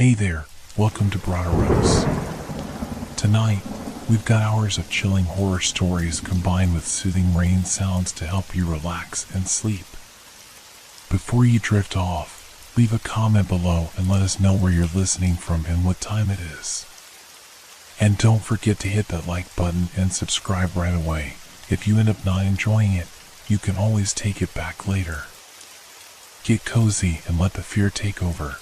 Hey there, welcome to Broderos. Tonight, we've got hours of chilling horror stories combined with soothing rain sounds to help you relax and sleep. Before you drift off, leave a comment below and let us know where you're listening from and what time it is. And don't forget to hit that like button and subscribe right away. If you end up not enjoying it, you can always take it back later. Get cozy and let the fear take over.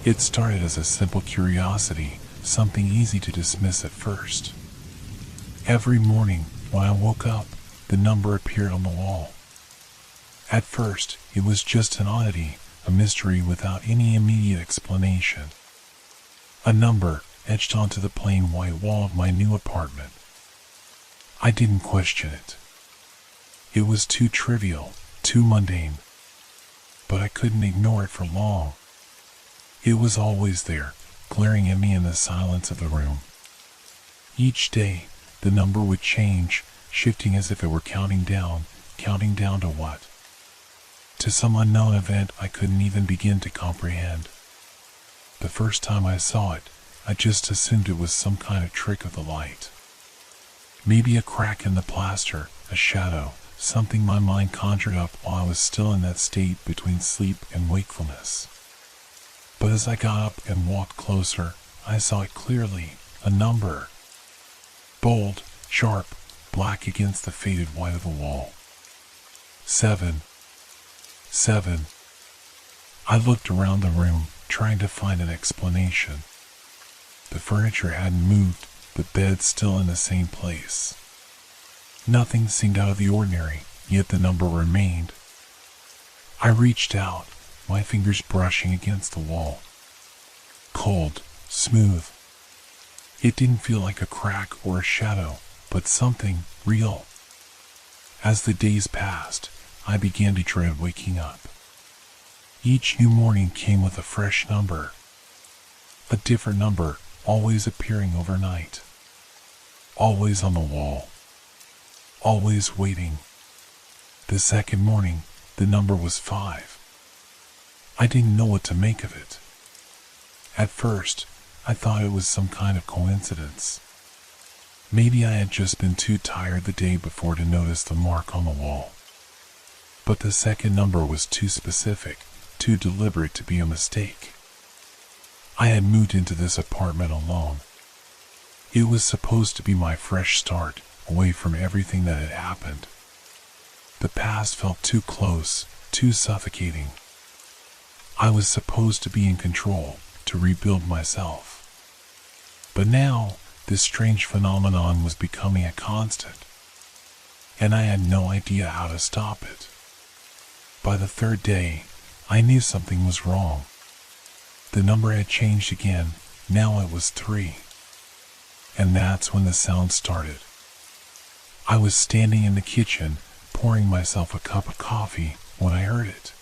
It started as a simple curiosity, something easy to dismiss at first. Every morning, when I woke up, the number appeared on the wall. At first, it was just an oddity, a mystery without any immediate explanation. A number etched onto the plain white wall of my new apartment. I didn't question it. It was too trivial, too mundane. But I couldn't ignore it for long. It was always there, glaring at me in the silence of the room. Each day, the number would change, shifting as if it were counting down to what? To some unknown event I couldn't even begin to comprehend. The first time I saw it, I just assumed it was some kind of trick of the light. Maybe a crack in the plaster, a shadow, something my mind conjured up while I was still in that state between sleep and wakefulness. But as I got up and walked closer, I saw it clearly, a number. Bold, sharp, black against the faded white of the wall. 7. 7. I looked around the room, trying to find an explanation. The furniture hadn't moved, the bed still in the same place. Nothing seemed out of the ordinary, yet the number remained. I reached out, my fingers brushing against the wall. Cold, smooth. It didn't feel like a crack or a shadow, but something real. As the days passed, I began to dread waking up. Each new morning came with a fresh number. A different number, always appearing overnight. Always on the wall. Always waiting. The second morning, the number was 5. I didn't know what to make of it. At first, I thought it was some kind of coincidence. Maybe I had just been too tired the day before to notice the mark on the wall. But the second number was too specific, too deliberate to be a mistake. I had moved into this apartment alone. It was supposed to be my fresh start, away from everything that had happened. The past felt too close, too suffocating. I was supposed to be in control, to rebuild myself. But now, this strange phenomenon was becoming a constant, and I had no idea how to stop it. By the third day, I knew something was wrong. The number had changed again, now it was 3. And that's when the sound started. I was standing in the kitchen, pouring myself a cup of coffee, when I heard it.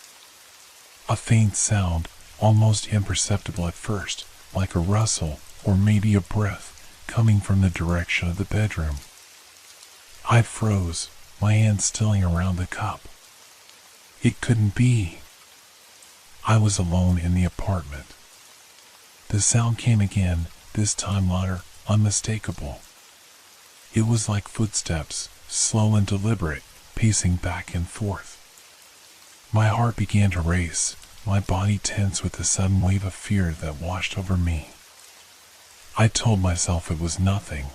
A faint sound, almost imperceptible at first, like a rustle, or maybe a breath, coming from the direction of the bedroom. I froze, my hand stilling around the cup. It couldn't be. I was alone in the apartment. The sound came again, this time louder, unmistakable. It was like footsteps, slow and deliberate, pacing back and forth. My heart began to race, my body tense with the sudden wave of fear that washed over me. I told myself it was nothing.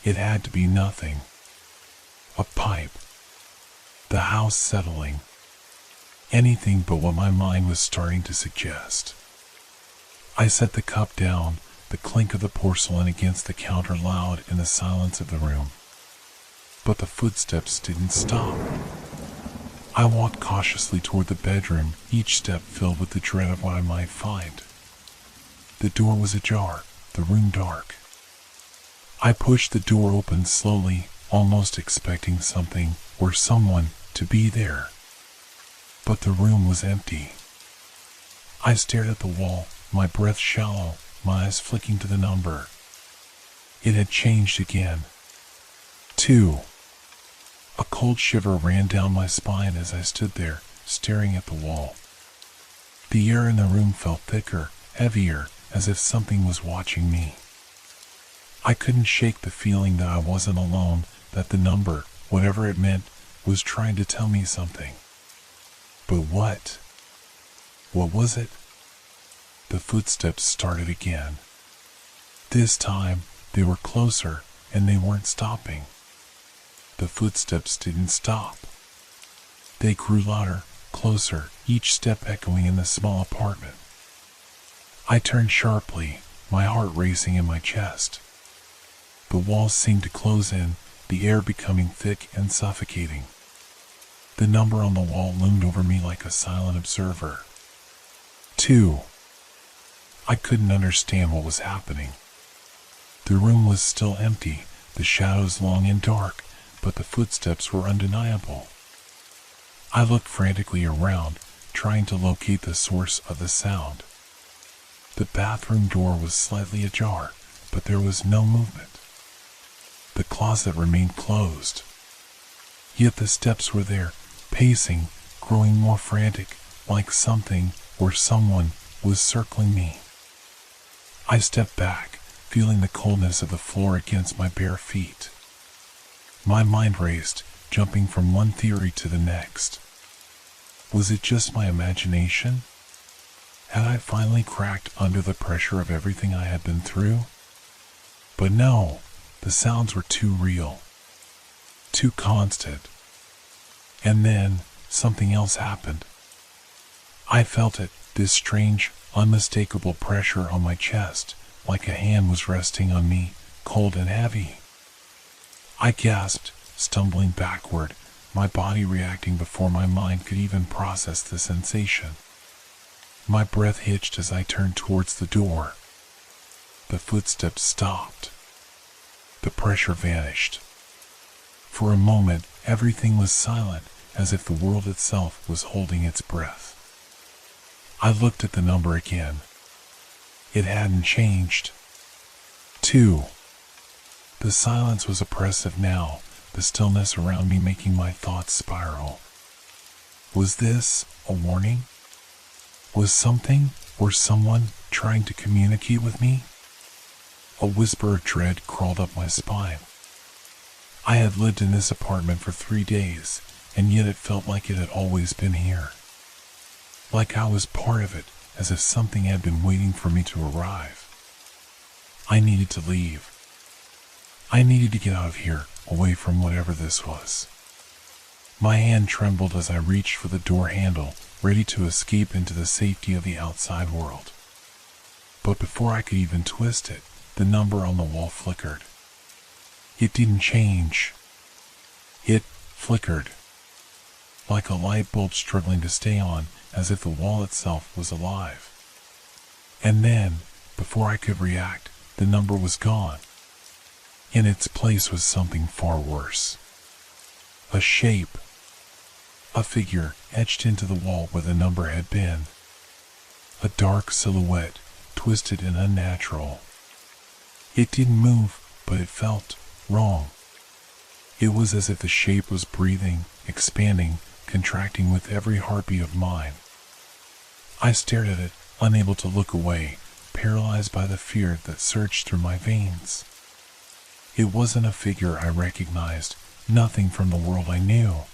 It had to be nothing. A pipe. The house settling. Anything but what my mind was starting to suggest. I set the cup down, the clink of the porcelain against the counter loud in the silence of the room. But the footsteps didn't stop. I walked cautiously toward the bedroom, each step filled with the dread of what I might find. The door was ajar, the room dark. I pushed the door open slowly, almost expecting something, or someone, to be there. But the room was empty. I stared at the wall, my breath shallow, my eyes flicking to the number. It had changed again. 2. A cold shiver ran down my spine as I stood there, staring at the wall. The air in the room felt thicker, heavier, as if something was watching me. I couldn't shake the feeling that I wasn't alone, that the number, whatever it meant, was trying to tell me something. But what? What was it? The footsteps started again. This time, they were closer, and they weren't stopping. The footsteps didn't stop. They grew louder, closer, each step echoing in the small apartment. I turned sharply, my heart racing in my chest. The walls seemed to close in, the air becoming thick and suffocating. The number on the wall loomed over me like a silent observer. 2. I couldn't understand what was happening. The room was still empty, the shadows long and dark, but the footsteps were undeniable. I looked frantically around, trying to locate the source of the sound. The bathroom door was slightly ajar, but there was no movement. The closet remained closed. Yet the steps were there, pacing, growing more frantic, like something or someone was circling me. I stepped back, feeling the coldness of the floor against my bare feet. My mind raced, jumping from one theory to the next. Was it just my imagination? Had I finally cracked under the pressure of everything I had been through? But no, the sounds were too real, too constant. And then, something else happened. I felt it, this strange, unmistakable pressure on my chest, like a hand was resting on me, cold and heavy. I gasped, stumbling backward, my body reacting before my mind could even process the sensation. My breath hitched as I turned towards the door. The footsteps stopped. The pressure vanished. For a moment, everything was silent, as if the world itself was holding its breath. I looked at the number again. It hadn't changed. 2. The silence was oppressive now, the stillness around me making my thoughts spiral. Was this a warning? Was something or someone trying to communicate with me? A whisper of dread crawled up my spine. I had lived in this apartment for 3 days, and yet it felt like it had always been here. Like I was part of it, as if something had been waiting for me to arrive. I needed to leave. I needed to get out of here, away from whatever this was. My hand trembled as I reached for the door handle, ready to escape into the safety of the outside world. But before I could even twist it, the number on the wall flickered. It didn't change. It flickered. Like a light bulb struggling to stay on, as if the wall itself was alive. And then, before I could react, the number was gone. In its place was something far worse. A shape. A figure etched into the wall where the number had been. A dark silhouette, twisted and unnatural. It didn't move, but it felt wrong. It was as if the shape was breathing, expanding, contracting with every heartbeat of mine. I stared at it, unable to look away, paralyzed by the fear that surged through my veins. It wasn't a figure I recognized, nothing from the world I knew.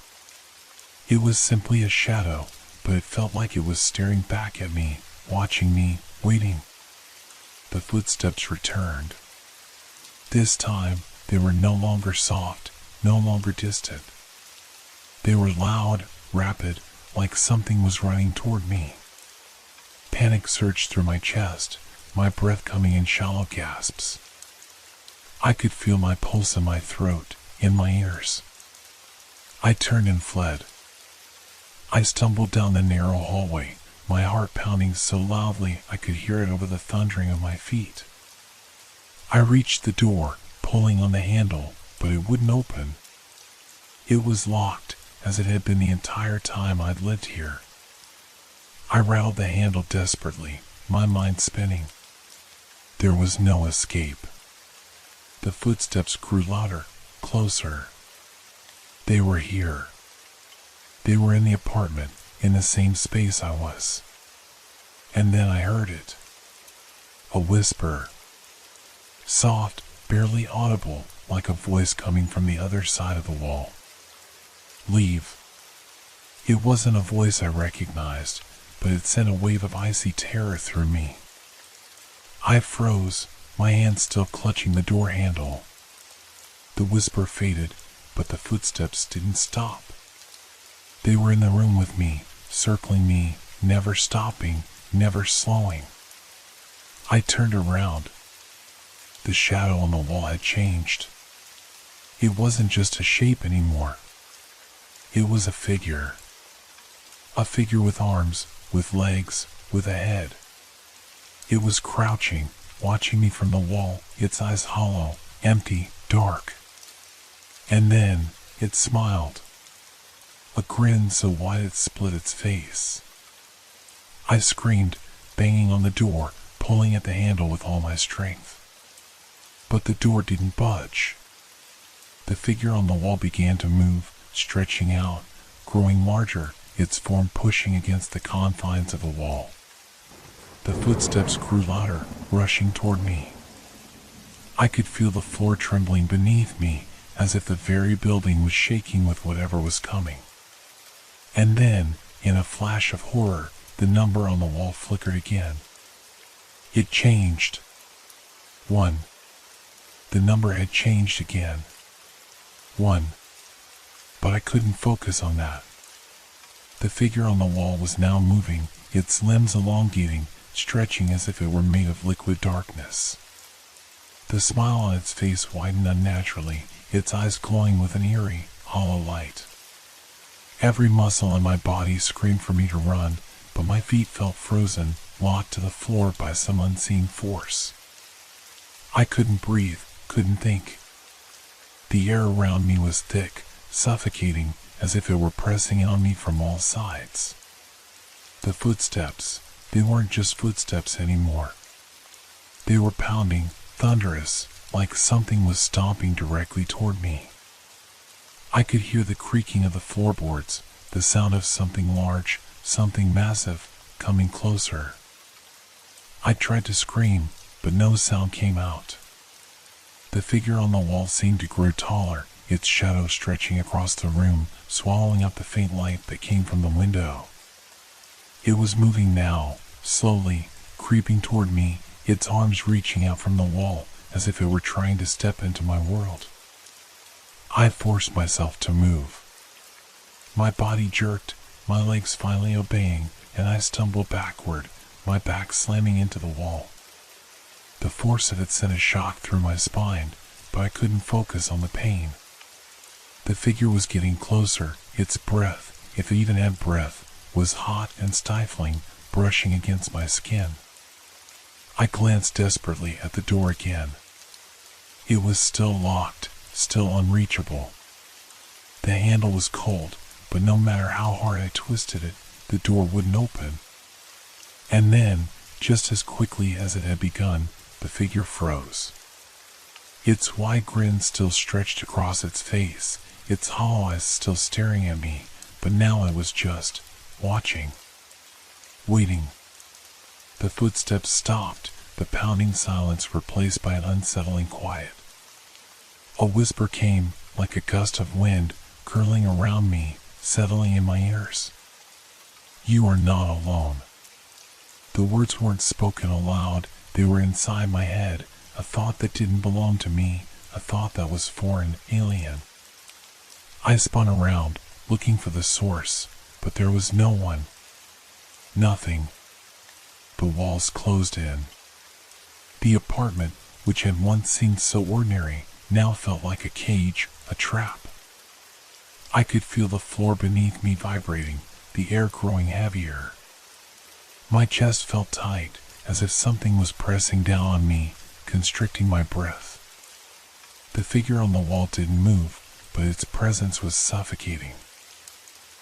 It was simply a shadow, but it felt like it was staring back at me, watching me, waiting. The footsteps returned. This time, they were no longer soft, no longer distant. They were loud, rapid, like something was running toward me. Panic surged through my chest, my breath coming in shallow gasps. I could feel my pulse in my throat, in my ears. I turned and fled. I stumbled down the narrow hallway, my heart pounding so loudly I could hear it over the thundering of my feet. I reached the door, pulling on the handle, but it wouldn't open. It was locked, as it had been the entire time I'd lived here. I rattled the handle desperately, my mind spinning. There was no escape. The footsteps grew louder, closer. They were here. They were in the apartment, in the same space I was. And then I heard it. A whisper. Soft, barely audible, like a voice coming from the other side of the wall. Leave. It wasn't a voice I recognized, but it sent a wave of icy terror through me. I froze, my hand still clutching the door handle. The whisper faded, but the footsteps didn't stop. They were in the room with me, circling me, never stopping, never slowing. I turned around. The shadow on the wall had changed. It wasn't just a shape anymore. It was a figure. A figure with arms, with legs, with a head. It was crouching, watching me from the wall, its eyes hollow, empty, dark. And then, it smiled. A grin so wide it split its face. I screamed, banging on the door, pulling at the handle with all my strength. But the door didn't budge. The figure on the wall began to move, stretching out, growing larger, its form pushing against the confines of the wall. The footsteps grew louder, rushing toward me. I could feel the floor trembling beneath me, as if the very building was shaking with whatever was coming. And then, in a flash of horror, the number on the wall flickered again. It changed. 1. The number had changed again. 1. But I couldn't focus on that. The figure on the wall was now moving, its limbs elongating, stretching as if it were made of liquid darkness. The smile on its face widened unnaturally, its eyes glowing with an eerie, hollow light. Every muscle in my body screamed for me to run, but my feet felt frozen, locked to the floor by some unseen force. I couldn't breathe, couldn't think. The air around me was thick, suffocating, as if it were pressing in on me from all sides. The footsteps, they weren't just footsteps anymore. They were pounding, thunderous, like something was stomping directly toward me. I could hear the creaking of the floorboards, the sound of something large, something massive, coming closer. I tried to scream, but no sound came out. The figure on the wall seemed to grow taller, its shadow stretching across the room, swallowing up the faint light that came from the window. It was moving now, slowly, creeping toward me, its arms reaching out from the wall, as if it were trying to step into my world. I forced myself to move. My body jerked, my legs finally obeying, and I stumbled backward, my back slamming into the wall. The force of it sent a shock through my spine, but I couldn't focus on the pain. The figure was getting closer, its breath, if it even had breath, was hot and stifling, brushing against my skin. I glanced desperately at the door again. It was still locked, still unreachable. The handle was cold, but no matter how hard I twisted it, the door wouldn't open. And then, just as quickly as it had begun, the figure froze. Its wide grin still stretched across its face, its hollow eyes still staring at me, but now I was just watching. Waiting. The footsteps stopped, the pounding silence replaced by an unsettling quiet. A whisper came, like a gust of wind, curling around me, settling in my ears. You are not alone. The words weren't spoken aloud, they were inside my head, a thought that didn't belong to me, a thought that was foreign, alien. I spun around, looking for the source, but there was no one. Nothing. The walls closed in. The apartment, which had once seemed so ordinary, now felt like a cage, a trap. I could feel the floor beneath me vibrating, the air growing heavier. My chest felt tight, as if something was pressing down on me, constricting my breath. The figure on the wall didn't move, but its presence was suffocating.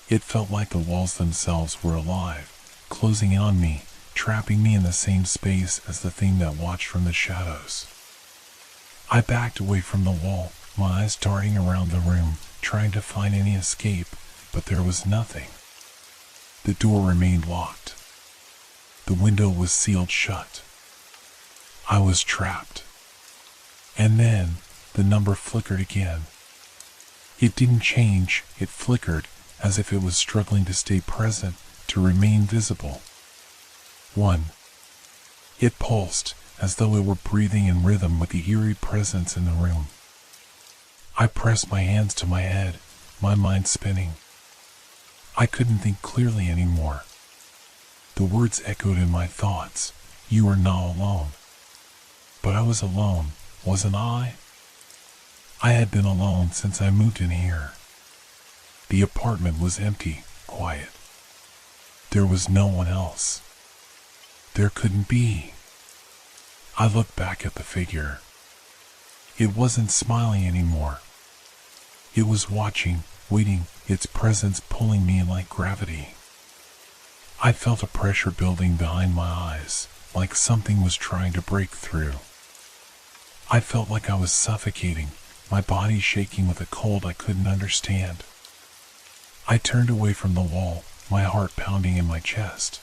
It felt like the walls themselves were alive, closing in on me, trapping me in the same space as the thing that watched from the shadows. I backed away from the wall, my eyes darting around the room, trying to find any escape, but there was nothing. The door remained locked. The window was sealed shut. I was trapped. And then the number flickered again. It didn't change, it flickered as if it was struggling to stay present, to remain visible. 1. It pulsed as though it were breathing in rhythm with the eerie presence in the room. I pressed my hands to my head, my mind spinning. I couldn't think clearly anymore. The words echoed in my thoughts. You are not alone. But I was alone, wasn't I? I had been alone since I moved in here. The apartment was empty, quiet. There was no one else. There couldn't be. I looked back at the figure. It wasn't smiling anymore. It was watching, waiting, its presence pulling me like gravity. I felt a pressure building behind my eyes, like something was trying to break through. I felt like I was suffocating, my body shaking with a cold I couldn't understand. I turned away from the wall, my heart pounding in my chest.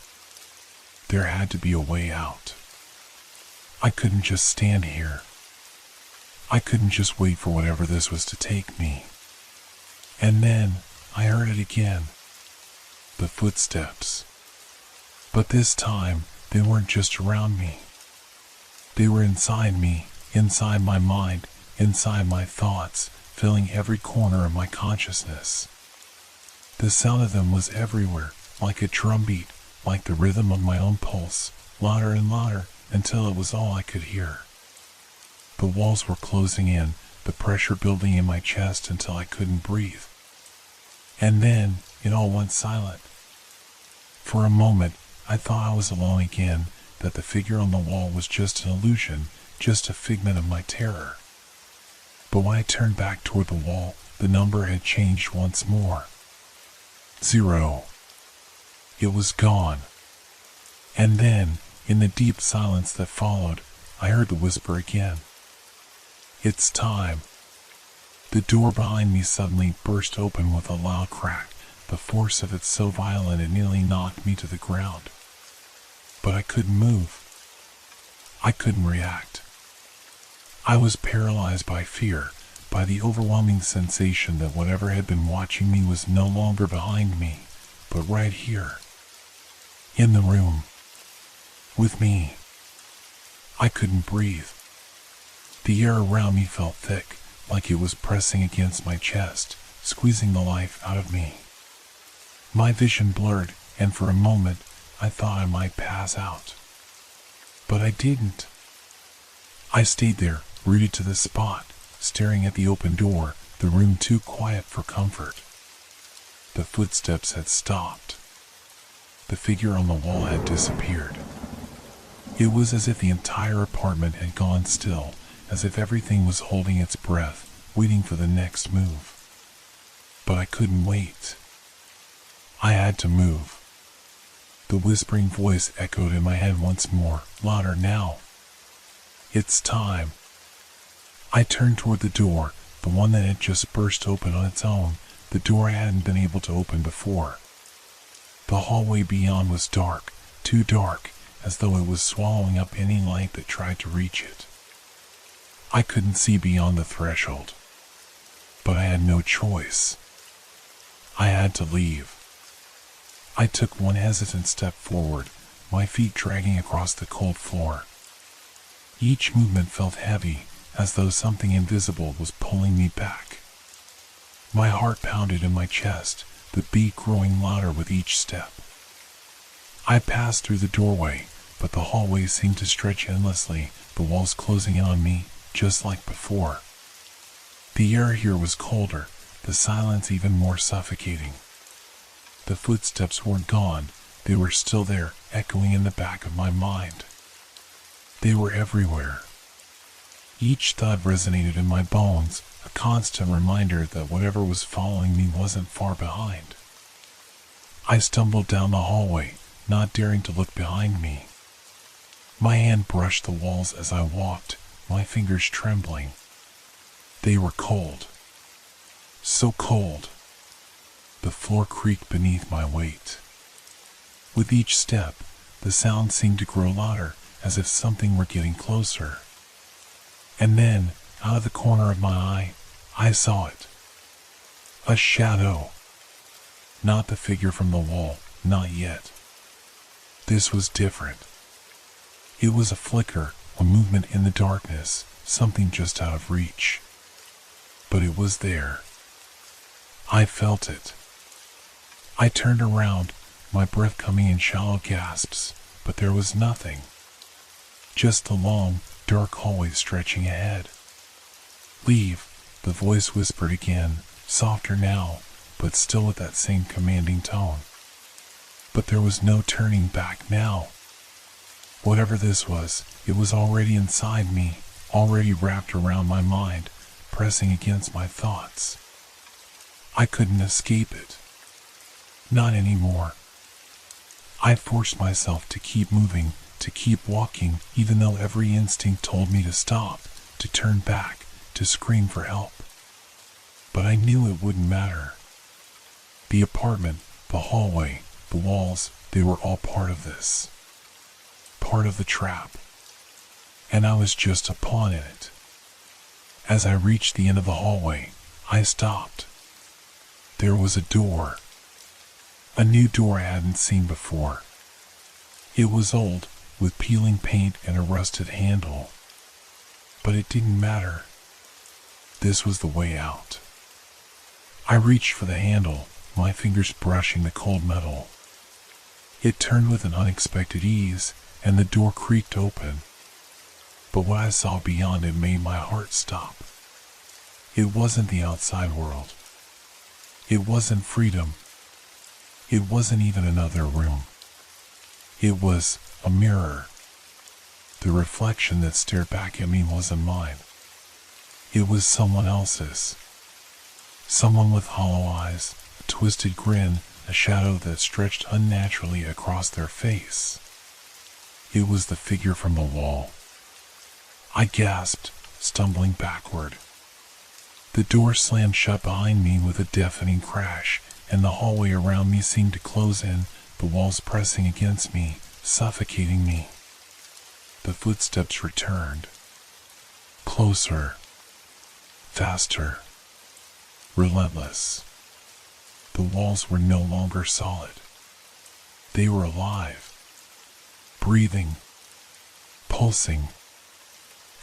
There had to be a way out. I couldn't just stand here. I couldn't just wait for whatever this was to take me. And then I heard it again. The footsteps. But this time, they weren't just around me. They were inside me, inside my mind, inside my thoughts, filling every corner of my consciousness. The sound of them was everywhere, like a drumbeat, like the rhythm of my own pulse, louder and louder, until it was all I could hear. The walls were closing in, the pressure building in my chest until I couldn't breathe. And then, it all went silent. For a moment, I thought I was alone again, that the figure on the wall was just an illusion, just a figment of my terror. But when I turned back toward the wall, the number had changed once more. 0. It was gone. And then, in the deep silence that followed, I heard the whisper again. It's time. The door behind me suddenly burst open with a loud crack, the force of it so violent it nearly knocked me to the ground. But I couldn't move. I couldn't react. I was paralyzed by fear, by the overwhelming sensation that whatever had been watching me was no longer behind me, but right here. In the room. With me. I couldn't breathe. The air around me felt thick, like it was pressing against my chest, squeezing the life out of me. My vision blurred, and for a moment, I thought I might pass out. But I didn't. I stayed there, rooted to the spot, staring at the open door, the room too quiet for comfort. The footsteps had stopped. The figure on the wall had disappeared. It was as if the entire apartment had gone still, as if everything was holding its breath, waiting for the next move. But I couldn't wait. I had to move. The whispering voice echoed in my head once more, louder now. It's time. I turned toward the door, the one that had just burst open on its own, the door I hadn't been able to open before. The hallway beyond was dark, too dark, as though it was swallowing up any light that tried to reach it. I couldn't see beyond the threshold. But I had no choice. I had to leave. I took one hesitant step forward, my feet dragging across the cold floor. Each movement felt heavy, as though something invisible was pulling me back. My heart pounded in my chest, the beat growing louder with each step. I passed through the doorway, but the hallway seemed to stretch endlessly, the walls closing in on me, just like before. The air here was colder, the silence even more suffocating. The footsteps weren't gone, they were still there, echoing in the back of my mind. They were everywhere. Each thud resonated in my bones, a constant reminder that whatever was following me wasn't far behind. I stumbled down the hallway, not daring to look behind me. My hand brushed the walls as I walked, my fingers trembling. They were cold. So cold. The floor creaked beneath my weight. With each step, The sound seemed to grow louder, as if something were getting closer. And then, out of the corner of my eye, I saw it. A shadow. Not the figure from the wall, not yet. This was different. It was a flicker, a movement in the darkness, something just out of reach. But it was there. I felt it. I turned around, my breath coming in shallow gasps, but there was nothing. Just the long, dark hallway stretching ahead. Leave, the voice whispered again, softer now, but still with that same commanding tone. But there was no turning back now. Whatever this was, it was already inside me, already wrapped around my mind, pressing against my thoughts. I couldn't escape it. Not anymore. I forced myself to keep moving, to keep walking, even though every instinct told me to stop, to turn back, to scream for help. But I knew it wouldn't matter. The apartment, the hallway, the walls, they were all part of this. Part of the trap. And I was just a pawn in it. As I reached the end of the hallway, I stopped. There was a door. A new door I hadn't seen before. It was old, with peeling paint and a rusted handle. But it didn't matter. This was the way out. I reached for the handle, my fingers brushing the cold metal. It turned with an unexpected ease, and the door creaked open. But what I saw beyond it made my heart stop. It wasn't the outside world. It wasn't freedom. It wasn't even another room. It was a mirror. The reflection that stared back at me wasn't mine. It was someone else's. Someone with hollow eyes, a twisted grin, a shadow that stretched unnaturally across their face. It was the figure from the wall. I gasped, stumbling backward. The door slammed shut behind me with a deafening crash, and the hallway around me seemed to close in, the walls pressing against me, suffocating me. The footsteps returned. Closer. Faster. Relentless. The walls were no longer solid. They were alive. Breathing. Pulsing.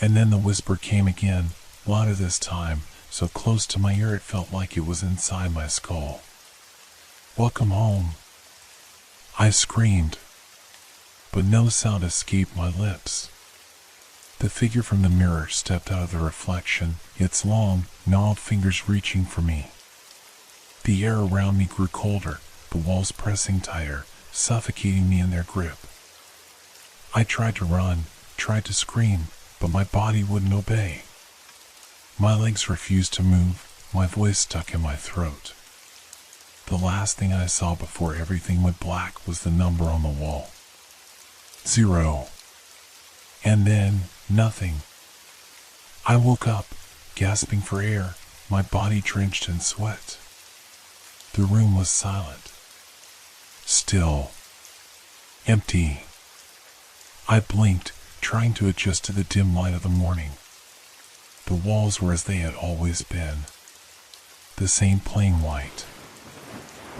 And then the whisper came again, louder this time, so close to my ear it felt like it was inside my skull. "Welcome home," I screamed, but no sound escaped my lips. The figure from the mirror stepped out of the reflection, its long, gnarled fingers reaching for me. The air around me grew colder, the walls pressing tighter, suffocating me in their grip. I tried to run, tried to scream, but my body wouldn't obey. My legs refused to move, my voice stuck in my throat. The last thing I saw before everything went black was the number on the wall. 0. And then, nothing. I woke up, gasping for air, my body drenched in sweat. The room was silent. Still. Empty. I blinked, trying to adjust to the dim light of the morning. The walls were as they had always been. The same plain white.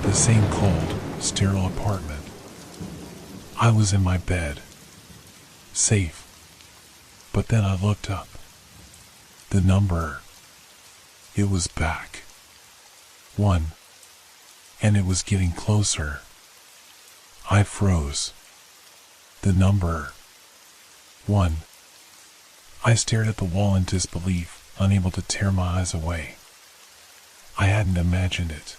The same cold, sterile apartment. I was in my bed. Safe. But then I looked up. The number. It was back. 1. And it was getting closer. I froze. The number. 1. I stared at the wall in disbelief, unable to tear my eyes away. I hadn't imagined it.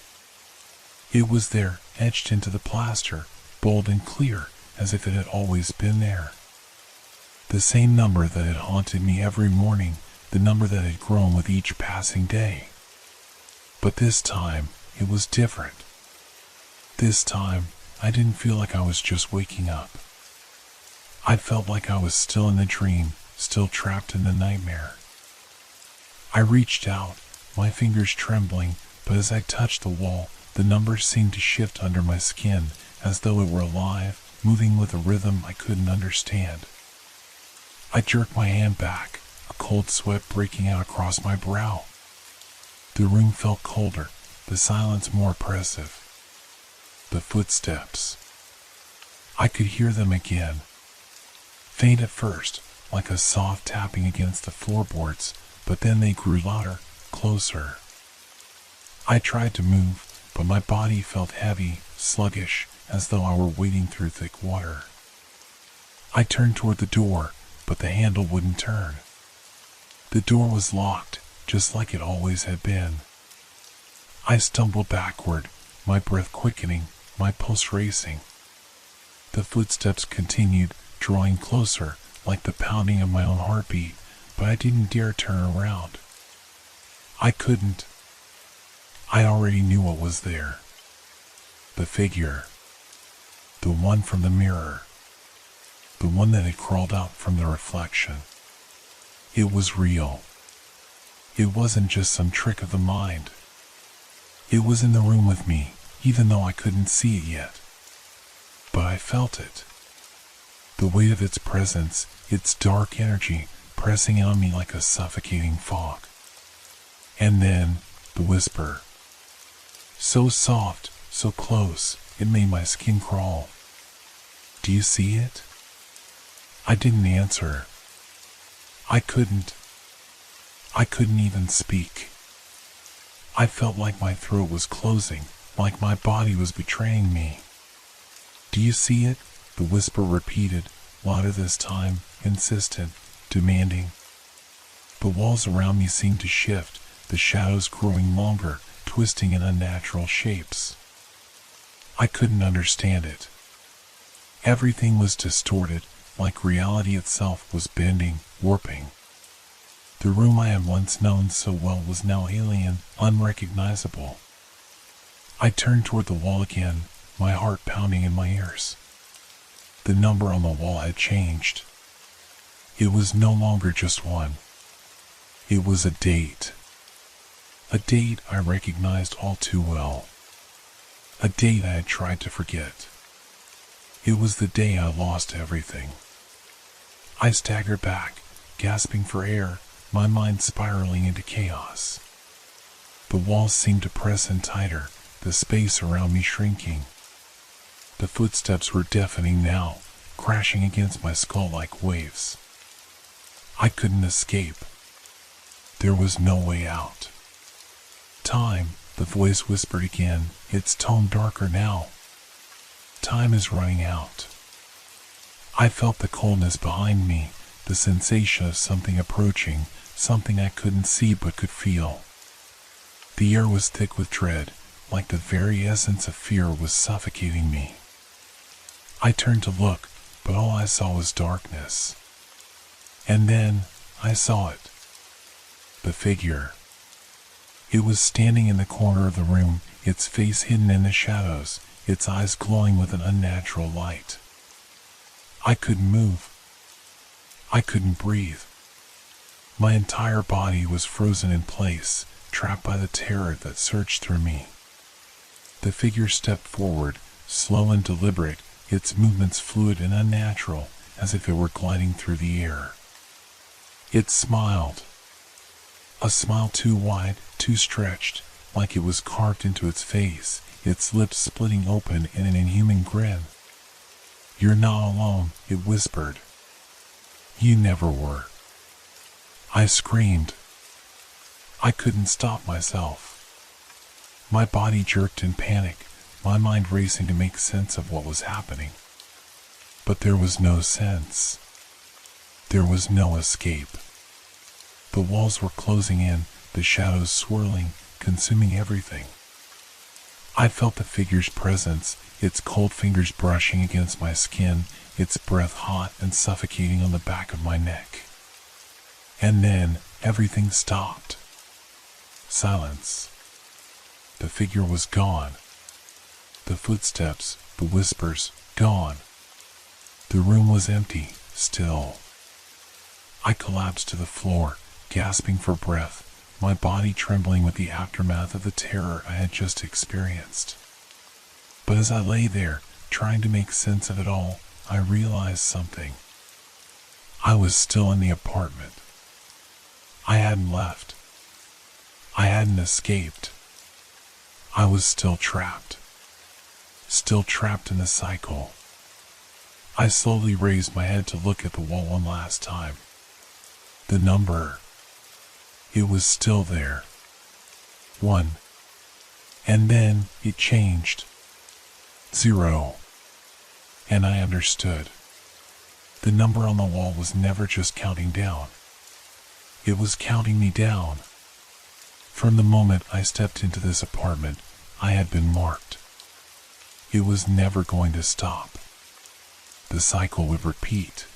It was there, etched into the plaster, bold and clear, as if it had always been there. The same number that had haunted me every morning, the number that had grown with each passing day. But this time, it was different. This time, I didn't feel like I was just waking up. I felt like I was still in the dream, still trapped in the nightmare. I reached out, my fingers trembling, but as I touched the wall, the numbers seemed to shift under my skin, as though it were alive, moving with a rhythm I couldn't understand. I jerked my hand back, a cold sweat breaking out across my brow. The room felt colder, the silence more oppressive. The footsteps. I could hear them again. Faint at first, like a soft tapping against the floorboards, but then they grew louder, closer. I tried to move, but my body felt heavy, sluggish, as though I were wading through thick water. I turned toward the door, but the handle wouldn't turn. The door was locked, just like it always had been. I stumbled backward, my breath quickening, my pulse racing. The footsteps continued, drawing closer, like the pounding of my own heartbeat, but I didn't dare turn around. I couldn't. I already knew what was there. The figure. The one from the mirror. The one that had crawled out from the reflection. It was real. It wasn't just some trick of the mind. It was in the room with me, even though I couldn't see it yet. But I felt it. The weight of its presence, its dark energy, pressing on me like a suffocating fog. And then, the whisper. So soft, so close, it made my skin crawl. Do you see it? I didn't answer. I couldn't even speak. I felt like my throat was closing, like my body was betraying me. Do you see it? The whisper repeated, louder this time, insistent, demanding. The walls around me seemed to shift, the shadows growing longer, twisting in unnatural shapes. I couldn't understand it. Everything was distorted, like reality itself was bending, warping. The room I had once known so well was now alien, unrecognizable. I turned toward the wall again, my heart pounding in my ears. The number on the wall had changed. It was no longer just one. It was a date. A date I recognized all too well. A date I had tried to forget. It was the day I lost everything. I staggered back, gasping for air, my mind spiraling into chaos. The walls seemed to press in tighter, the space around me shrinking. The footsteps were deafening now, crashing against my skull like waves. I couldn't escape. There was no way out. Time, the voice whispered again, its tone darker now. Time is running out. I felt the coldness behind me, the sensation of something approaching, something I couldn't see but could feel. The air was thick with dread, like the very essence of fear was suffocating me. I turned to look, but all I saw was darkness. And then, I saw it. The figure. It was standing in the corner of the room, its face hidden in the shadows, its eyes glowing with an unnatural light. I couldn't move. I couldn't breathe. My entire body was frozen in place, trapped by the terror that surged through me. The figure stepped forward, slow and deliberate, its movements fluid and unnatural, as if it were gliding through the air. It smiled. A smile too wide, too stretched, like it was carved into its face, its lips splitting open in an inhuman grin. "You're not alone," it whispered. "You never were." I screamed. I couldn't stop myself. My body jerked in panic, my mind racing to make sense of what was happening. But there was no sense. There was no escape. The walls were closing in, the shadows swirling, consuming everything. I felt the figure's presence, its cold fingers brushing against my skin, its breath hot and suffocating on the back of my neck. And then, everything stopped. Silence. The figure was gone. The footsteps, the whispers, gone. The room was empty, still. I collapsed to the floor, gasping for breath, my body trembling with the aftermath of the terror I had just experienced. But as I lay there, trying to make sense of it all, I realized something. I was still in the apartment. I hadn't left. I hadn't escaped. I was still trapped. Still trapped in the cycle. I slowly raised my head to look at the wall one last time. The number. It was still there. 1. And then it changed. 0. And I understood. The number on the wall was never just counting down. It was counting me down. From the moment I stepped into this apartment, I had been marked. It was never going to stop. The cycle would repeat,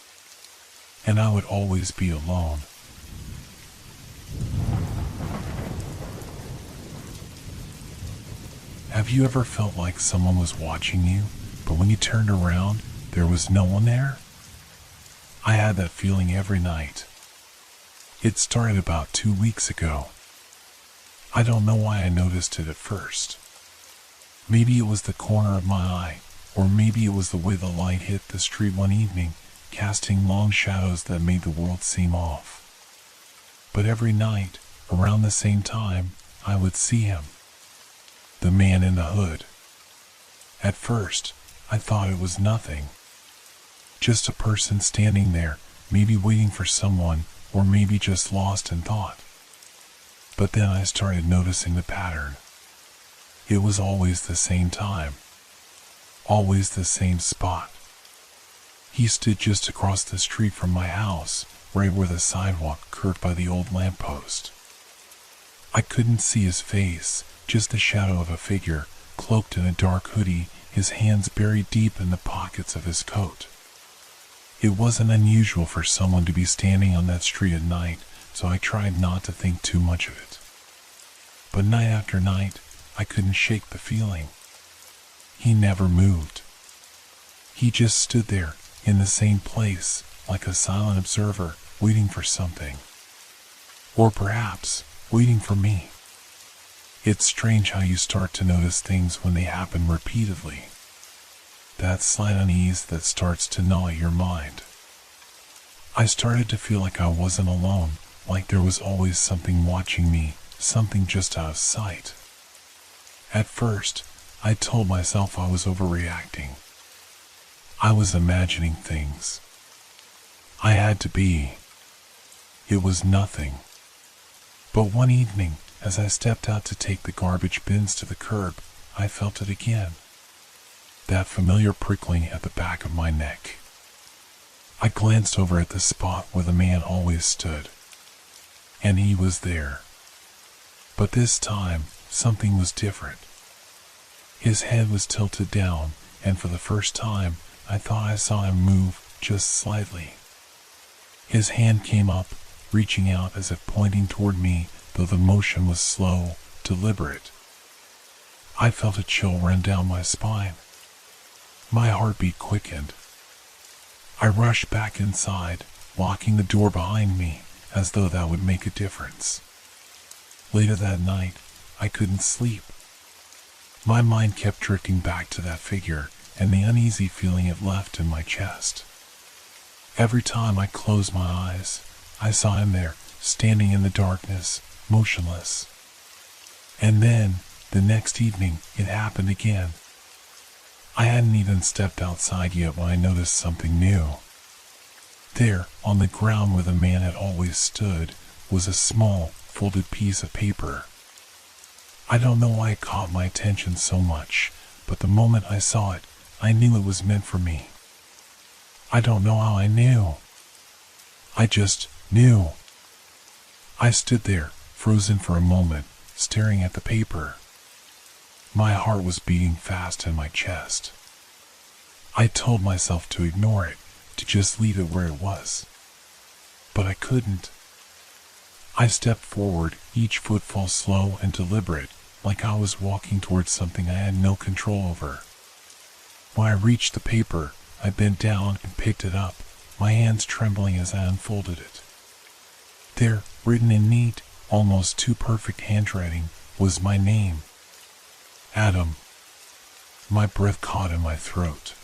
and I would always be alone. Have you ever felt like someone was watching you, but when you turned around, there was no one there? I had that feeling every night. It started about 2 weeks ago. I don't know why I noticed it at first. Maybe it was the corner of my eye, or maybe it was the way the light hit the street one evening, casting long shadows that made the world seem off. But every night, around the same time, I would see him. The man in the hood. At first, I thought it was nothing. Just a person standing there, maybe waiting for someone, or maybe just lost in thought. But then I started noticing the pattern. It was always the same time. Always the same spot. He stood just across the street from my house, right where the sidewalk curved by the old lamppost. I couldn't see his face, just the shadow of a figure, cloaked in a dark hoodie, his hands buried deep in the pockets of his coat. It wasn't unusual for someone to be standing on that street at night, so I tried not to think too much of it. But night after night, I couldn't shake the feeling. He never moved. He just stood there, in the same place, like a silent observer, waiting for something. Or perhaps, waiting for me. It's strange how you start to notice things when they happen repeatedly. That slight unease that starts to gnaw at your mind. I started to feel like I wasn't alone, like there was always something watching me, something just out of sight. At first, I told myself I was overreacting. I was imagining things. I had to be. It was nothing. But one evening, as I stepped out to take the garbage bins to the curb, I felt it again. That familiar prickling at the back of my neck. I glanced over at the spot where the man always stood. And he was there. But this time, something was different. His head was tilted down, and for the first time, I thought I saw him move just slightly. His hand came up, reaching out as if pointing toward me, though the motion was slow, deliberate. I felt a chill run down my spine. My heartbeat quickened. I rushed back inside, locking the door behind me, as though that would make a difference. Later that night, I couldn't sleep. My mind kept drifting back to that figure and the uneasy feeling it left in my chest. Every time I closed my eyes, I saw him there, standing in the darkness, motionless. And then, the next evening, it happened again. I hadn't even stepped outside yet when I noticed something new. There, on the ground where the man had always stood, was a small, folded piece of paper. I don't know why it caught my attention so much, but the moment I saw it, I knew it was meant for me. I don't know how I knew. I just knew. I stood there, frozen for a moment, staring at the paper. My heart was beating fast in my chest. I told myself to ignore it, to just leave it where it was. But I couldn't. I stepped forward, each footfall slow and deliberate, like I was walking towards something I had no control over. When I reached the paper, I bent down and picked it up, my hands trembling as I unfolded it. There, written in neat, almost too perfect handwriting, was my name. Adam. My breath caught in my throat.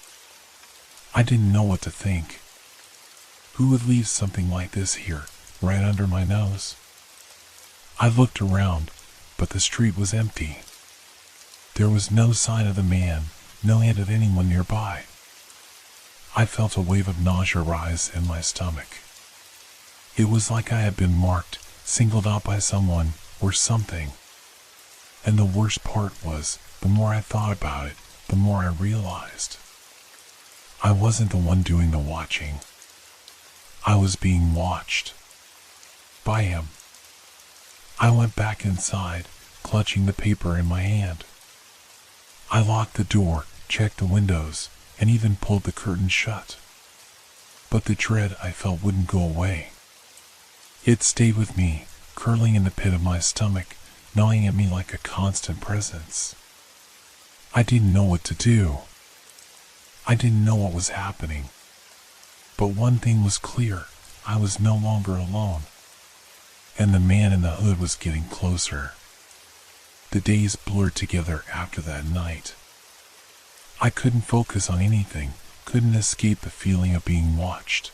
I didn't know what to think. Who would leave something like this here, right under my nose? I looked around, but the street was empty. There was no sign of the man, no hint of anyone nearby. I felt a wave of nausea rise in my stomach. It was like I had been marked, singled out by someone or something. And the worst part was, the more I thought about it, the more I realized I wasn't the one doing the watching. I was being watched by him. I went back inside, clutching the paper in my hand. I locked the door, checked the windows, and even pulled the curtain shut. But the dread I felt wouldn't go away. It stayed with me, curling in the pit of my stomach, gnawing at me like a constant presence. I didn't know what to do. I didn't know what was happening. But one thing was clear, I was no longer alone. And the man in the hood was getting closer. The days blurred together after that night. I couldn't focus on anything, couldn't escape the feeling of being watched.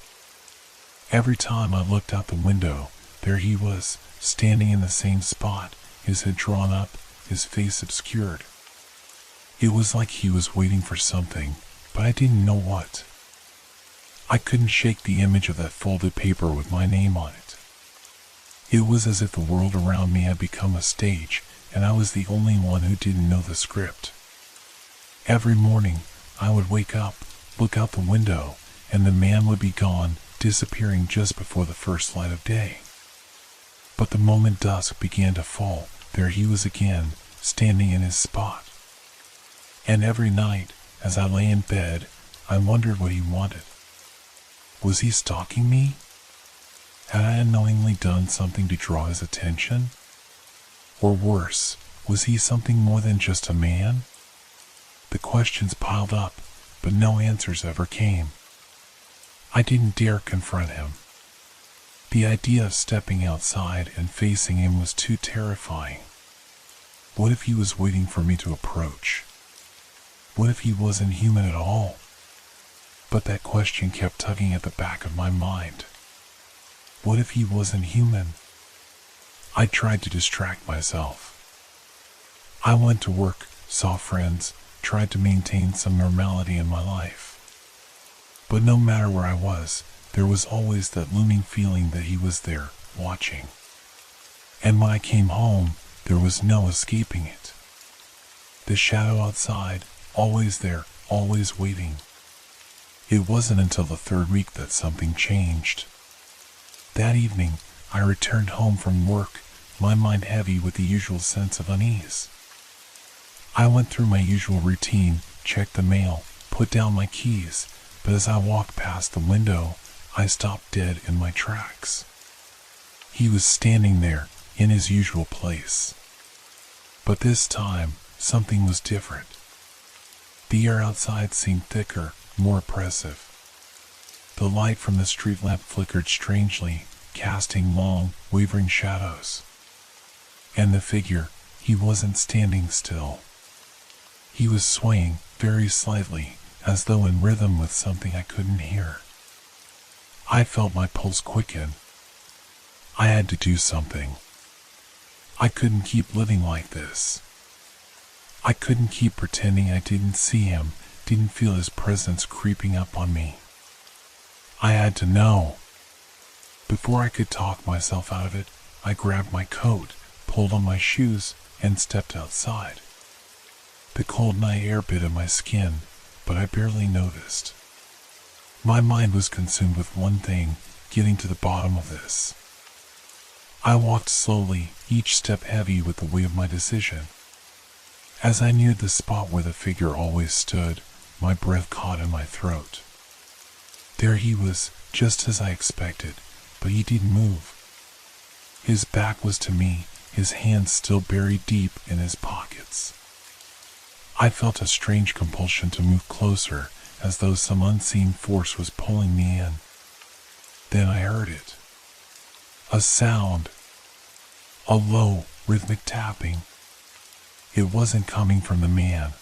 Every time I looked out the window, there he was, standing in the same spot, his head drawn up, his face obscured. It was like he was waiting for something, but I didn't know what. I couldn't shake the image of that folded paper with my name on it. It was as if the world around me had become a stage, and I was the only one who didn't know the script. Every morning, I would wake up, look out the window, and the man would be gone, disappearing just before the first light of day. But the moment dusk began to fall, there he was again, standing in his spot. And every night, as I lay in bed, I wondered what he wanted. Was he stalking me? Had I unknowingly done something to draw his attention? Or worse, was he something more than just a man? The questions piled up, but no answers ever came. I didn't dare confront him. The idea of stepping outside and facing him was too terrifying. What if he was waiting for me to approach? What if he wasn't human at all? But that question kept tugging at the back of my mind. What if he wasn't human? I tried to distract myself. I went to work, saw friends, tried to maintain some normality in my life. But no matter where I was, there was always that looming feeling that he was there, watching. And when I came home, there was no escaping it. The shadow outside, always there, always waiting. It wasn't until the third week that something changed. That evening, I returned home from work, my mind heavy with the usual sense of unease. I went through my usual routine, checked the mail, put down my keys, but as I walked past the window, I stopped dead in my tracks. He was standing there, in his usual place. But this time, something was different. The air outside seemed thicker, more oppressive. The light from the street lamp flickered strangely, casting long, wavering shadows. And the figure, he wasn't standing still. He was swaying, very slightly, as though in rhythm with something I couldn't hear. I felt my pulse quicken. I had to do something. I couldn't keep living like this. I couldn't keep pretending I didn't see him, didn't feel his presence creeping up on me. I had to know. Before I could talk myself out of it, I grabbed my coat, pulled on my shoes, and stepped outside. The cold night air bit at my skin, but I barely noticed. My mind was consumed with one thing, getting to the bottom of this. I walked slowly, each step heavy with the weight of my decision. As I neared the spot where the figure always stood, my breath caught in my throat. There he was, just as I expected, but he didn't move. His back was to me, his hands still buried deep in his pockets. I felt a strange compulsion to move closer, as though some unseen force was pulling me in. Then I heard it. A sound. A low, rhythmic tapping. It wasn't coming from the man.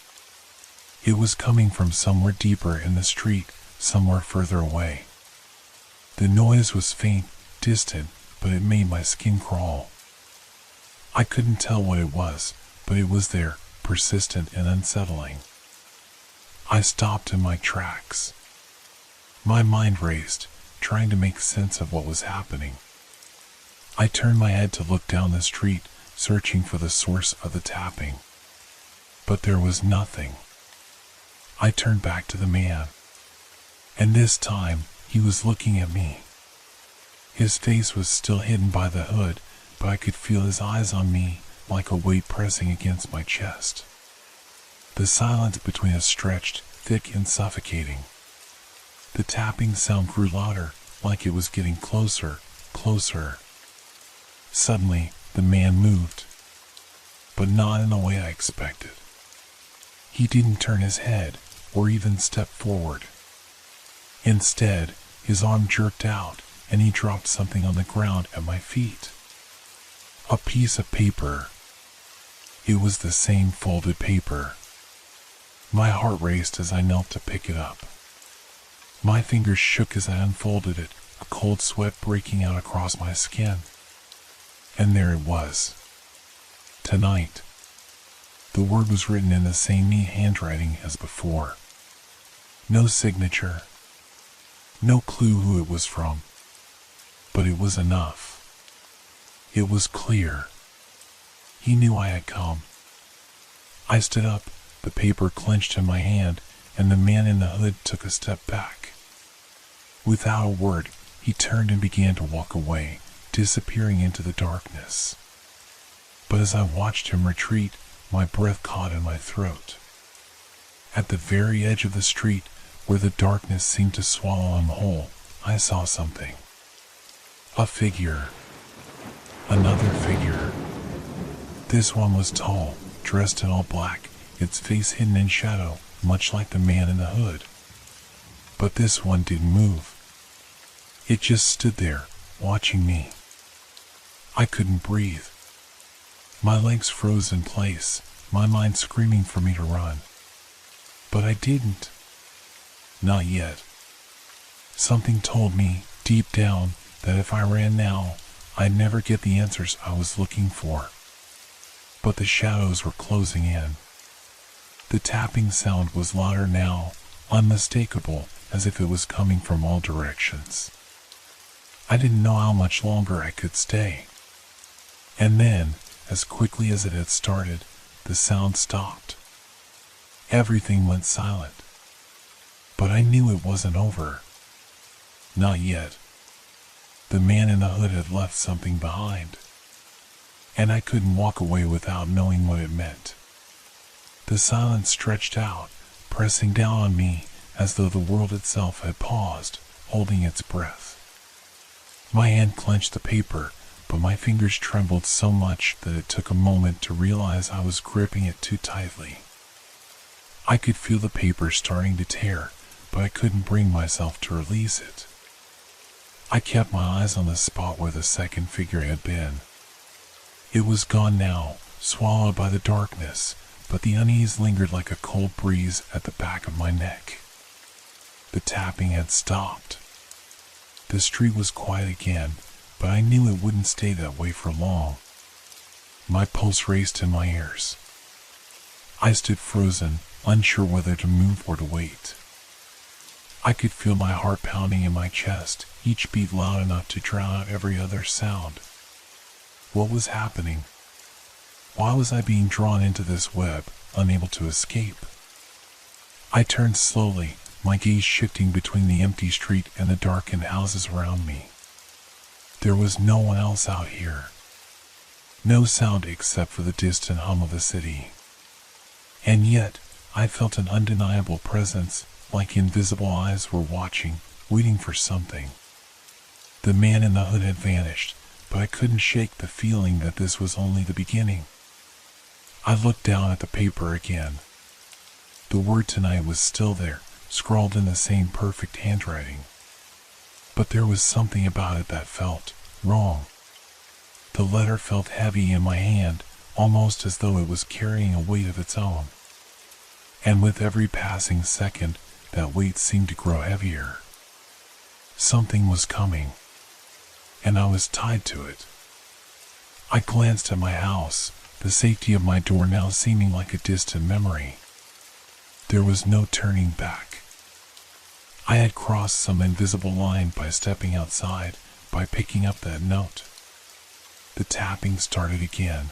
It was coming from somewhere deeper in the street, somewhere further away. The noise was faint, distant, but it made my skin crawl. I couldn't tell what it was, but it was there, persistent and unsettling. I stopped in my tracks. My mind raced, trying to make sense of what was happening. I turned my head to look down the street, searching for the source of the tapping. But there was nothing. I turned back to the man. And this time, he was looking at me. His face was still hidden by the hood, but I could feel his eyes on me like a weight pressing against my chest. The silence between us stretched, thick and suffocating. The tapping sound grew louder, like it was getting closer, closer. Suddenly, the man moved, but not in the way I expected. He didn't turn his head or even step forward. Instead, his arm jerked out and he dropped something on the ground at my feet. A piece of paper. It was the same folded paper. My heart raced as I knelt to pick it up. My fingers shook as I unfolded it, a cold sweat breaking out across my skin. And there it was. Tonight. The word was written in the same neat handwriting as before. No signature. No clue who it was from. But it was enough. It was clear. He knew I had come. I stood up, the paper clenched in my hand, and the man in the hood took a step back. Without a word, he turned and began to walk away, disappearing into the darkness. But as I watched him retreat, my breath caught in my throat. At the very edge of the street, where the darkness seemed to swallow him whole, I saw something. A figure. Another figure. This one was tall, dressed in all black, its face hidden in shadow, much like the man in the hood. But this one didn't move. It just stood there, watching me. I couldn't breathe. My legs froze in place, my mind screaming for me to run. But I didn't. Not yet. Something told me, deep down, that if I ran now, I'd never get the answers I was looking for. But the shadows were closing in. The tapping sound was louder now, unmistakable, as if it was coming from all directions. I didn't know how much longer I could stay. And then, as quickly as it had started, the sound stopped. Everything went silent. But I knew it wasn't over. Not yet. The man in the hood had left something behind. And I couldn't walk away without knowing what it meant. The silence stretched out, pressing down on me as though the world itself had paused, holding its breath. My hand clenched the paper, but my fingers trembled so much that it took a moment to realize I was gripping it too tightly. I could feel the paper starting to tear, but I couldn't bring myself to release it. I kept my eyes on the spot where the second figure had been. It was gone now, swallowed by the darkness, but the unease lingered like a cold breeze at the back of my neck. The tapping had stopped. The street was quiet again, but I knew it wouldn't stay that way for long. My pulse raced in my ears. I stood frozen, unsure whether to move or to wait. I could feel my heart pounding in my chest, each beat loud enough to drown out every other sound. What was happening? Why was I being drawn into this web, unable to escape? I turned slowly, my gaze shifting between the empty street and the darkened houses around me. There was no one else out here. No sound except for the distant hum of the city. And yet, I felt an undeniable presence, like invisible eyes were watching, waiting for something. The man in the hood had vanished, but I couldn't shake the feeling that this was only the beginning. I looked down at the paper again. The word tonight was still there, scrawled in the same perfect handwriting. But there was something about it that felt wrong. The letter felt heavy in my hand, almost as though it was carrying a weight of its own. And with every passing second, that weight seemed to grow heavier. Something was coming, and I was tied to it. I glanced at my house, the safety of my door now seeming like a distant memory. There was no turning back. I had crossed some invisible line by stepping outside, by picking up that note. The tapping started again.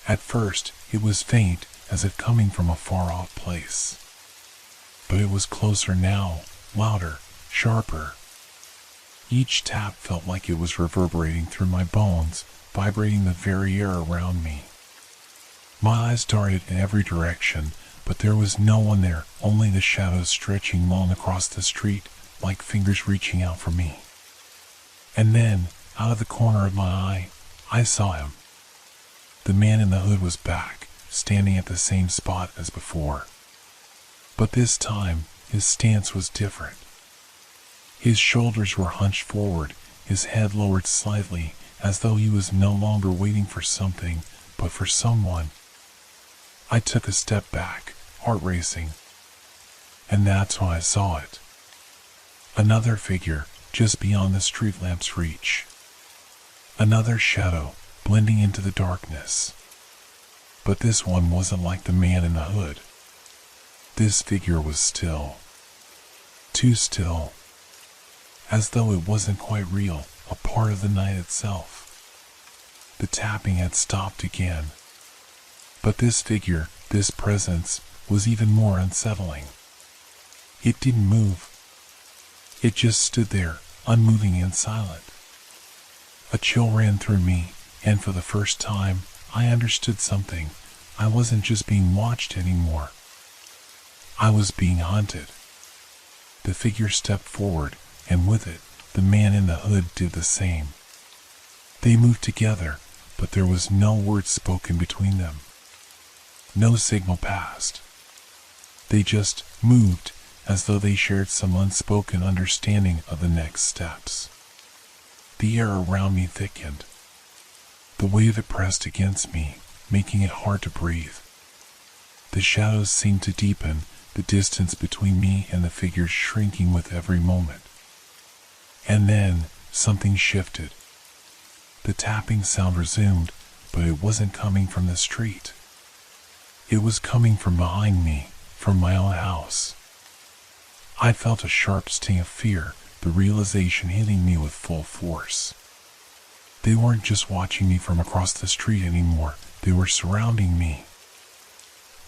At first, it was faint, as if coming from a far-off place. But it was closer now, louder, sharper. Each tap felt like it was reverberating through my bones, vibrating the very air around me. My eyes darted in every direction, but there was no one there, only the shadows stretching long across the street, like fingers reaching out for me. And then, out of the corner of my eye, I saw him. The man in the hood was back, standing at the same spot as before. But this time, his stance was different. His shoulders were hunched forward, his head lowered slightly, as though he was no longer waiting for something, but for someone. I took a step back, heart racing. And that's when I saw it. Another figure, just beyond the street lamp's reach. Another shadow, blending into the darkness. But this one wasn't like the man in the hood. This figure was still. Too still. As though it wasn't quite real, a part of the night itself. The tapping had stopped again. But this figure, this presence, was even more unsettling. It didn't move. It just stood there, unmoving and silent. A chill ran through me, and for the first time, I understood something. I wasn't just being watched anymore. I was being hunted. The figure stepped forward, and with it, the man in the hood did the same. They moved together, but there was no word spoken between them. No signal passed. They just moved, as though they shared some unspoken understanding of the next steps. The air around me thickened. The weight of it pressed against me, making it hard to breathe. The shadows seemed to deepen, the distance between me and the figures shrinking with every moment. And then, something shifted. The tapping sound resumed, but it wasn't coming from the street. It was coming from behind me, from my own house. I felt a sharp sting of fear, the realization hitting me with full force. They weren't just watching me from across the street anymore, they were surrounding me.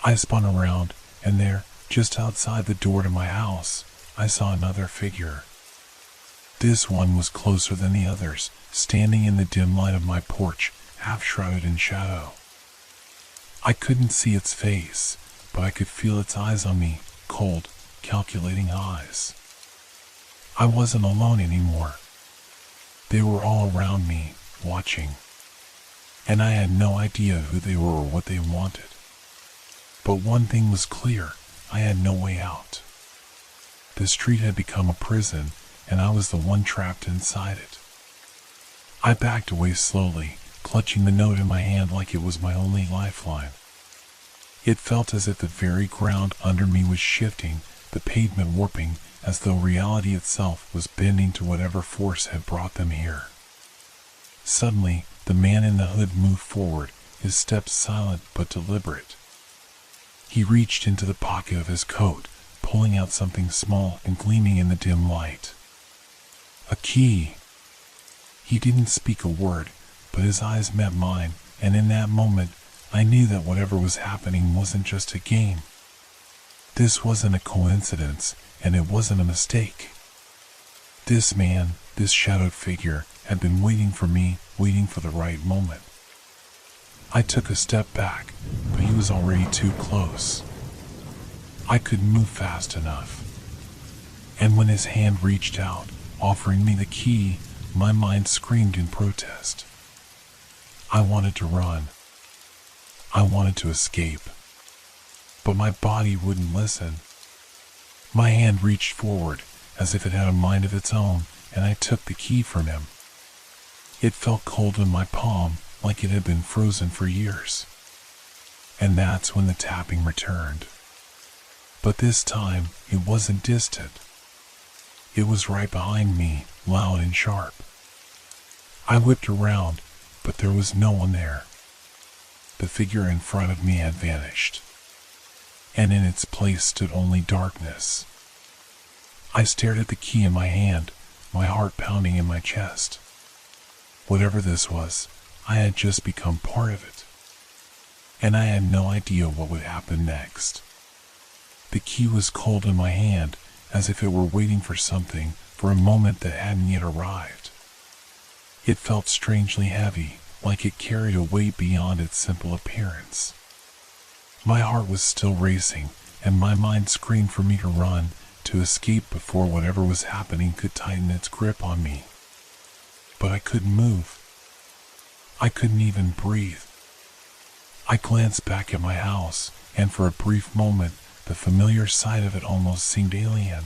I spun around, and there, just outside the door to my house, I saw another figure. This one was closer than the others, standing in the dim light of my porch, half shrouded in shadow. I couldn't see its face, but I could feel its eyes on me, cold, calculating eyes. I wasn't alone anymore. They were all around me, watching. And I had no idea who they were or what they wanted. But one thing was clear, I had no way out. The street had become a prison, and I was the one trapped inside it. I backed away slowly, clutching the note in my hand like it was my only lifeline. It felt as if the very ground under me was shifting, the pavement warping, as though reality itself was bending to whatever force had brought them here. Suddenly, the man in the hood moved forward, his steps silent but deliberate. He reached into the pocket of his coat, pulling out something small and gleaming in the dim light. A key. He didn't speak a word, but his eyes met mine, and in that moment, I knew that whatever was happening wasn't just a game. This wasn't a coincidence, and it wasn't a mistake. This man, this shadowed figure, had been waiting for me, waiting for the right moment. I took a step back, but he was already too close. I couldn't move fast enough. And when his hand reached out, offering me the key, my mind screamed in protest. I wanted to run. I wanted to escape. But my body wouldn't listen. My hand reached forward, as if it had a mind of its own, and I took the key from him. It felt cold in my palm, like it had been frozen for years. And that's when the tapping returned. But this time, it wasn't distant. It was right behind me, loud and sharp. I whipped around, but there was no one there. The figure in front of me had vanished, and in its place stood only darkness. I stared at the key in my hand, my heart pounding in my chest. Whatever this was, I had just become part of it, and I had no idea what would happen next. The key was cold in my hand, as if it were waiting for something, for a moment that hadn't yet arrived. It felt strangely heavy, like it carried a weight beyond its simple appearance. My heart was still racing, and my mind screamed for me to run, to escape before whatever was happening could tighten its grip on me. But I couldn't move. I couldn't even breathe. I glanced back at my house, and for a brief moment, the familiar sight of it almost seemed alien.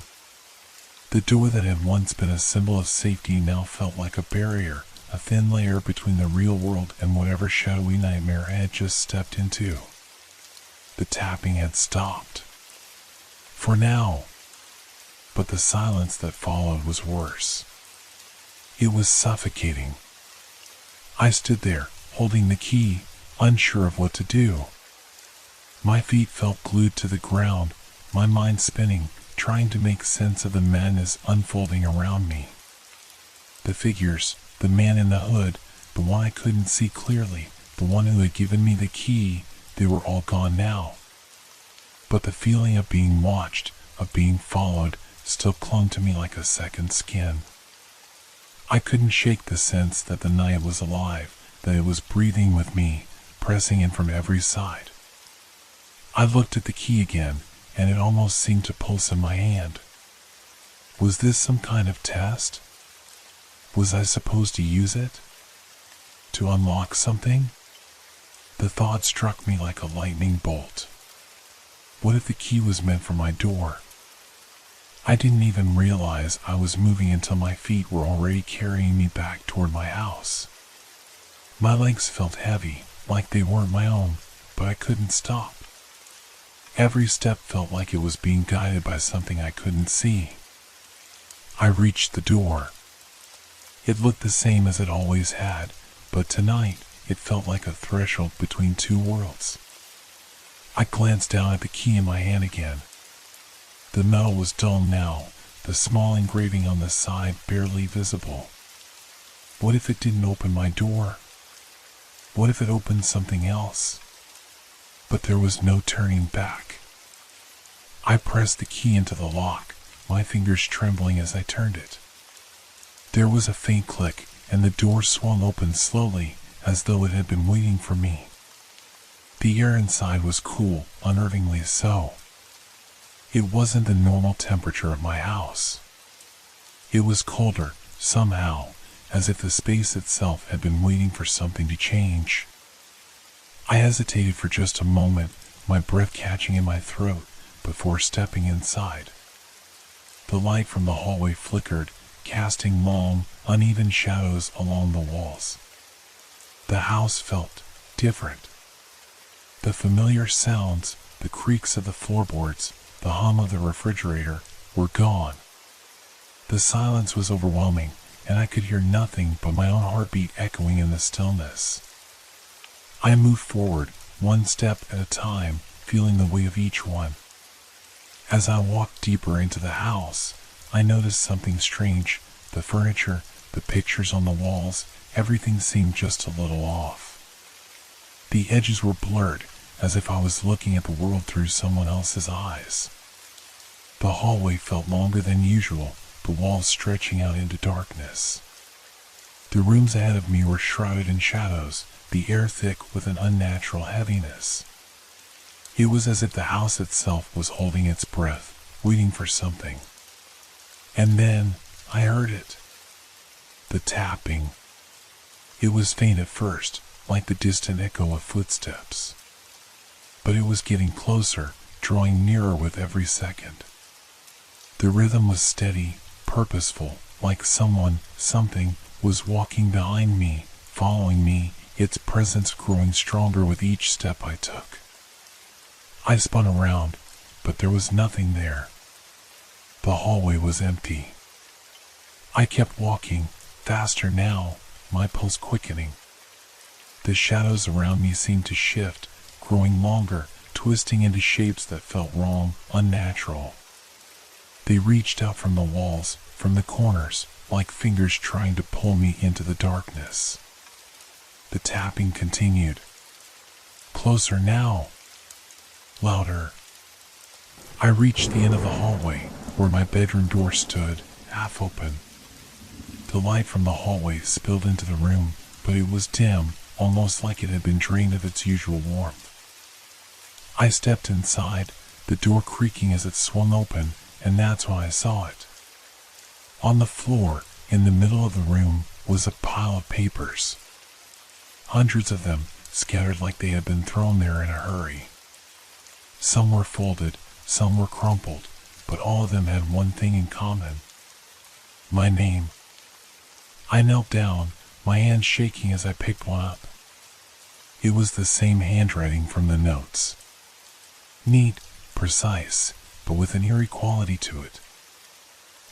The door that had once been a symbol of safety now felt like a barrier, a thin layer between the real world and whatever shadowy nightmare I had just stepped into. The tapping had stopped. For now. But the silence that followed was worse. It was suffocating. I stood there, holding the key, unsure of what to do. My feet felt glued to the ground, my mind spinning, trying to make sense of the madness unfolding around me. The figures, the man in the hood, the one I couldn't see clearly, the one who had given me the key, they were all gone now. But the feeling of being watched, of being followed, still clung to me like a second skin. I couldn't shake the sense that the night was alive, that it was breathing with me, pressing in from every side. I looked at the key again, and it almost seemed to pulse in my hand. Was this some kind of test? Was I supposed to use it? To unlock something? The thought struck me like a lightning bolt. What if the key was meant for my door? I didn't even realize I was moving until my feet were already carrying me back toward my house. My legs felt heavy, like they weren't my own, but I couldn't stop. Every step felt like it was being guided by something I couldn't see. I reached the door. It looked the same as it always had, but tonight it felt like a threshold between two worlds. I glanced down at the key in my hand again. The metal was dull now, the small engraving on the side barely visible. What if it didn't open my door? What if it opened something else? But there was no turning back. I pressed the key into the lock, my fingers trembling as I turned it. There was a faint click, and the door swung open slowly, as though it had been waiting for me. The air inside was cool, unnervingly so. It wasn't the normal temperature of my house. It was colder, somehow, as if the space itself had been waiting for something to change. I hesitated for just a moment, my breath catching in my throat, before stepping inside. The light from the hallway flickered, casting long, uneven shadows along the walls. The house felt different. The familiar sounds, the creaks of the floorboards, the hum of the refrigerator, were gone. The silence was overwhelming, and I could hear nothing but my own heartbeat echoing in the stillness. I moved forward, one step at a time, feeling the weight of each one. As I walked deeper into the house, I noticed something strange. The furniture, the pictures on the walls, everything seemed just a little off. The edges were blurred, as if I was looking at the world through someone else's eyes. The hallway felt longer than usual, the walls stretching out into darkness. The rooms ahead of me were shrouded in shadows, the air thick with an unnatural heaviness. It was as if the house itself was holding its breath, waiting for something. And then I heard it. The tapping. It was faint at first, like the distant echo of footsteps. But it was getting closer, drawing nearer with every second. The rhythm was steady, purposeful, like someone, something, was walking behind me, following me, its presence growing stronger with each step I took. I spun around, but there was nothing there. The hallway was empty. I kept walking, faster now, my pulse quickening. The shadows around me seemed to shift, growing longer, twisting into shapes that felt wrong, unnatural. They reached out from the walls, from the corners, like fingers trying to pull me into the darkness. The tapping continued. Closer now. Louder. I reached the end of the hallway, where my bedroom door stood, half open. The light from the hallway spilled into the room, but it was dim, almost like it had been drained of its usual warmth. I stepped inside, the door creaking as it swung open, and that's when I saw it. On the floor, in the middle of the room, was a pile of papers. Hundreds of them, scattered like they had been thrown there in a hurry. Some were folded, some were crumpled, but all of them had one thing in common. My name. I knelt down, my hand shaking as I picked one up. It was the same handwriting from the notes. Neat, precise, but with an eerie quality to it.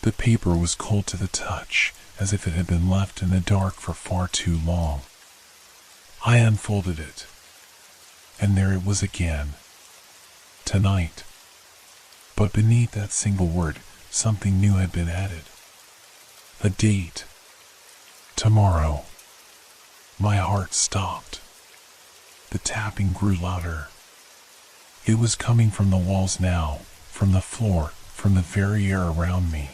The paper was cold to the touch, as if it had been left in the dark for far too long. I unfolded it, and there it was again. Tonight. But beneath that single word, something new had been added. A date. Tomorrow. My heart stopped. The tapping grew louder. It was coming from the walls now, from the floor, from the very air around me.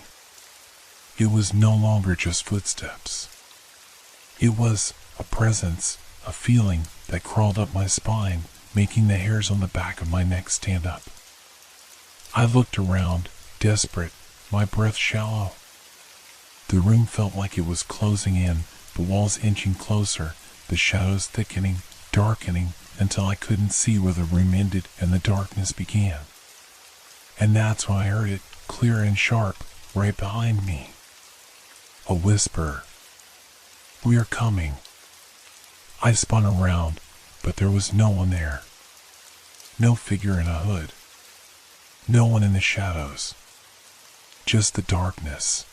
It was no longer just footsteps. It was a presence, a feeling that crawled up my spine, making the hairs on the back of my neck stand up. I looked around, desperate, my breath shallow. The room felt like it was closing in, the walls inching closer, the shadows thickening, darkening, until I couldn't see where the room ended and the darkness began. And that's when I heard it, clear and sharp, right behind me. A whisper. We are coming. I spun around, but there was no one there. No figure in a hood. No one in the shadows. Just the darkness.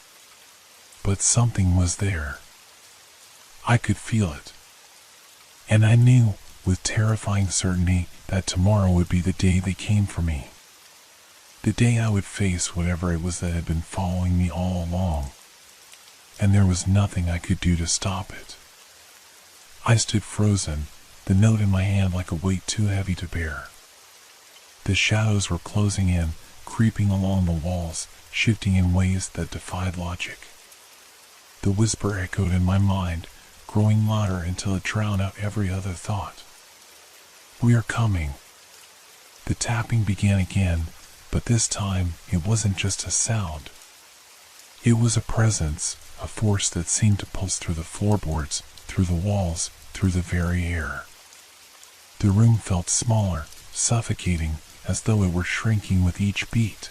But something was there. I could feel it. And I knew, with terrifying certainty, that tomorrow would be the day they came for me. The day I would face whatever it was that had been following me all along. And there was nothing I could do to stop it. I stood frozen, the note in my hand like a weight too heavy to bear. The shadows were closing in, creeping along the walls, shifting in ways that defied logic. The whisper echoed in my mind, growing louder until it drowned out every other thought. We are coming. The tapping began again, but this time it wasn't just a sound. It was a presence, a force that seemed to pulse through the floorboards, through the walls, through the very air. The room felt smaller, suffocating, as though it were shrinking with each beat.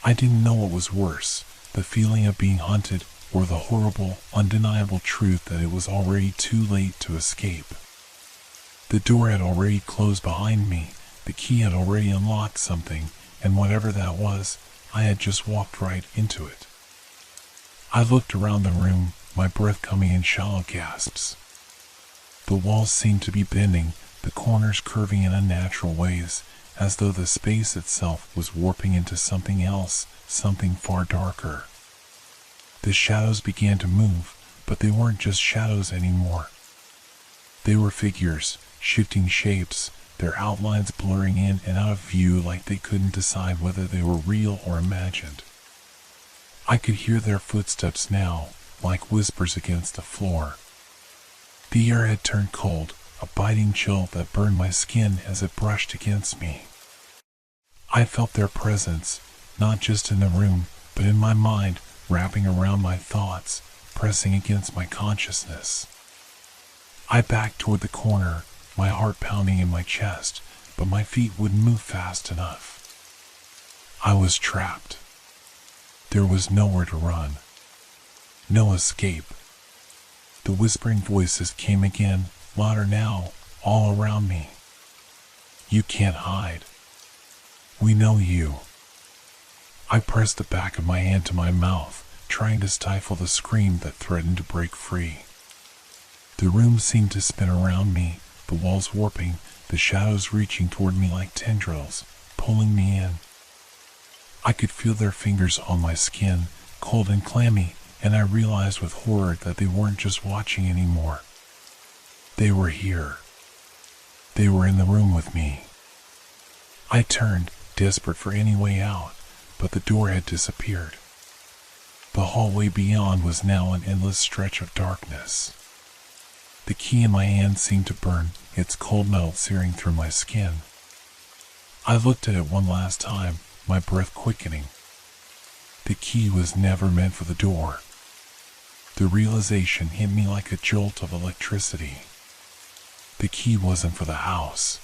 I didn't know what was worse, the feeling of being hunted, or the horrible, undeniable truth that it was already too late to escape. The door had already closed behind me, the key had already unlocked something, and whatever that was, I had just walked right into it. I looked around the room, my breath coming in shallow gasps. The walls seemed to be bending, the corners curving in unnatural ways, as though the space itself was warping into something else, something far darker. The shadows began to move, but they weren't just shadows anymore. They were figures, shifting shapes, their outlines blurring in and out of view like they couldn't decide whether they were real or imagined. I could hear their footsteps now, like whispers against the floor. The air had turned cold, a biting chill that burned my skin as it brushed against me. I felt their presence, not just in the room, but in my mind, wrapping around my thoughts, pressing against my consciousness. I backed toward the corner, my heart pounding in my chest, but my feet wouldn't move fast enough. I was trapped. There was nowhere to run. No escape. The whispering voices came again, louder now, all around me. You can't hide. We know you. I pressed the back of my hand to my mouth, trying to stifle the scream that threatened to break free. The room seemed to spin around me, the walls warping, the shadows reaching toward me like tendrils, pulling me in. I could feel their fingers on my skin, cold and clammy, and I realized with horror that they weren't just watching anymore. They were here. They were in the room with me. I turned, desperate for any way out, but the door had disappeared. The hallway beyond was now an endless stretch of darkness. The key in my hand seemed to burn, its cold metal searing through my skin. I looked at it one last time, my breath quickening. The key was never meant for the door. The realization hit me like a jolt of electricity. The key wasn't for the house.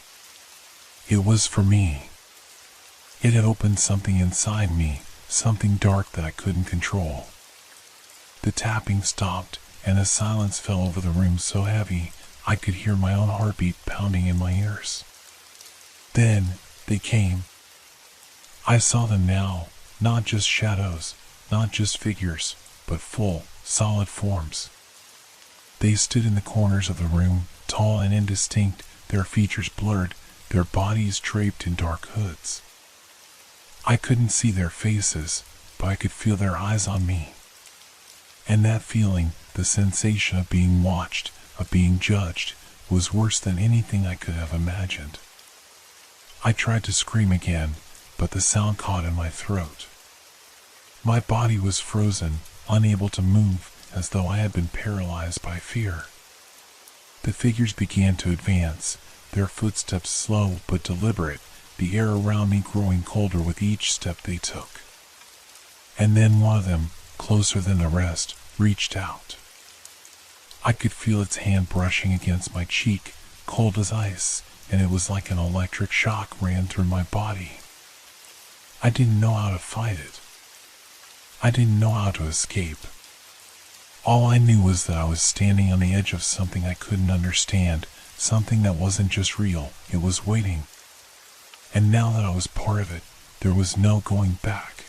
It was for me. It had opened something inside me, something dark that I couldn't control. The tapping stopped, and a silence fell over the room so heavy I could hear my own heartbeat pounding in my ears. Then they came. I saw them now, not just shadows, not just figures, but full, solid forms. They stood in the corners of the room, tall and indistinct, their features blurred, their bodies draped in dark hoods. I couldn't see their faces, but I could feel their eyes on me. And that feeling, the sensation of being watched, of being judged, was worse than anything I could have imagined. I tried to scream again, but the sound caught in my throat. My body was frozen, unable to move, as though I had been paralyzed by fear. The figures began to advance, their footsteps slow but deliberate, the air around me growing colder with each step they took. And then one of them, closer than the rest, reached out. I could feel its hand brushing against my cheek, cold as ice, and it was like an electric shock ran through my body. I didn't know how to fight it. I didn't know how to escape. All I knew was that I was standing on the edge of something I couldn't understand, something that wasn't just real, it was waiting. And now that I was part of it, there was no going back.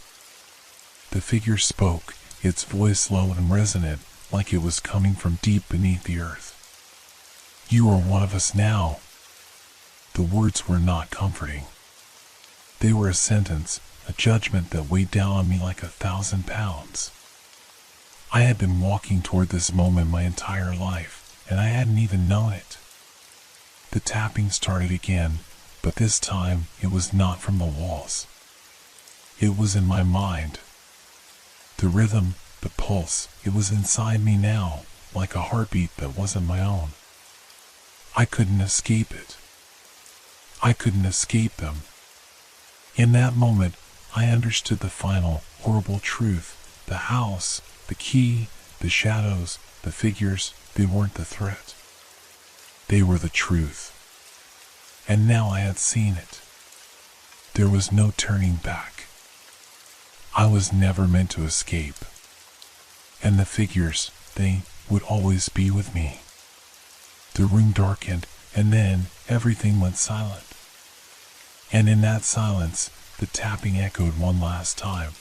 The figure spoke, its voice low and resonant, like it was coming from deep beneath the earth. "You are one of us now." The words were not comforting. They were a sentence, a judgment that weighed down on me like 1,000 pounds. I had been walking toward this moment my entire life, and I hadn't even known it. The tapping started again, but this time it was not from the walls. It was in my mind. The rhythm, the pulse, it was inside me now, like a heartbeat that wasn't my own. I couldn't escape it. I couldn't escape them. In that moment, I understood the final, horrible truth. The house, the key, the shadows, the figures, they weren't the threat. They were the truth. And now I had seen it. There was no turning back. I was never meant to escape. And the figures, they would always be with me. The room darkened, and then everything went silent. And in that silence, the tapping echoed one last time.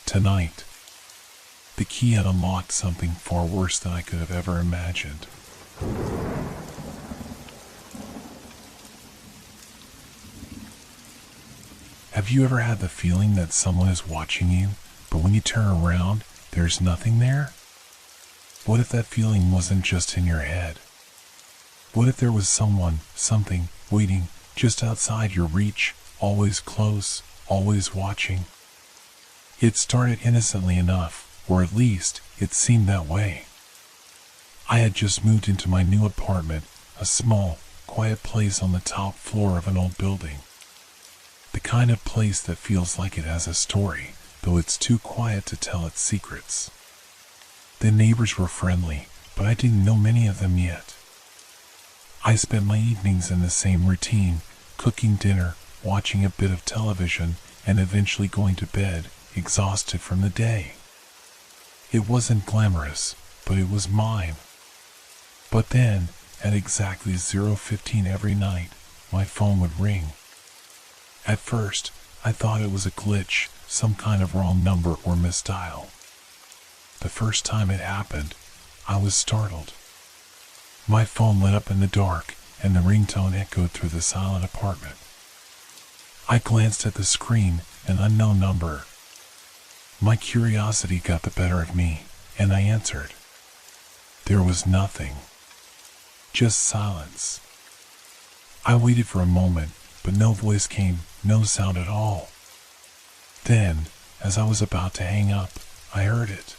Tonight, the key had unlocked something far worse than I could have ever imagined. Have you ever had the feeling that someone is watching you, but when you turn around, there's nothing there? What if that feeling wasn't just in your head? What if there was someone, something, waiting just outside your reach, always close, always watching? It started innocently enough, or at least it seemed that way. I had just moved into my new apartment, a small, quiet place on the top floor of an old building. The kind of place that feels like it has a story, though it's too quiet to tell its secrets. The neighbors were friendly, but I didn't know many of them yet. I spent my evenings in the same routine, cooking dinner, watching a bit of television, and eventually going to bed, exhausted from the day. It wasn't glamorous, but it was mine. But then, at exactly 0:15 every night, my phone would ring. At first, I thought it was a glitch, some kind of wrong number or misdial. The first time it happened, I was startled. My phone lit up in the dark, and the ringtone echoed through the silent apartment. I glanced at the screen, an unknown number. My curiosity got the better of me, and I answered. There was nothing. Just silence. I waited for a moment, but no voice came, no sound at all. Then, as I was about to hang up, I heard it.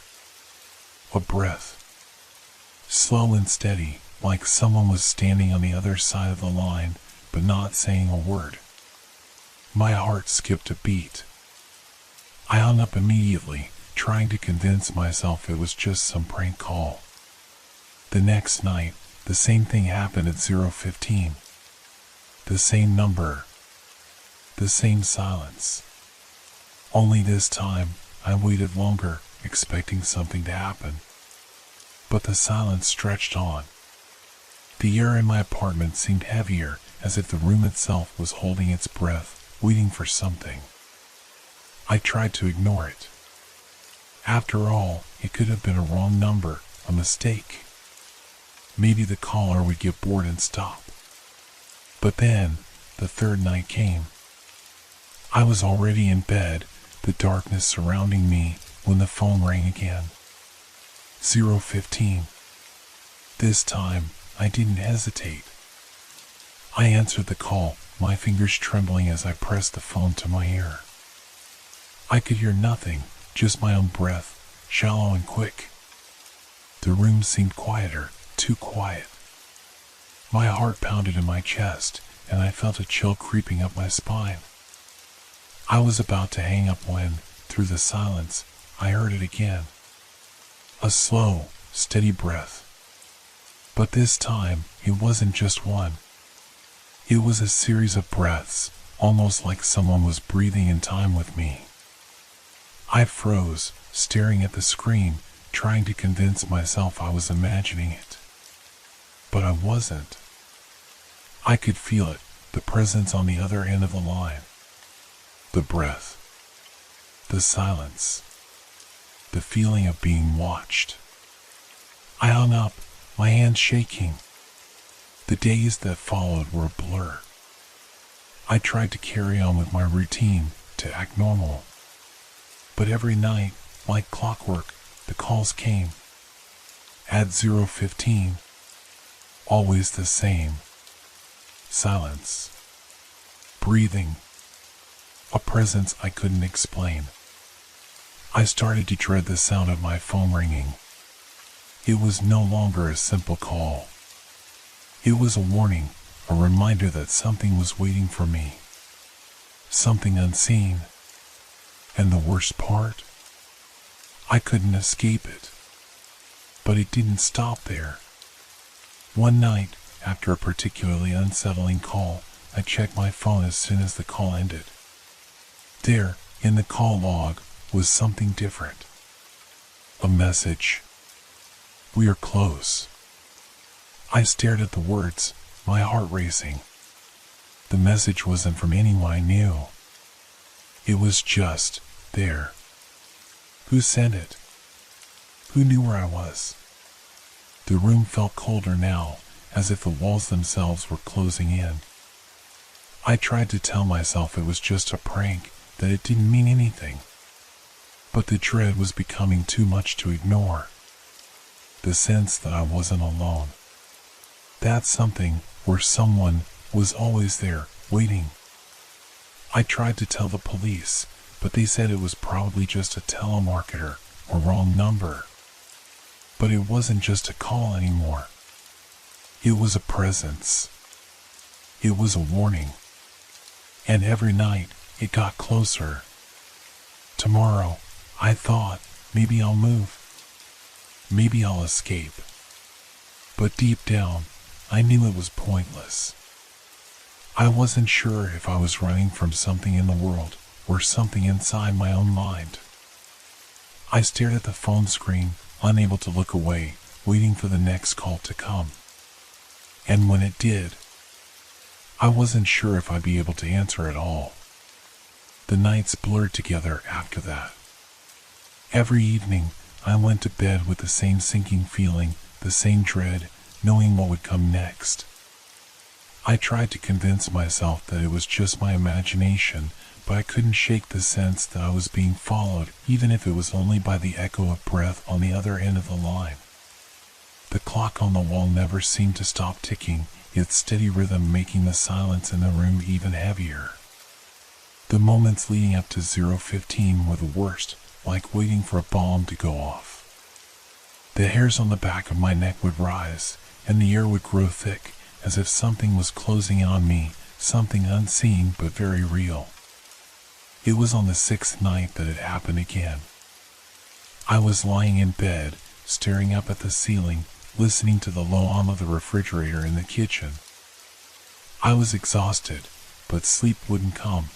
A breath. Slow and steady, like someone was standing on the other side of the line, but not saying a word. My heart skipped a beat. I hung up immediately, trying to convince myself it was just some prank call. The next night, the same thing happened at 0:15. The same number. The same silence. Only this time, I waited longer, expecting something to happen. But the silence stretched on. The air in my apartment seemed heavier, as if the room itself was holding its breath, waiting for something. I tried to ignore it. After all, it could have been a wrong number, a mistake. Maybe the caller would get bored and stop. But then, the third night came. I was already in bed, the darkness surrounding me, when the phone rang again. 0:15. This time, I didn't hesitate. I answered the call, my fingers trembling as I pressed the phone to my ear. I could hear nothing, just my own breath, shallow and quick. The room seemed quieter, too quiet. My heart pounded in my chest, and I felt a chill creeping up my spine. I was about to hang up when, through the silence, I heard it again. A slow, steady breath. But this time, it wasn't just one. It was a series of breaths, almost like someone was breathing in time with me. I froze, staring at the screen, trying to convince myself I was imagining it. But I wasn't. I could feel it, the presence on the other end of the line. The breath. The silence. The feeling of being watched. I hung up, my hands shaking. The days that followed were a blur. I tried to carry on with my routine, to act normal. But every night, like clockwork, the calls came. At 0:15, always the same. Silence. Breathing. A presence I couldn't explain. I started to dread the sound of my phone ringing. It was no longer a simple call. It was a warning, a reminder that something was waiting for me. Something unseen. And the worst part? I couldn't escape it. But it didn't stop there. One night, after a particularly unsettling call, I checked my phone as soon as the call ended. There, in the call log, was something different. A message. We are close. I stared at the words, my heart racing. The message wasn't from anyone I knew. It was just there. Who sent it? Who knew where I was? The room felt colder now, as if the walls themselves were closing in. I tried to tell myself it was just a prank, that it didn't mean anything. But the dread was becoming too much to ignore. The sense that I wasn't alone. That something, or someone, was always there, waiting. I tried to tell the police, but they said it was probably just a telemarketer, or wrong number. But it wasn't just a call anymore. It was a presence. It was a warning. And every night, it got closer. Tomorrow, I thought, maybe I'll move. Maybe I'll escape. But deep down, I knew it was pointless. I wasn't sure if I was running from something in the world, or something inside my own mind. I stared at the phone screen, unable to look away, waiting for the next call to come. And when it did, I wasn't sure if I'd be able to answer at all. The nights blurred together after that. Every evening, I went to bed with the same sinking feeling, the same dread, knowing what would come next. I tried to convince myself that it was just my imagination, but I couldn't shake the sense that I was being followed, even if it was only by the echo of breath on the other end of the line. The clock on the wall never seemed to stop ticking, its steady rhythm making the silence in the room even heavier. The moments leading up to 0:15 were the worst, like waiting for a bomb to go off. The hairs on the back of my neck would rise, and the air would grow thick, as if something was closing in on me, something unseen but very real. It was on the 6th night that it happened again. I was lying in bed, staring up at the ceiling, listening to the low hum of the refrigerator in the kitchen. I was exhausted, but sleep wouldn't come.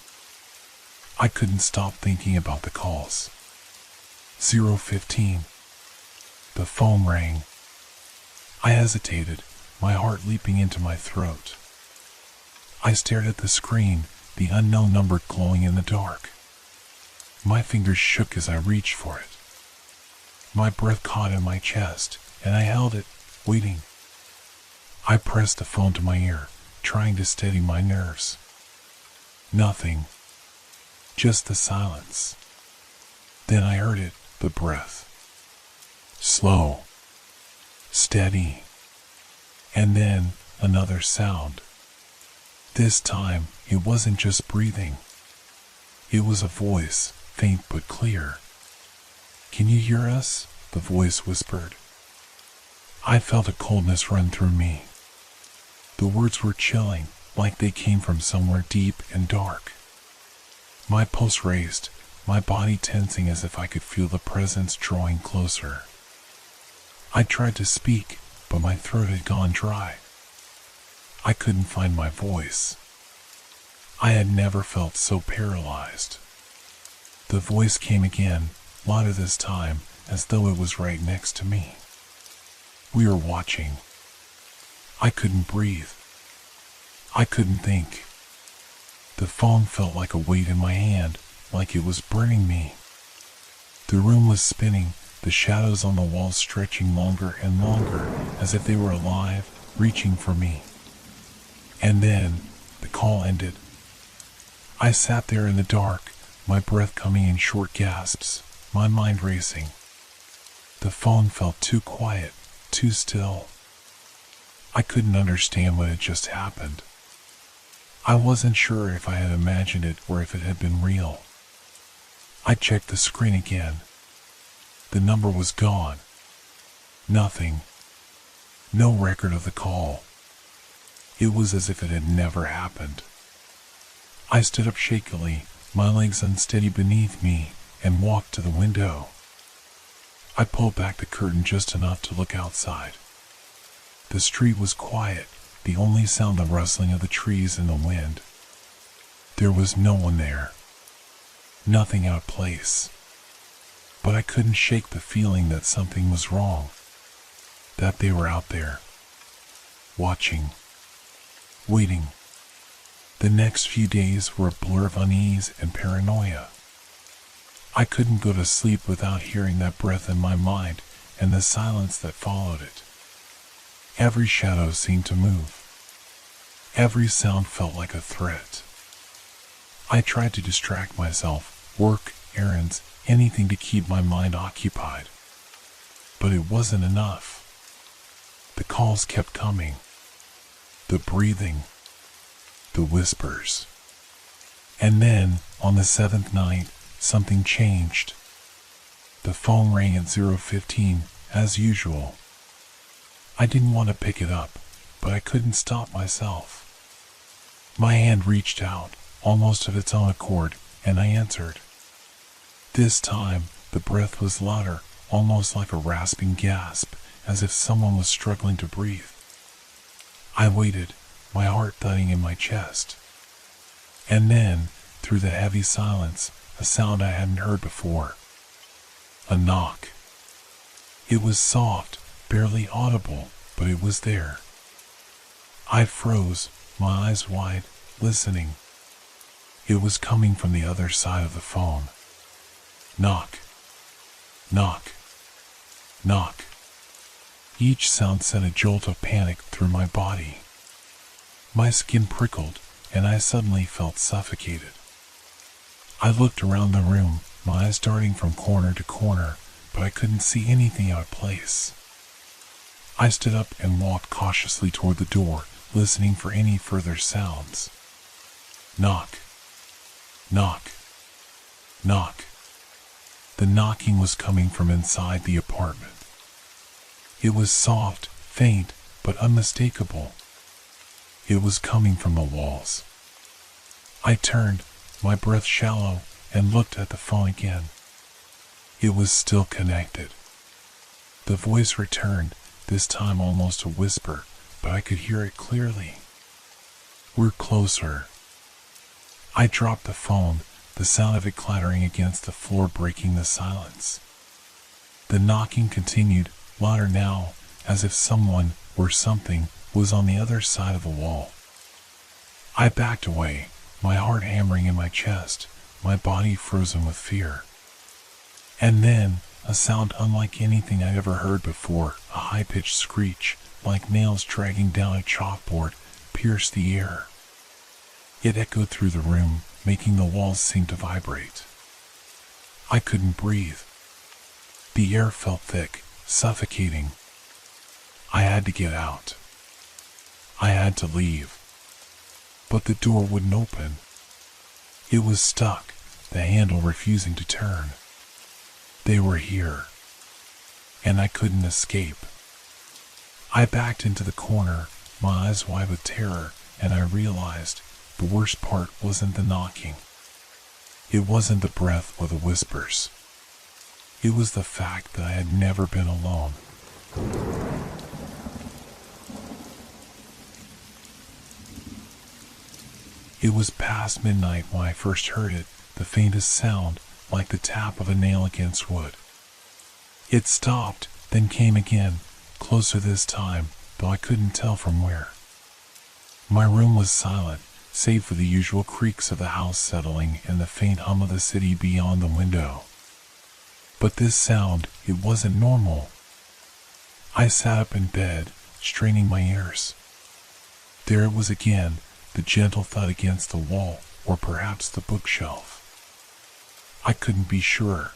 I couldn't stop thinking about the calls. 0:15. The phone rang. I hesitated, my heart leaping into my throat. I stared at the screen, the unknown number glowing in the dark. My fingers shook as I reached for it. My breath caught in my chest, and I held it, waiting. I pressed the phone to my ear, trying to steady my nerves. Nothing. Just the silence. Then I heard it, the breath. Slow. Steady. And then another sound. This time, it wasn't just breathing. It was a voice, faint but clear. "Can you hear us?" the voice whispered. I felt a coldness run through me. The words were chilling, like they came from somewhere deep and dark. My pulse raced, my body tensing as if I could feel the presence drawing closer. I tried to speak, but my throat had gone dry. I couldn't find my voice. I had never felt so paralyzed. The voice came again, louder this time, as though it was right next to me. We were watching. I couldn't breathe. I couldn't think. The phone felt like a weight in my hand, like it was burning me. The room was spinning, the shadows on the walls stretching longer and longer, as if they were alive, reaching for me. And then, the call ended. I sat there in the dark, my breath coming in short gasps, my mind racing. The phone felt too quiet, too still. I couldn't understand what had just happened. I wasn't sure if I had imagined it or if it had been real. I checked the screen again. The number was gone. Nothing. No record of the call. It was as if it had never happened. I stood up shakily, my legs unsteady beneath me, and walked to the window. I pulled back the curtain just enough to look outside. The street was quiet, the only sound the rustling of the trees in the wind. There was no one there. Nothing out of place. But I couldn't shake the feeling that something was wrong. That they were out there. Watching. Waiting. The next few days were a blur of unease and paranoia. I couldn't go to sleep without hearing that breath in my mind and the silence that followed it. Every shadow seemed to move. Every sound felt like a threat. I tried to distract myself, work, errands, anything to keep my mind occupied. But it wasn't enough. The calls kept coming. The breathing. The whispers. And then, on the 7th night, something changed. The phone rang at 0:15, as usual. I didn't want to pick it up, but I couldn't stop myself. My hand reached out, almost of its own accord, and I answered. This time, the breath was louder, almost like a rasping gasp, as if someone was struggling to breathe. I waited, my heart thudding in my chest. And then, through the heavy silence, a sound I hadn't heard before. A knock. It was soft, barely audible, but it was there. I froze, my eyes wide, listening. It was coming from the other side of the phone. Knock, knock, knock. Each sound sent a jolt of panic through my body. My skin prickled, and I suddenly felt suffocated. I looked around the room, my eyes darting from corner to corner, but I couldn't see anything out of place. I stood up and walked cautiously toward the door, listening for any further sounds. Knock, knock, knock. The knocking was coming from inside the apartment. It was soft, faint, but unmistakable. It was coming from the walls. I turned, my breath shallow, and looked at the phone again. It was still connected. The voice returned, this time almost a whisper, but I could hear it clearly. We're closer. I dropped the phone, the sound of it clattering against the floor breaking the silence. The knocking continued, louder now, as if someone, or something, was on the other side of the wall. I backed away, my heart hammering in my chest, my body frozen with fear. And then, a sound unlike anything I'd ever heard before, a high-pitched screech, like nails dragging down a chalkboard, pierced the air. It echoed through the room, making the walls seem to vibrate. I couldn't breathe. The air felt thick, suffocating. I had to get out. I had to leave. But the door wouldn't open. It was stuck, the handle refusing to turn. They were here, and I couldn't escape. I backed into the corner, my eyes wide with terror, and I realized the worst part wasn't the knocking. It wasn't the breath or the whispers. It was the fact that I had never been alone. It was past midnight when I first heard it, the faintest sound, like the tap of a nail against wood. It stopped, then came again, closer this time, though I couldn't tell from where. My room was silent, save for the usual creaks of the house settling and the faint hum of the city beyond the window. But this sound, it wasn't normal. I sat up in bed, straining my ears. There it was again, the gentle thud against the wall, or perhaps the bookshelf. I couldn't be sure.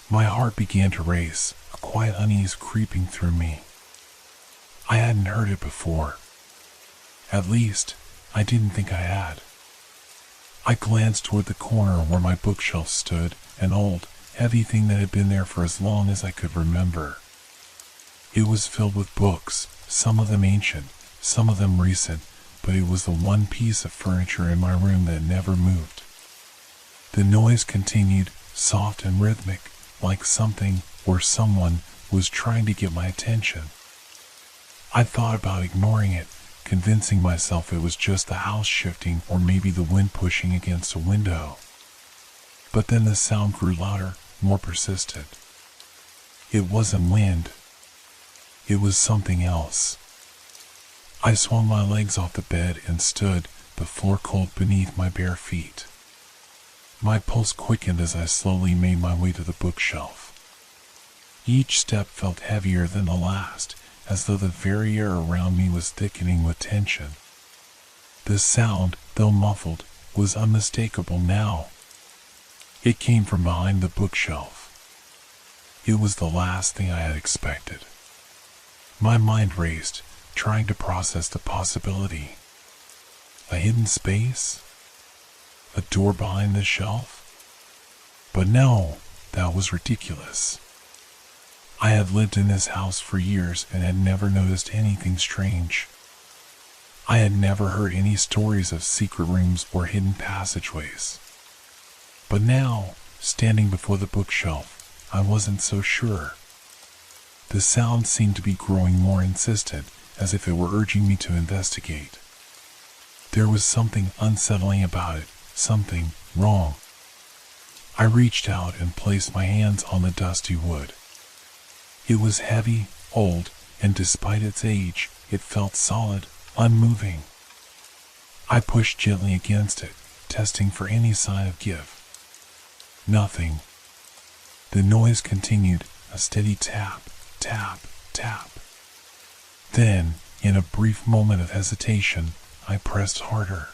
My heart began to race, a quiet unease creeping through me. I hadn't heard it before. At least, I didn't think I had. I glanced toward the corner where my bookshelf stood, an old, heavy thing that had been there for as long as I could remember. It was filled with books, some of them ancient, some of them recent, but it was the one piece of furniture in my room that never moved. The noise continued, soft and rhythmic, like something or someone was trying to get my attention. I thought about ignoring it, convincing myself it was just the house shifting or maybe the wind pushing against a window. But then the sound grew louder, more persistent. It wasn't wind. It was something else. I swung my legs off the bed and stood, the floor cold beneath my bare feet. My pulse quickened as I slowly made my way to the bookshelf. Each step felt heavier than the last, as though the very air around me was thickening with tension. The sound, though muffled, was unmistakable now. It came from behind the bookshelf. It was the last thing I had expected. My mind raced, trying to process the possibility. A hidden space? A door behind the shelf? But no, that was ridiculous. I had lived in this house for years and had never noticed anything strange. I had never heard any stories of secret rooms or hidden passageways. But now, standing before the bookshelf, I wasn't so sure. The sound seemed to be growing more insistent, as if it were urging me to investigate. There was something unsettling about it, something wrong. I reached out and placed my hands on the dusty wood. It was heavy, old, and despite its age, it felt solid, unmoving. I pushed gently against it, testing for any sign of give. Nothing. The noise continued, a steady tap, tap, tap. Then, in a brief moment of hesitation, I pressed harder.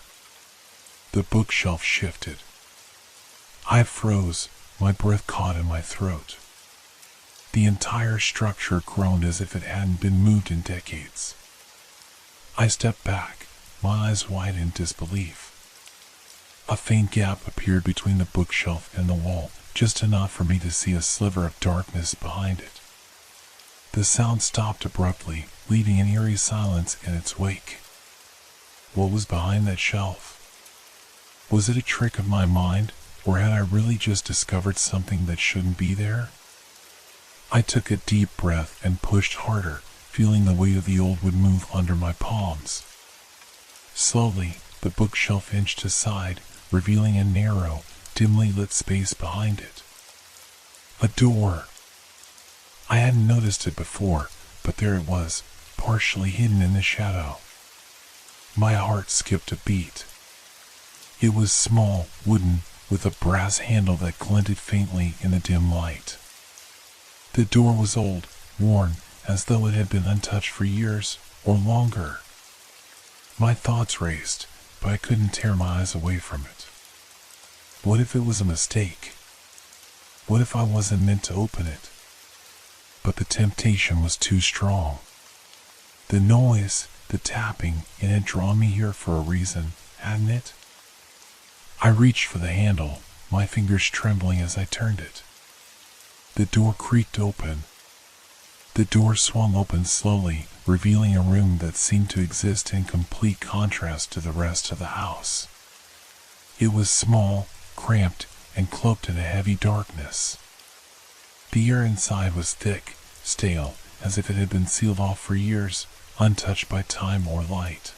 The bookshelf shifted. I froze, my breath caught in my throat. The entire structure groaned as if it hadn't been moved in decades. I stepped back, my eyes wide in disbelief. A faint gap appeared between the bookshelf and the wall, just enough for me to see a sliver of darkness behind it. The sound stopped abruptly, leaving an eerie silence in its wake. What was behind that shelf? Was it a trick of my mind, or had I really just discovered something that shouldn't be there? I took a deep breath and pushed harder, feeling the weight of the old wood move under my palms. Slowly, the bookshelf inched aside, revealing a narrow, dimly lit space behind it. A door. I hadn't noticed it before, but there it was, partially hidden in the shadow. My heart skipped a beat. It was small, wooden, with a brass handle that glinted faintly in the dim light. The door was old, worn, as though it had been untouched for years or longer. My thoughts raced, but I couldn't tear my eyes away from it. What if it was a mistake? What if I wasn't meant to open it? But the temptation was too strong. The noise, the tapping, it had drawn me here for a reason, hadn't it? I reached for the handle, my fingers trembling as I turned it. The door creaked open. The door swung open slowly, revealing a room that seemed to exist in complete contrast to the rest of the house. It was small, cramped, and cloaked in a heavy darkness. The air inside was thick, stale, as if it had been sealed off for years, untouched by time or light.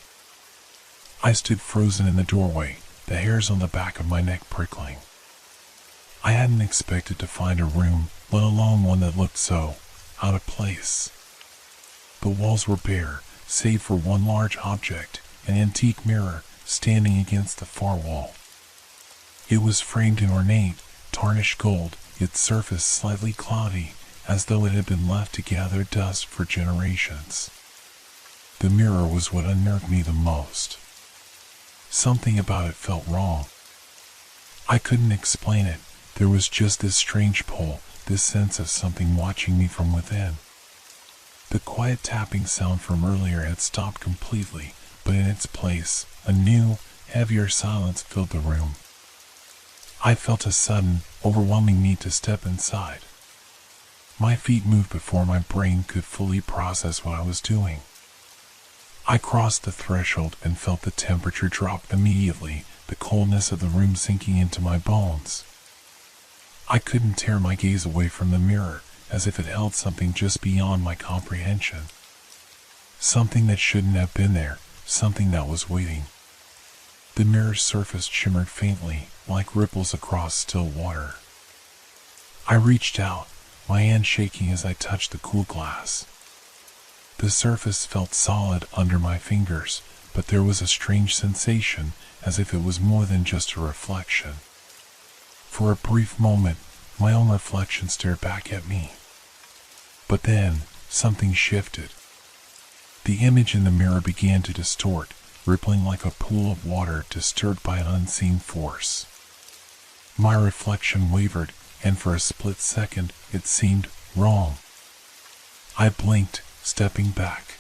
I stood frozen in the doorway, the hairs on the back of my neck prickling. I hadn't expected to find a room, let alone one that looked so out of place. The walls were bare, save for one large object, an antique mirror standing against the far wall. It was framed in ornate, tarnished gold, its surface slightly cloudy, as though it had been left to gather dust for generations. The mirror was what unnerved me the most. Something about it felt wrong. I couldn't explain it. There was just this strange pull, this sense of something watching me from within. The quiet tapping sound from earlier had stopped completely, but in its place, a new, heavier silence filled the room. I felt a sudden, overwhelming need to step inside. My feet moved before my brain could fully process what I was doing. I crossed the threshold and felt the temperature drop immediately, the coldness of the room sinking into my bones. I couldn't tear my gaze away from the mirror, as if it held something just beyond my comprehension. Something that shouldn't have been there, something that was waiting. The mirror's surface shimmered faintly, like ripples across still water. I reached out, my hand shaking as I touched the cool glass. The surface felt solid under my fingers, but there was a strange sensation, as if it was more than just a reflection. For a brief moment, my own reflection stared back at me. But then, something shifted. The image in the mirror began to distort, rippling like a pool of water disturbed by an unseen force. My reflection wavered, and for a split second, it seemed wrong. I blinked, stepping back.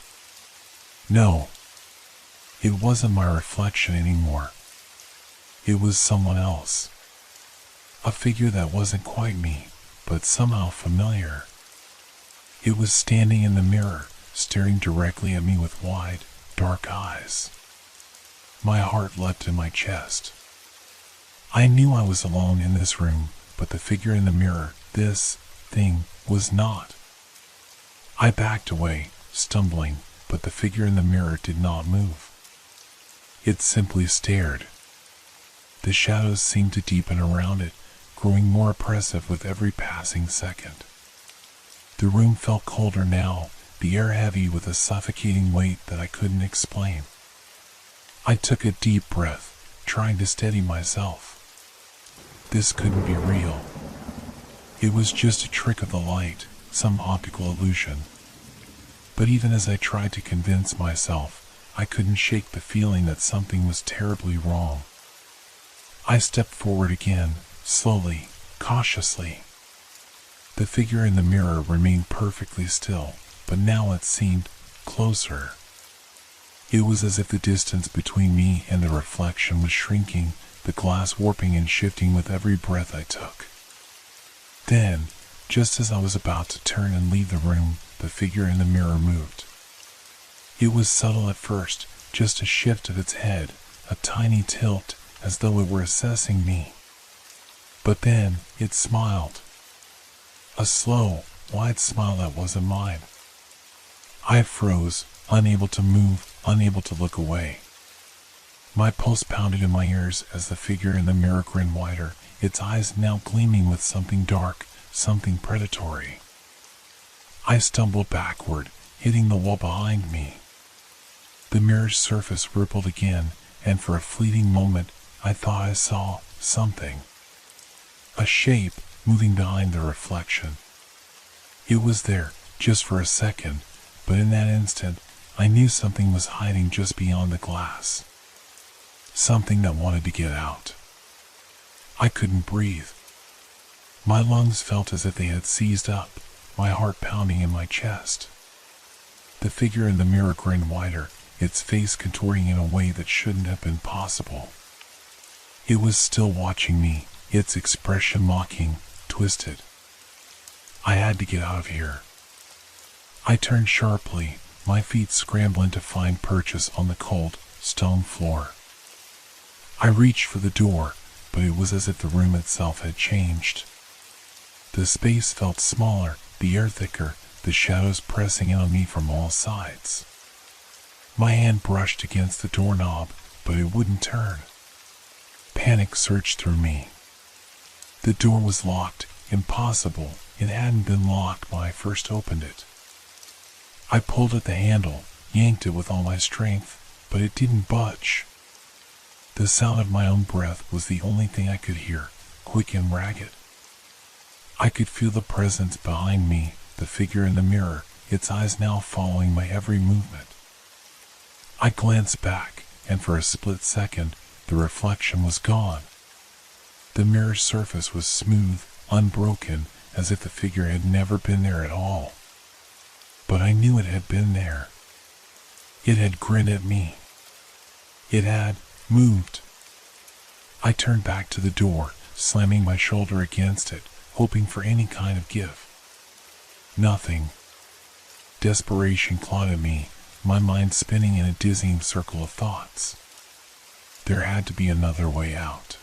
No, it wasn't my reflection anymore. It was someone else. A figure that wasn't quite me, but somehow familiar. It was standing in the mirror, staring directly at me with wide, dark eyes. My heart leapt in my chest. I knew I was alone in this room, but the figure in the mirror, this thing, was not. I backed away, stumbling, but the figure in the mirror did not move. It simply stared. The shadows seemed to deepen around it, growing more oppressive with every passing second. The room felt colder now, the air heavy with a suffocating weight that I couldn't explain. I took a deep breath, trying to steady myself. This couldn't be real. It was just a trick of the light, some optical illusion. But even as I tried to convince myself, I couldn't shake the feeling that something was terribly wrong. I stepped forward again, slowly, cautiously. The figure in the mirror remained perfectly still, but now it seemed closer. It was as if the distance between me and the reflection was shrinking, the glass warping and shifting with every breath I took. Then, just as I was about to turn and leave the room, the figure in the mirror moved. It was subtle at first, just a shift of its head, a tiny tilt, as though it were assessing me. But then, it smiled. A slow, wide smile that wasn't mine. I froze, unable to move, unable to look away. My pulse pounded in my ears as the figure in the mirror grinned wider, its eyes now gleaming with something dark, something predatory. I stumbled backward, hitting the wall behind me. The mirror's surface rippled again, and for a fleeting moment, I thought I saw something. A shape moving behind the reflection. It was there, just for a second, but in that instant, I knew something was hiding just beyond the glass. Something that wanted to get out. I couldn't breathe. My lungs felt as if they had seized up, my heart pounding in my chest. The figure in the mirror grinned wider, its face contorting in a way that shouldn't have been possible. It was still watching me, its expression mocking, twisted. I had to get out of here. I turned sharply, my feet scrambling to find purchase on the cold, stone floor. I reached for the door, but it was as if the room itself had changed. The space felt smaller, the air thicker, the shadows pressing in on me from all sides. My hand brushed against the doorknob, but it wouldn't turn. Panic surged through me. The door was locked, impossible. It hadn't been locked when I first opened it. I pulled at the handle, yanked it with all my strength, but it didn't budge. The sound of my own breath was the only thing I could hear, quick and ragged. I could feel the presence behind me, the figure in the mirror, its eyes now following my every movement. I glanced back, and for a split second, the reflection was gone. The mirror's surface was smooth, unbroken, as if the figure had never been there at all. But I knew it had been there. It had grinned at me. It had moved. I turned back to the door, slamming my shoulder against it, hoping for any kind of give. Nothing. Desperation clawed at me, my mind spinning in a dizzying circle of thoughts. There had to be another way out.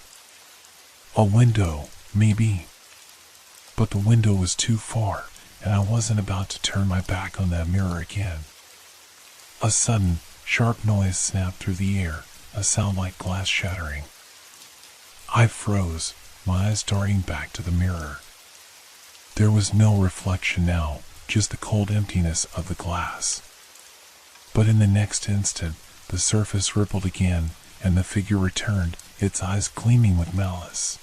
A window, maybe. But the window was too far, and I wasn't about to turn my back on that mirror again. A sudden, sharp noise snapped through the air, a sound like glass shattering. I froze, my eyes darting back to the mirror. There was no reflection now, just the cold emptiness of the glass. But in the next instant, the surface rippled again, and the figure returned, its eyes gleaming with malice.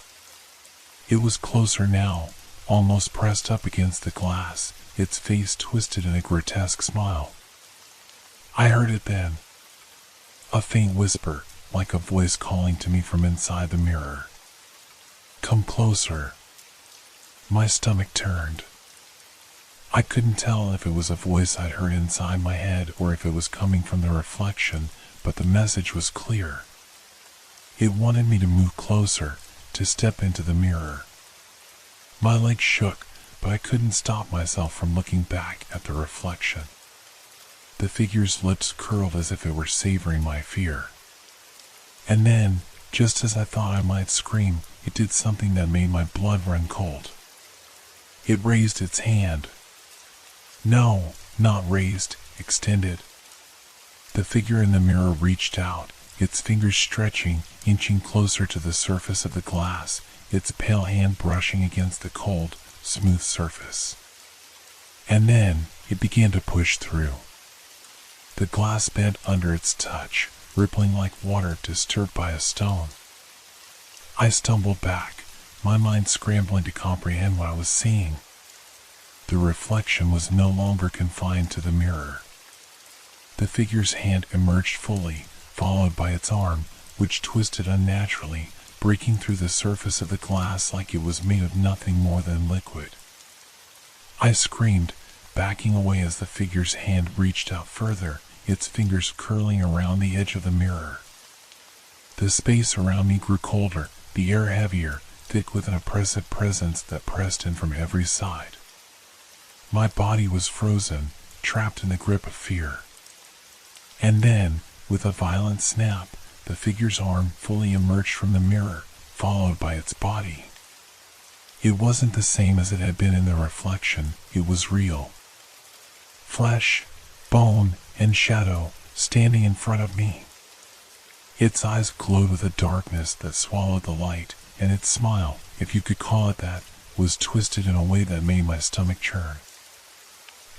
It was closer now, almost pressed up against the glass, its face twisted in a grotesque smile. I heard it then. A faint whisper, like a voice calling to me from inside the mirror. Come closer. My stomach turned. I couldn't tell if it was a voice I'd heard inside my head or if it was coming from the reflection, but the message was clear. It wanted me to move closer, to step into the mirror. My legs shook, but I couldn't stop myself from looking back at the reflection. The figure's lips curled as if it were savoring my fear. And then, just as I thought I might scream, it did something that made my blood run cold. It raised its hand. No, not raised, extended. The figure in the mirror reached out, its fingers stretching, inching closer to the surface of the glass, its pale hand brushing against the cold, smooth surface. And then, it began to push through. The glass bent under its touch, rippling like water disturbed by a stone. I stumbled back, my mind scrambling to comprehend what I was seeing. The reflection was no longer confined to the mirror. The figure's hand emerged fully, followed by its arm, which twisted unnaturally, breaking through the surface of the glass like it was made of nothing more than liquid. I screamed, backing away as the figure's hand reached out further, its fingers curling around the edge of the mirror. The space around me grew colder, the air heavier, thick with an oppressive presence that pressed in from every side. My body was frozen, trapped in the grip of fear. And then, with a violent snap, the figure's arm fully emerged from the mirror, followed by its body. It wasn't the same as it had been in the reflection, it was real. Flesh, bone, and shadow, standing in front of me. Its eyes glowed with a darkness that swallowed the light, and its smile, if you could call it that, was twisted in a way that made my stomach churn.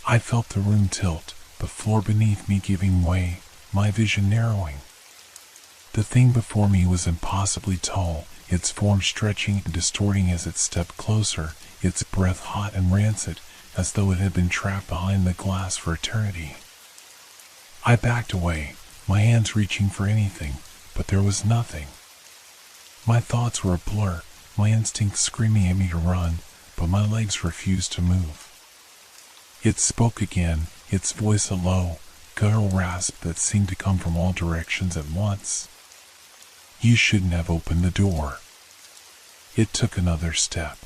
I felt the room tilt, the floor beneath me giving way, my vision narrowing. The thing before me was impossibly tall, its form stretching and distorting as it stepped closer, its breath hot and rancid, as though it had been trapped behind the glass for eternity. I backed away, my hands reaching for anything, but there was nothing. My thoughts were a blur, my instincts screaming at me to run, but my legs refused to move. It spoke again, its voice a low, guttural rasp that seemed to come from all directions at once. You shouldn't have opened the door. It took another step.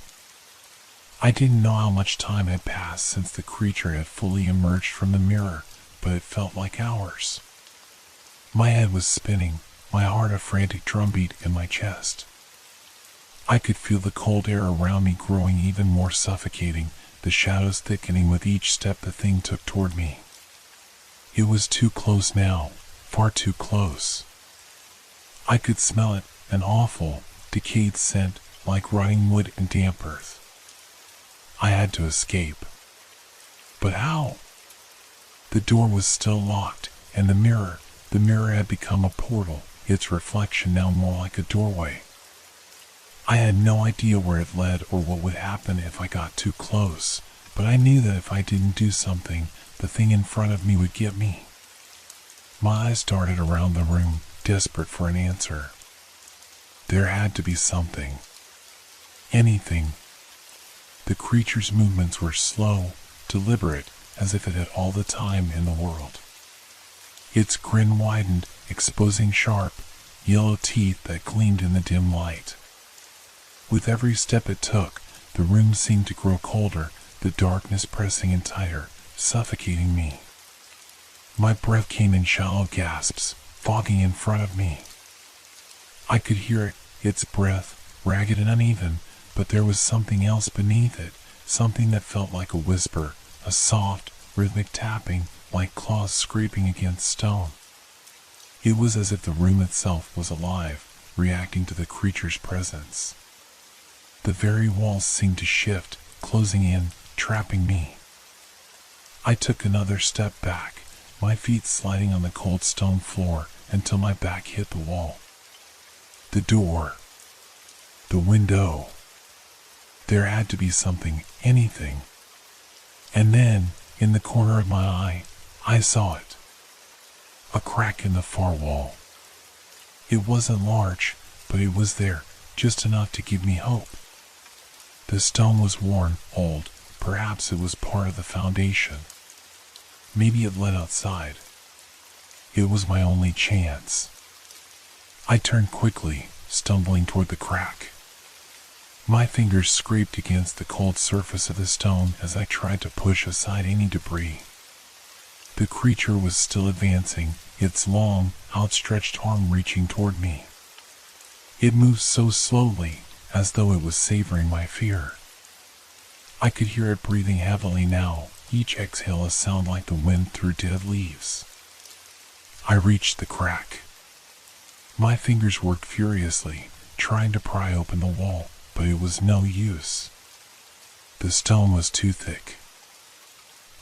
I didn't know how much time had passed since the creature had fully emerged from the mirror, but it felt like hours. My head was spinning, my heart a frantic drumbeat in my chest. I could feel the cold air around me growing even more suffocating, the shadows thickening with each step the thing took toward me. It was too close now, far too close. I could smell it, an awful, decayed scent, like rotting wood and damp earth. I had to escape. But how? The door was still locked, and the mirror had become a portal, its reflection now more like a doorway. I had no idea where it led or what would happen if I got too close, but I knew that if I didn't do something, the thing in front of me would get me. My eyes darted around the room, desperate for an answer. There had to be something. Anything. The creature's movements were slow, deliberate, as if it had all the time in the world. Its grin widened, exposing sharp, yellow teeth that gleamed in the dim light. With every step it took, the room seemed to grow colder, the darkness pressing in tighter, suffocating me. My breath came in shallow gasps, fogging in front of me. I could hear it, its breath, ragged and uneven, but there was something else beneath it, something that felt like a whisper, a soft, rhythmic tapping, like claws scraping against stone. It was as if the room itself was alive, reacting to the creature's presence. The very walls seemed to shift, closing in, trapping me. I took another step back, my feet sliding on the cold stone floor until my back hit the wall. The door. The window. There had to be something, anything. And then, in the corner of my eye, I saw it. A crack in the far wall. It wasn't large, but it was there, just enough to give me hope. The stone was worn, old, perhaps it was part of the foundation. Maybe it led outside. It was my only chance. I turned quickly, stumbling toward the crack. My fingers scraped against the cold surface of the stone as I tried to push aside any debris. The creature was still advancing, its long, outstretched arm reaching toward me. It moved so slowly, as though it was savoring my fear. I could hear it breathing heavily now, each exhale a sound like the wind through dead leaves. I reached the crack. My fingers worked furiously, trying to pry open the wall, but it was no use. The stone was too thick.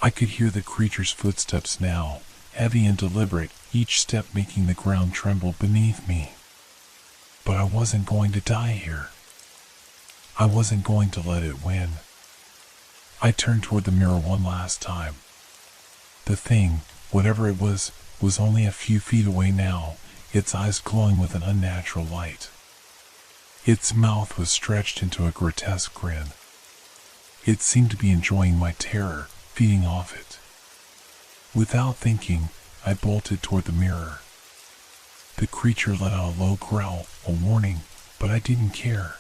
I could hear the creature's footsteps now, heavy and deliberate, each step making the ground tremble beneath me. But I wasn't going to die here. I wasn't going to let it win. I turned toward the mirror one last time. The thing, whatever it was only a few feet away now, its eyes glowing with an unnatural light. Its mouth was stretched into a grotesque grin. It seemed to be enjoying my terror, feeding off it. Without thinking, I bolted toward the mirror. The creature let out a low growl, a warning, but I didn't care.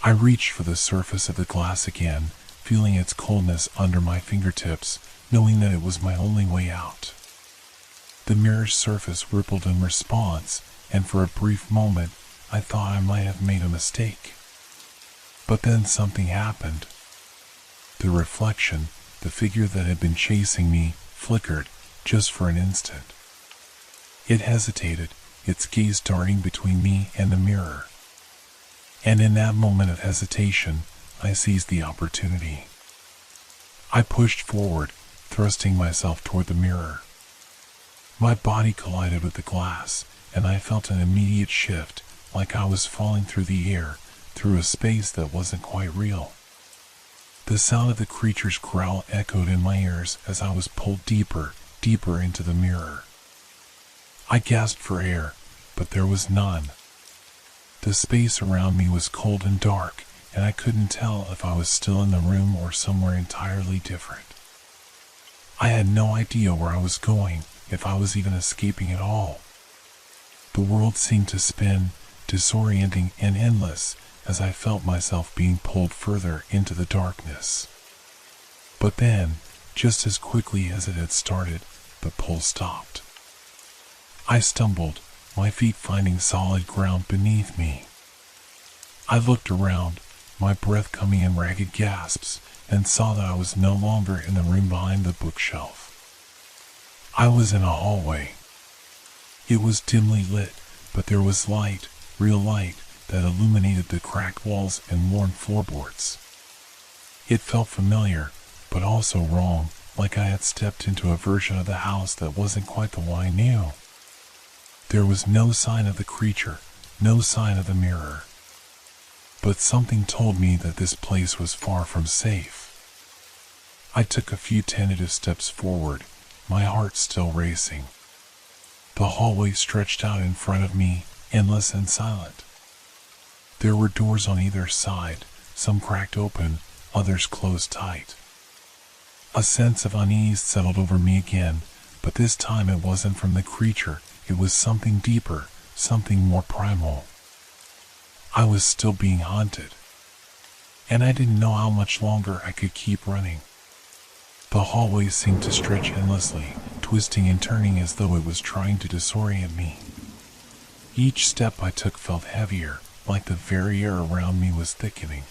I reached for the surface of the glass again, feeling its coldness under my fingertips, knowing that it was my only way out. The mirror's surface rippled in response, and for a brief moment, I thought I might have made a mistake. But then something happened. The reflection, the figure that had been chasing me, flickered, just for an instant. It hesitated, its gaze darting between me and the mirror. And in that moment of hesitation, I seized the opportunity. I pushed forward, thrusting myself toward the mirror. My body collided with the glass, and I felt an immediate shift, like I was falling through the air, through a space that wasn't quite real. The sound of the creature's growl echoed in my ears as I was pulled deeper, deeper into the mirror. I gasped for air, but there was none. The space around me was cold and dark, and I couldn't tell if I was still in the room or somewhere entirely different. I had no idea where I was going, if I was even escaping at all. The world seemed to spin, disorienting and endless, as I felt myself being pulled further into the darkness. But then, just as quickly as it had started, the pull stopped. I stumbled, my feet finding solid ground beneath me. I looked around, my breath coming in ragged gasps, and saw that I was no longer in the room behind the bookshelf. I was in a hallway. It was dimly lit, but there was light, real light, that illuminated the cracked walls and worn floorboards. It felt familiar, but also wrong, like I had stepped into a version of the house that wasn't quite the one I knew. There was no sign of the creature, no sign of the mirror. But something told me that this place was far from safe. I took a few tentative steps forward, my heart still racing. The hallway stretched out in front of me, endless and silent. There were doors on either side, some cracked open, others closed tight. A sense of unease settled over me again, but this time it wasn't from the creature, it was something deeper, something more primal. I was still being haunted, and I didn't know how much longer I could keep running. The hallway seemed to stretch endlessly, twisting and turning as though it was trying to disorient me. Each step I took felt heavier, like the very air around me was thickening.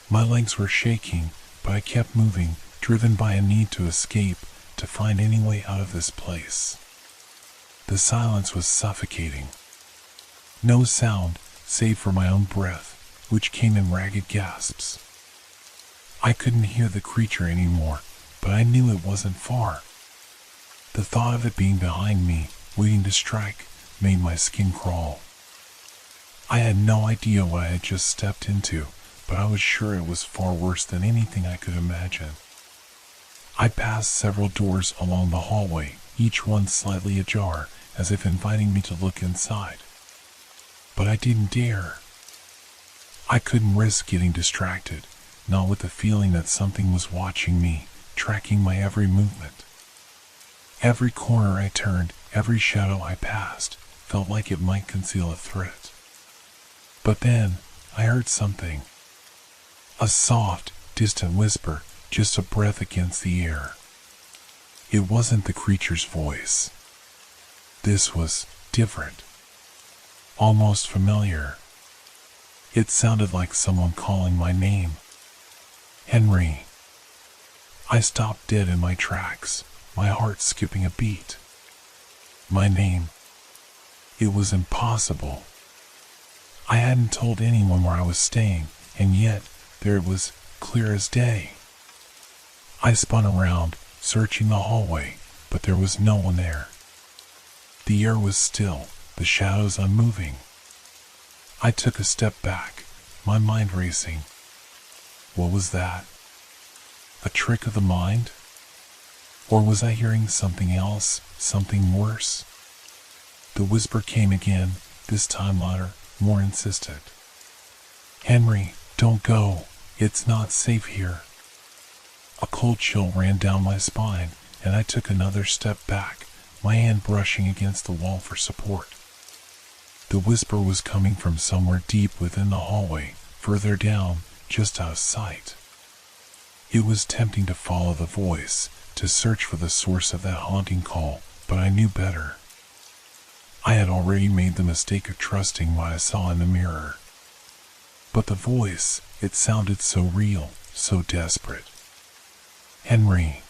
My legs were shaking, but I kept moving, driven by a need to escape, to find any way out of this place. The silence was suffocating. No sound, save for my own breath, which came in ragged gasps. I couldn't hear the creature anymore, but I knew it wasn't far. The thought of it being behind me, waiting to strike, made my skin crawl. I had no idea what I had just stepped into, but I was sure it was far worse than anything I could imagine. I passed several doors along the hallway, each one slightly ajar, as if inviting me to look inside. But I didn't dare. I couldn't risk getting distracted, not with the feeling that something was watching me, tracking my every movement. Every corner I turned, every shadow I passed, felt like it might conceal a threat. But then, I heard something. A soft, distant whisper, just a breath against the air. It wasn't the creature's voice. This was different. Almost familiar. It sounded like someone calling my name. Henry. I stopped dead in my tracks, my heart skipping a beat. My name. It was impossible. I hadn't told anyone where I was staying, and yet there it was, clear as day. I spun around, searching the hallway, but there was no one there. The air was still, the shadows unmoving. I took a step back, my mind racing. What was that? A trick of the mind? Or was I hearing something else, something worse? The whisper came again, this time louder, more insistent. Henry, don't go. It's not safe here. A cold chill ran down my spine, and I took another step back, my hand brushing against the wall for support. The whisper was coming from somewhere deep within the hallway, further down, just out of sight. It was tempting to follow the voice, to search for the source of that haunting call, but I knew better. I had already made the mistake of trusting what I saw in the mirror. But the voice, it sounded so real, so desperate. Henry.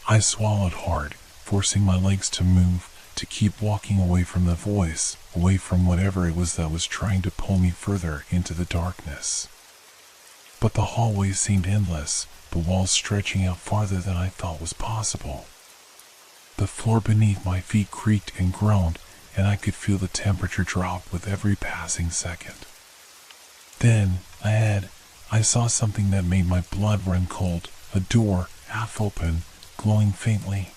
I swallowed hard, forcing my legs to move, to keep walking away from the voice, away from whatever it was that was trying to pull me further into the darkness. But the hallway seemed endless, the walls stretching out farther than I thought was possible. The floor beneath my feet creaked and groaned, and I could feel the temperature drop with every passing second. Then, ahead, I saw something that made my blood run cold, a door, half open, glowing faintly.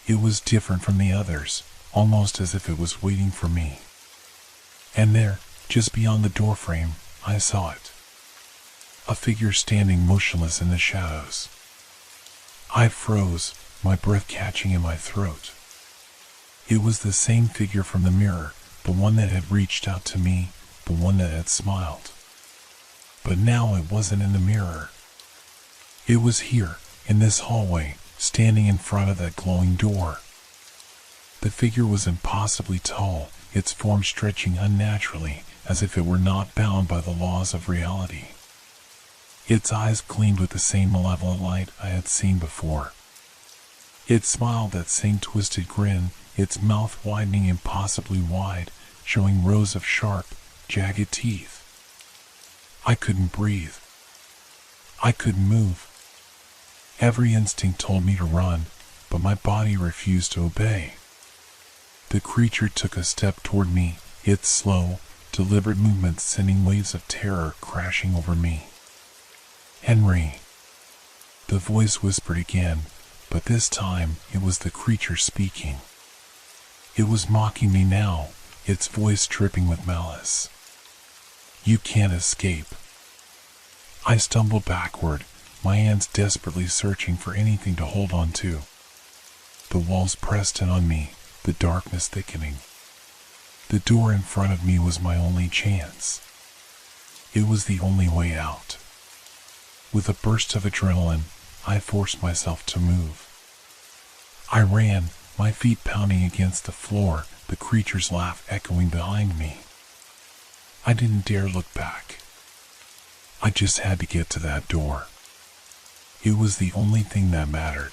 It was different from the others, almost as if it was waiting for me. And there, just beyond the doorframe, I saw it. A figure standing motionless in the shadows. I froze, my breath catching in my throat. It was the same figure from the mirror, the one that had reached out to me, the one that had smiled. But now it wasn't in the mirror. It was here, in this hallway, standing in front of that glowing door. The figure was impossibly tall, its form stretching unnaturally, as if it were not bound by the laws of reality. Its eyes gleamed with the same malevolent light I had seen before. It smiled that same twisted grin, its mouth widening impossibly wide, showing rows of sharp, jagged teeth. I couldn't breathe. I couldn't move. Every instinct told me to run, but my body refused to obey. The creature took a step toward me, its slow, deliberate movements sending waves of terror crashing over me. Henry. The voice whispered again, but this time it was the creature speaking. It was mocking me now, its voice dripping with malice. You can't escape. I stumbled backward, my hands desperately searching for anything to hold on to. The walls pressed in on me, the darkness thickening. The door in front of me was my only chance. It was the only way out. With a burst of adrenaline, I forced myself to move. I ran, my feet pounding against the floor, the creature's laugh echoing behind me. I didn't dare look back. I just had to get to that door. It was the only thing that mattered.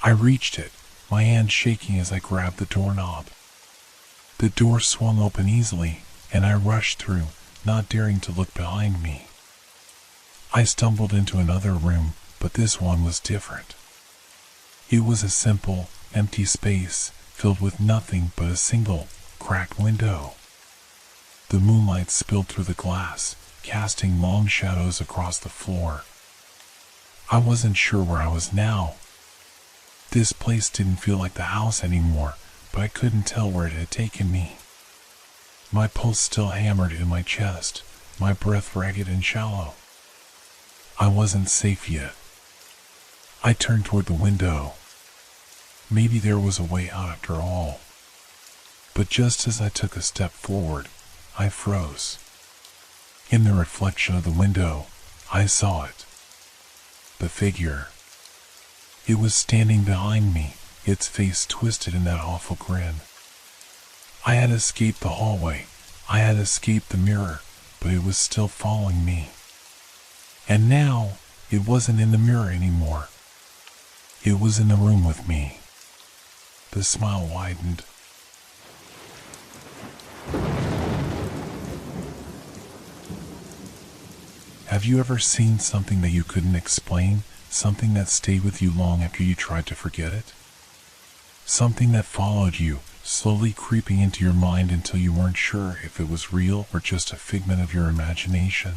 I reached it, my hand shaking as I grabbed the doorknob. The door swung open easily, and I rushed through, not daring to look behind me. I stumbled into another room, but this one was different. It was a simple, empty space, filled with nothing but a single, cracked window. The moonlight spilled through the glass, casting long shadows across the floor. I wasn't sure where I was now. This place didn't feel like the house anymore, but I couldn't tell where it had taken me. My pulse still hammered in my chest, my breath ragged and shallow. I wasn't safe yet. I turned toward the window. Maybe there was a way out after all. But just as I took a step forward, I froze. In the reflection of the window, I saw it. The figure. It was standing behind me, its face twisted in that awful grin. I had escaped the hallway, I had escaped the mirror, but it was still following me. And now, it wasn't in the mirror anymore. It was in the room with me. The smile widened. Have you ever seen something that you couldn't explain, something that stayed with you long after you tried to forget it? Something that followed you, slowly creeping into your mind until you weren't sure if it was real or just a figment of your imagination.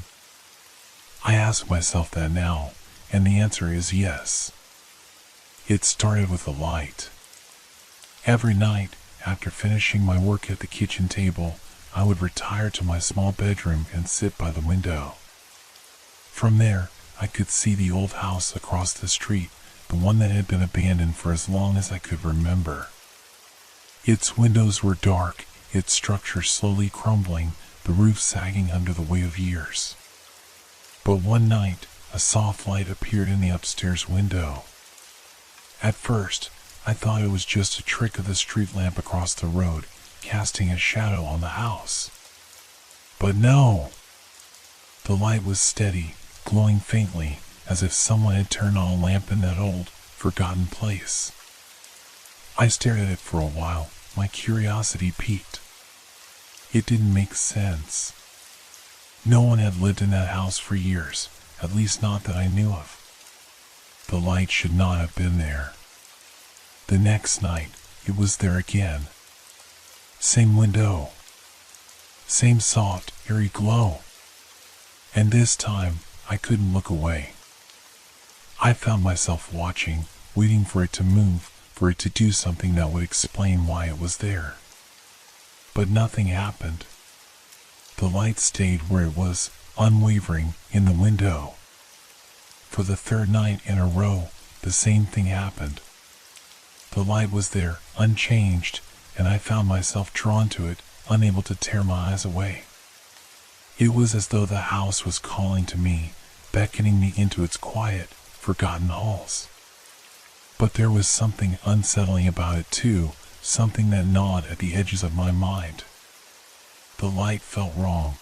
I ask myself that now, and the answer is yes. It started with a light. Every night, after finishing my work at the kitchen table, I would retire to my small bedroom and sit by the window. From there, I could see the old house across the street, the one that had been abandoned for as long as I could remember. Its windows were dark, its structure slowly crumbling, the roof sagging under the weight of years. But one night, a soft light appeared in the upstairs window. At first, I thought it was just a trick of the street lamp across the road, casting a shadow on the house. But no! The light was steady, glowing faintly, as if someone had turned on a lamp in that old, forgotten place. I stared at it for a while, my curiosity piqued. It didn't make sense. No one had lived in that house for years, at least not that I knew of. The light should not have been there. The next night, it was there again. Same window. Same soft, eerie glow. And this time, I couldn't look away. I found myself watching, waiting for it to move, for it to do something that would explain why it was there. But nothing happened. The light stayed where it was, unwavering, in the window. For the third night in a row, the same thing happened. The light was there, unchanged, and I found myself drawn to it, unable to tear my eyes away. It was as though the house was calling to me, beckoning me into its quiet, forgotten halls. But there was something unsettling about it too, something that gnawed at the edges of my mind. The light felt wrong.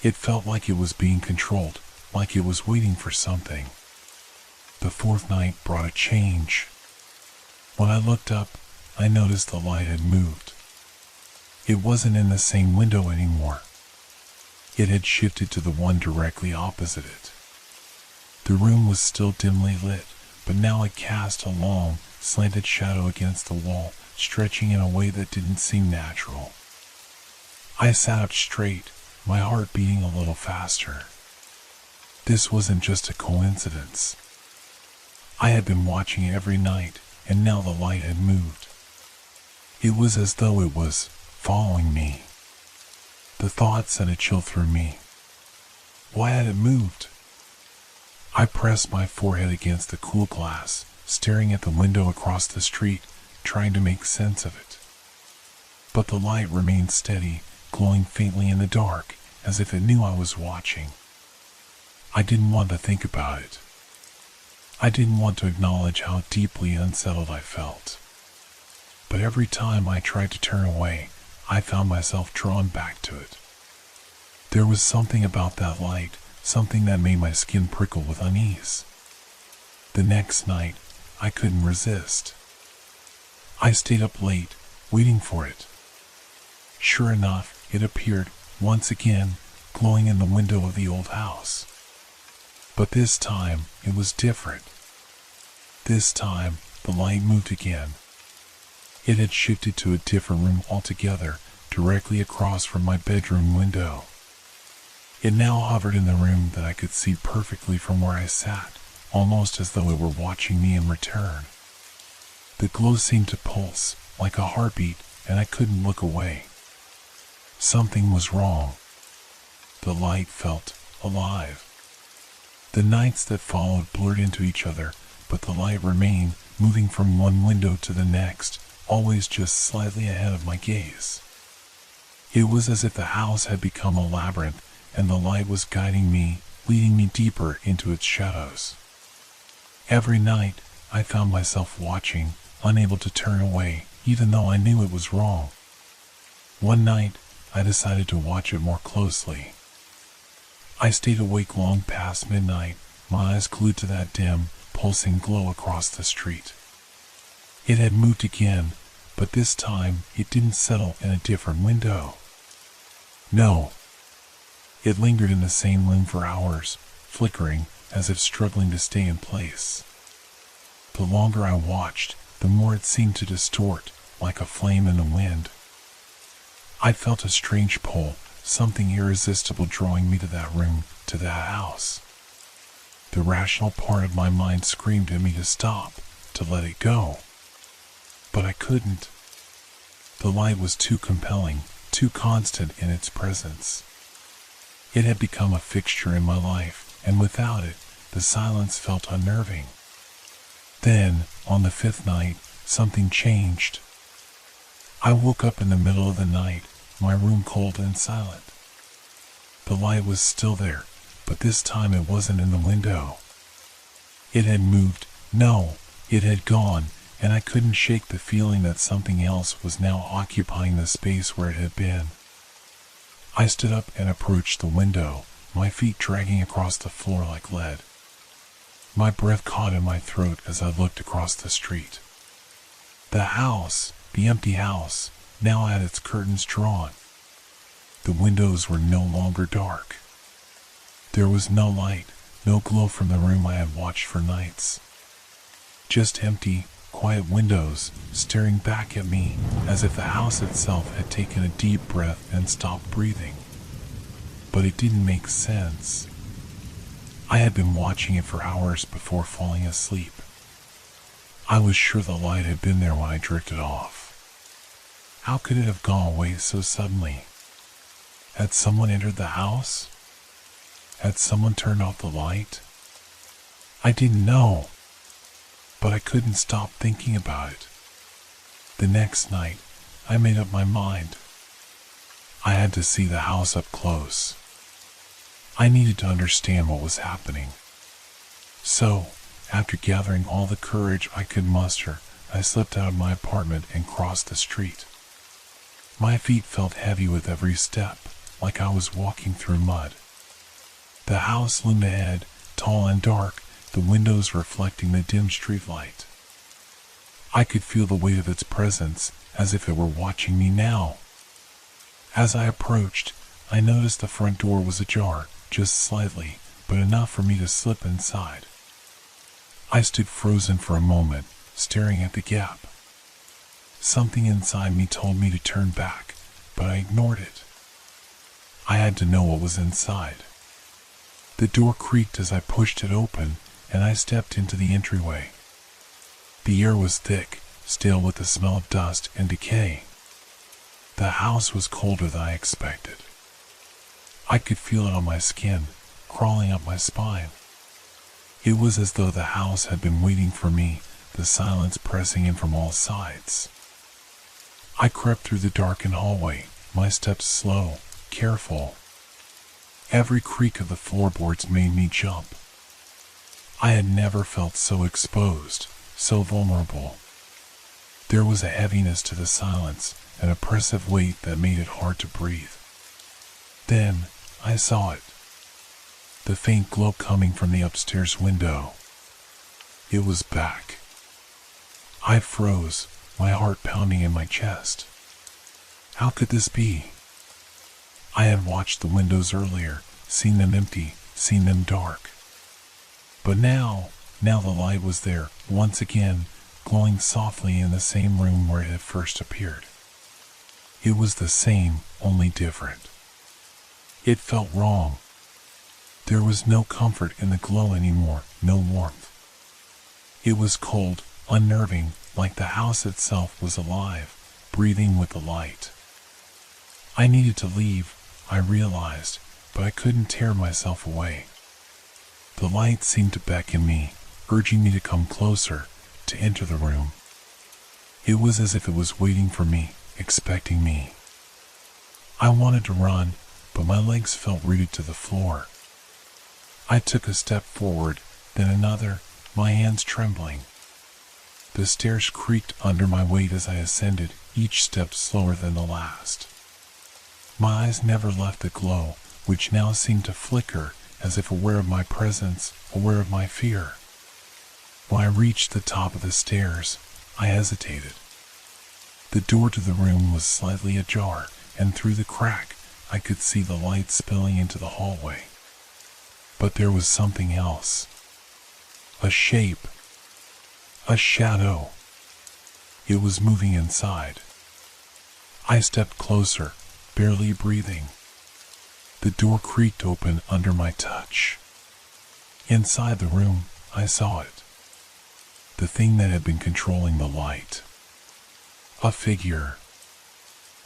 It felt like it was being controlled, like it was waiting for something. The fourth night brought a change. When I looked up, I noticed the light had moved. It wasn't in the same window anymore. It had shifted to the one directly opposite it. The room was still dimly lit, but now it cast a long, slanted shadow against the wall, stretching in a way that didn't seem natural. I sat up straight, my heart beating a little faster. This wasn't just a coincidence. I had been watching it every night, and now the light had moved. It was as though it was following me. The thought sent a chill through me. Why had it moved? I pressed my forehead against the cool glass, staring at the window across the street, trying to make sense of it. But the light remained steady, glowing faintly in the dark, as if it knew I was watching. I didn't want to think about it. I didn't want to acknowledge how deeply unsettled I felt. But every time I tried to turn away, I found myself drawn back to it. There was something about that light, something that made my skin prickle with unease. The next night, I couldn't resist. I stayed up late, waiting for it. Sure enough, it appeared, once again, glowing in the window of the old house. But this time, it was different. This time, the light moved again. It had shifted to a different room altogether, directly across from my bedroom window. It now hovered in the room that I could see perfectly from where I sat, almost as though it were watching me in return. The glow seemed to pulse, like a heartbeat, and I couldn't look away. Something was wrong. The light felt alive. The nights that followed blurred into each other, but the light remained, moving from one window to the next, always just slightly ahead of my gaze. It was as if the house had become a labyrinth, and the light was guiding me, leading me deeper into its shadows. Every night, I found myself watching, unable to turn away, even though I knew it was wrong. One night, I decided to watch it more closely. I stayed awake long past midnight, my eyes glued to that dim, pulsing glow across the street. It had moved again, but this time it didn't settle in a different window. No. It lingered in the same room for hours, flickering, as if struggling to stay in place. The longer I watched, the more it seemed to distort, like a flame in the wind. I felt a strange pull, something irresistible drawing me to that room, to that house. The rational part of my mind screamed at me to stop, to let it go. But I couldn't. The light was too compelling, too constant in its presence. It had become a fixture in my life, and without it, the silence felt unnerving. Then, on the 5th night, something changed. I woke up in the middle of the night, my room cold and silent. The light was still there, but this time it wasn't in the window. It had moved. No, it had gone, and I couldn't shake the feeling that something else was now occupying the space where it had been. I stood up and approached the window, my feet dragging across the floor like lead. My breath caught in my throat as I looked across the street. The house, the empty house, now had its curtains drawn. The windows were no longer dark. There was no light, no glow from the room I had watched for nights. Just empty, quiet windows staring back at me as if the house itself had taken a deep breath and stopped breathing. But it didn't make sense. I had been watching it for hours before falling asleep. I was sure the light had been there when I drifted off. How could it have gone away so suddenly? Had someone entered the house? Had someone turned off the light? I didn't know, but I couldn't stop thinking about it. The next night, I made up my mind. I had to see the house up close. I needed to understand what was happening. So, after gathering all the courage I could muster, I slipped out of my apartment and crossed the street. My feet felt heavy with every step, like I was walking through mud. The house loomed ahead, tall and dark, the windows reflecting the dim street light. I could feel the weight of its presence, as if it were watching me now. As I approached, I noticed the front door was ajar, just slightly, but enough for me to slip inside. I stood frozen for a moment, staring at the gap. Something inside me told me to turn back, but I ignored it. I had to know what was inside. The door creaked as I pushed it open, and I stepped into the entryway. The air was thick, stale with the smell of dust and decay. The house was colder than I expected. I could feel it on my skin, crawling up my spine. It was as though the house had been waiting for me, the silence pressing in from all sides. I crept through the darkened hallway, my steps slow, careful. Every creak of the floorboards made me jump. I had never felt so exposed, so vulnerable. There was a heaviness to the silence, an oppressive weight that made it hard to breathe. Then, I saw it. The faint glow coming from the upstairs window. It was back. I froze, my heart pounding in my chest. How could this be? I had watched the windows earlier, seen them empty, seen them dark. But now the light was there, once again, glowing softly in the same room where it had first appeared. It was the same, only different. It felt wrong. There was no comfort in the glow anymore, no warmth. It was cold, unnerving, like the house itself was alive, breathing with the light. I needed to leave, I realized, but I couldn't tear myself away. The light seemed to beckon me, urging me to come closer, to enter the room. It was as if it was waiting for me, expecting me. I wanted to run, but my legs felt rooted to the floor. I took a step forward, then another, my hands trembling. The stairs creaked under my weight as I ascended, each step slower than the last. My eyes never left the glow, which now seemed to flicker, as if aware of my presence, aware of my fear. When I reached the top of the stairs, I hesitated. The door to the room was slightly ajar, and through the crack, I could see the light spilling into the hallway. But there was something else. A shape. A shadow. It was moving inside. I stepped closer, barely breathing. The door creaked open under my touch. Inside the room, I saw it. The thing that had been controlling the light. A figure.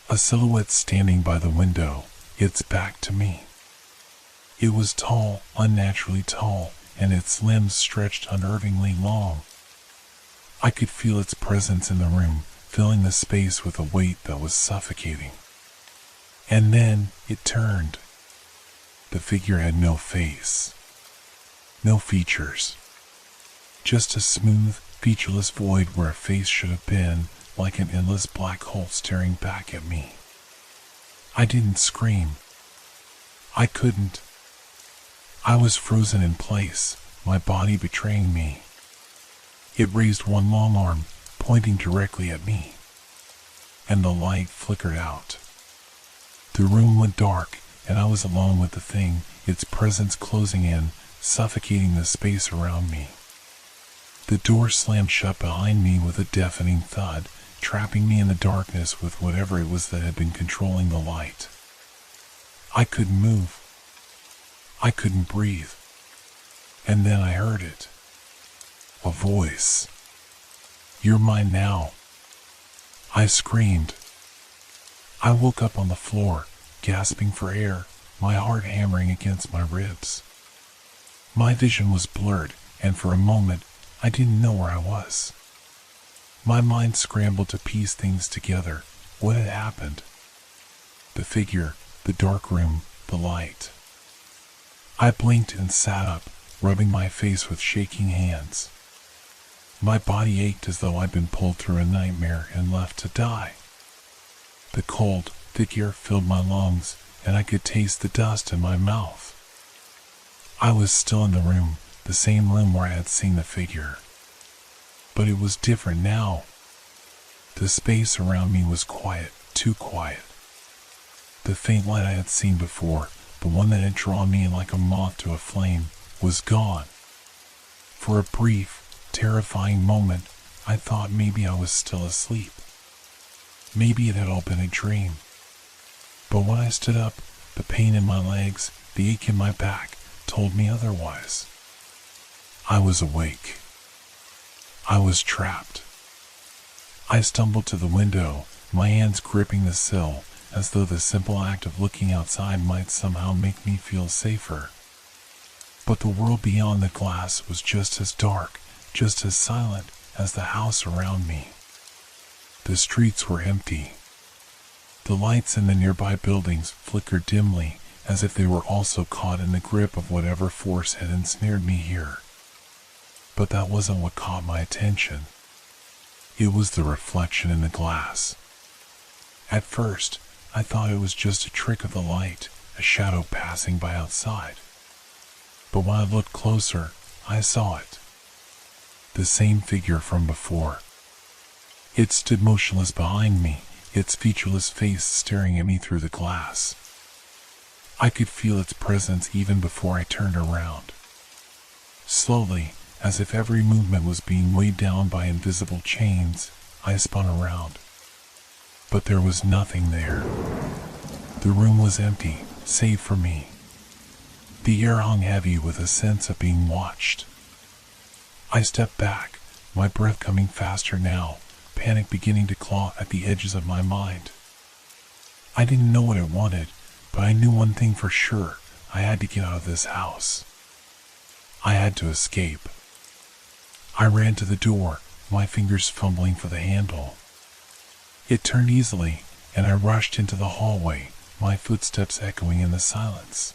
A silhouette standing by the window, its back to me. It was tall, unnaturally tall, and its limbs stretched unnervingly long. I could feel its presence in the room, filling the space with a weight that was suffocating. And then it turned. The figure had no face. No features. Just a smooth, featureless void where a face should have been, like an endless black hole staring back at me. I didn't scream. I couldn't. I was frozen in place, my body betraying me. It raised one long arm, pointing directly at me. And the light flickered out. The room went dark, and I was alone with the thing, its presence closing in, suffocating the space around me. The door slammed shut behind me with a deafening thud, trapping me in the darkness with whatever it was that had been controlling the light. I couldn't move. I couldn't breathe. And then I heard it. A voice. "You're mine now." I screamed. I woke up on the floor, gasping for air, my heart hammering against my ribs. My vision was blurred, and for a moment, I didn't know where I was. My mind scrambled to piece things together. What had happened? The figure, the dark room, the light. I blinked and sat up, rubbing my face with shaking hands. My body ached as though I'd been pulled through a nightmare and left to die. The cold, thick air filled my lungs, and I could taste the dust in my mouth. I was still in the room, the same room where I had seen the figure. But it was different now. The space around me was quiet, too quiet. The faint light I had seen before, the one that had drawn me like a moth to a flame, was gone. For a brief, terrifying moment, I thought maybe I was still asleep. Maybe it had all been a dream. But when I stood up, the pain in my legs, the ache in my back, told me otherwise. I was awake. I was trapped. I stumbled to the window, my hands gripping the sill, as though the simple act of looking outside might somehow make me feel safer. But the world beyond the glass was just as dark, just as silent as the house around me. The streets were empty. The lights in the nearby buildings flickered dimly, as if they were also caught in the grip of whatever force had ensnared me here. But that wasn't what caught my attention. It was the reflection in the glass. At first, I thought it was just a trick of the light, a shadow passing by outside. But when I looked closer, I saw it. The same figure from before. It stood motionless behind me, its featureless face staring at me through the glass. I could feel its presence even before I turned around. Slowly, as if every movement was being weighed down by invisible chains, I spun around. But there was nothing there. The room was empty, save for me. The air hung heavy with a sense of being watched. I stepped back, my breath coming faster now, panic beginning to claw at the edges of my mind. I didn't know what it wanted, but I knew one thing for sure: I had to get out of this house. I had to escape. I ran to the door, my fingers fumbling for the handle. It turned easily, and I rushed into the hallway, my footsteps echoing in the silence.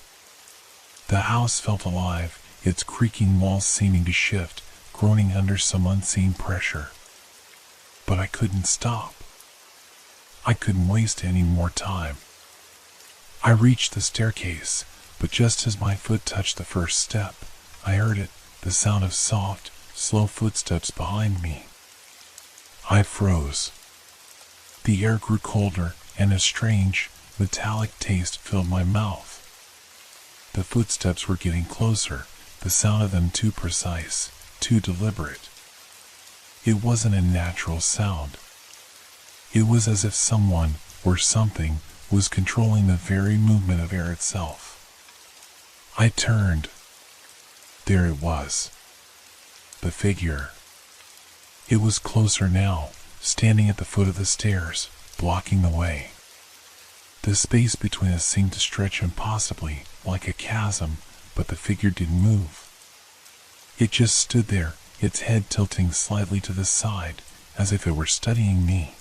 The house felt alive, its creaking walls seeming to shift, groaning under some unseen pressure. But I couldn't stop. I couldn't waste any more time. I reached the staircase, but just as my foot touched the first step, I heard it, the sound of soft, slow footsteps behind me. I froze. The air grew colder, and a strange, metallic taste filled my mouth. The footsteps were getting closer, the sound of them too precise, too deliberate. It wasn't a natural sound. It was as if someone, or something, was controlling the very movement of air itself. I turned. There it was. The figure. It was closer now, standing at the foot of the stairs, blocking the way. The space between us seemed to stretch impossibly, like a chasm, but the figure didn't move. It just stood there, its head tilting slightly to the side, as if it were studying me.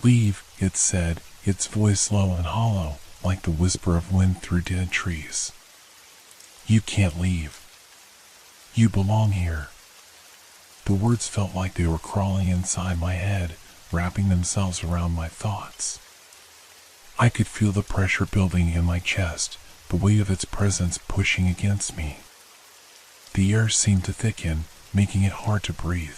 "Leave," it said, its voice low and hollow, like the whisper of wind through dead trees. "You can't leave. You belong here." The words felt like they were crawling inside my head, wrapping themselves around my thoughts. I could feel the pressure building in my chest, the weight of its presence pushing against me. The air seemed to thicken, making it hard to breathe.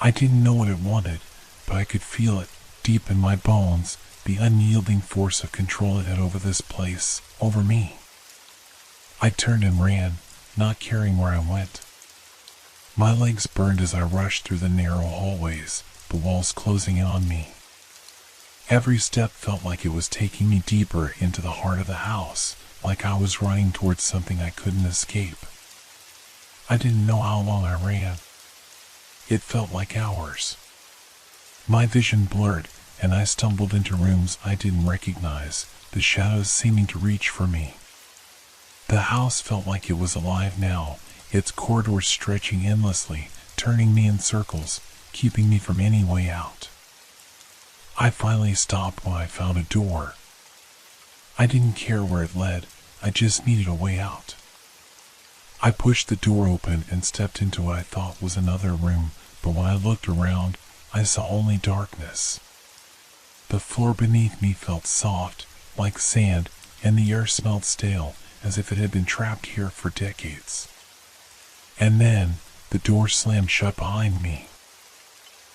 I didn't know what it wanted, but I could feel it, deep in my bones, the unyielding force of control it had over this place, over me. I turned and ran, not caring where I went. My legs burned as I rushed through the narrow hallways, the walls closing in on me. Every step felt like it was taking me deeper into the heart of the house, like I was running towards something I couldn't escape. I didn't know how long I ran. It felt like hours. My vision blurred, and I stumbled into rooms I didn't recognize, the shadows seeming to reach for me. The house felt like it was alive now, its corridors stretching endlessly, turning me in circles, keeping me from any way out. I finally stopped when I found a door. I didn't care where it led, I just needed a way out. I pushed the door open and stepped into what I thought was another room, but when I looked around, I saw only darkness. The floor beneath me felt soft, like sand, and the air smelled stale, as if it had been trapped here for decades. And then, the door slammed shut behind me.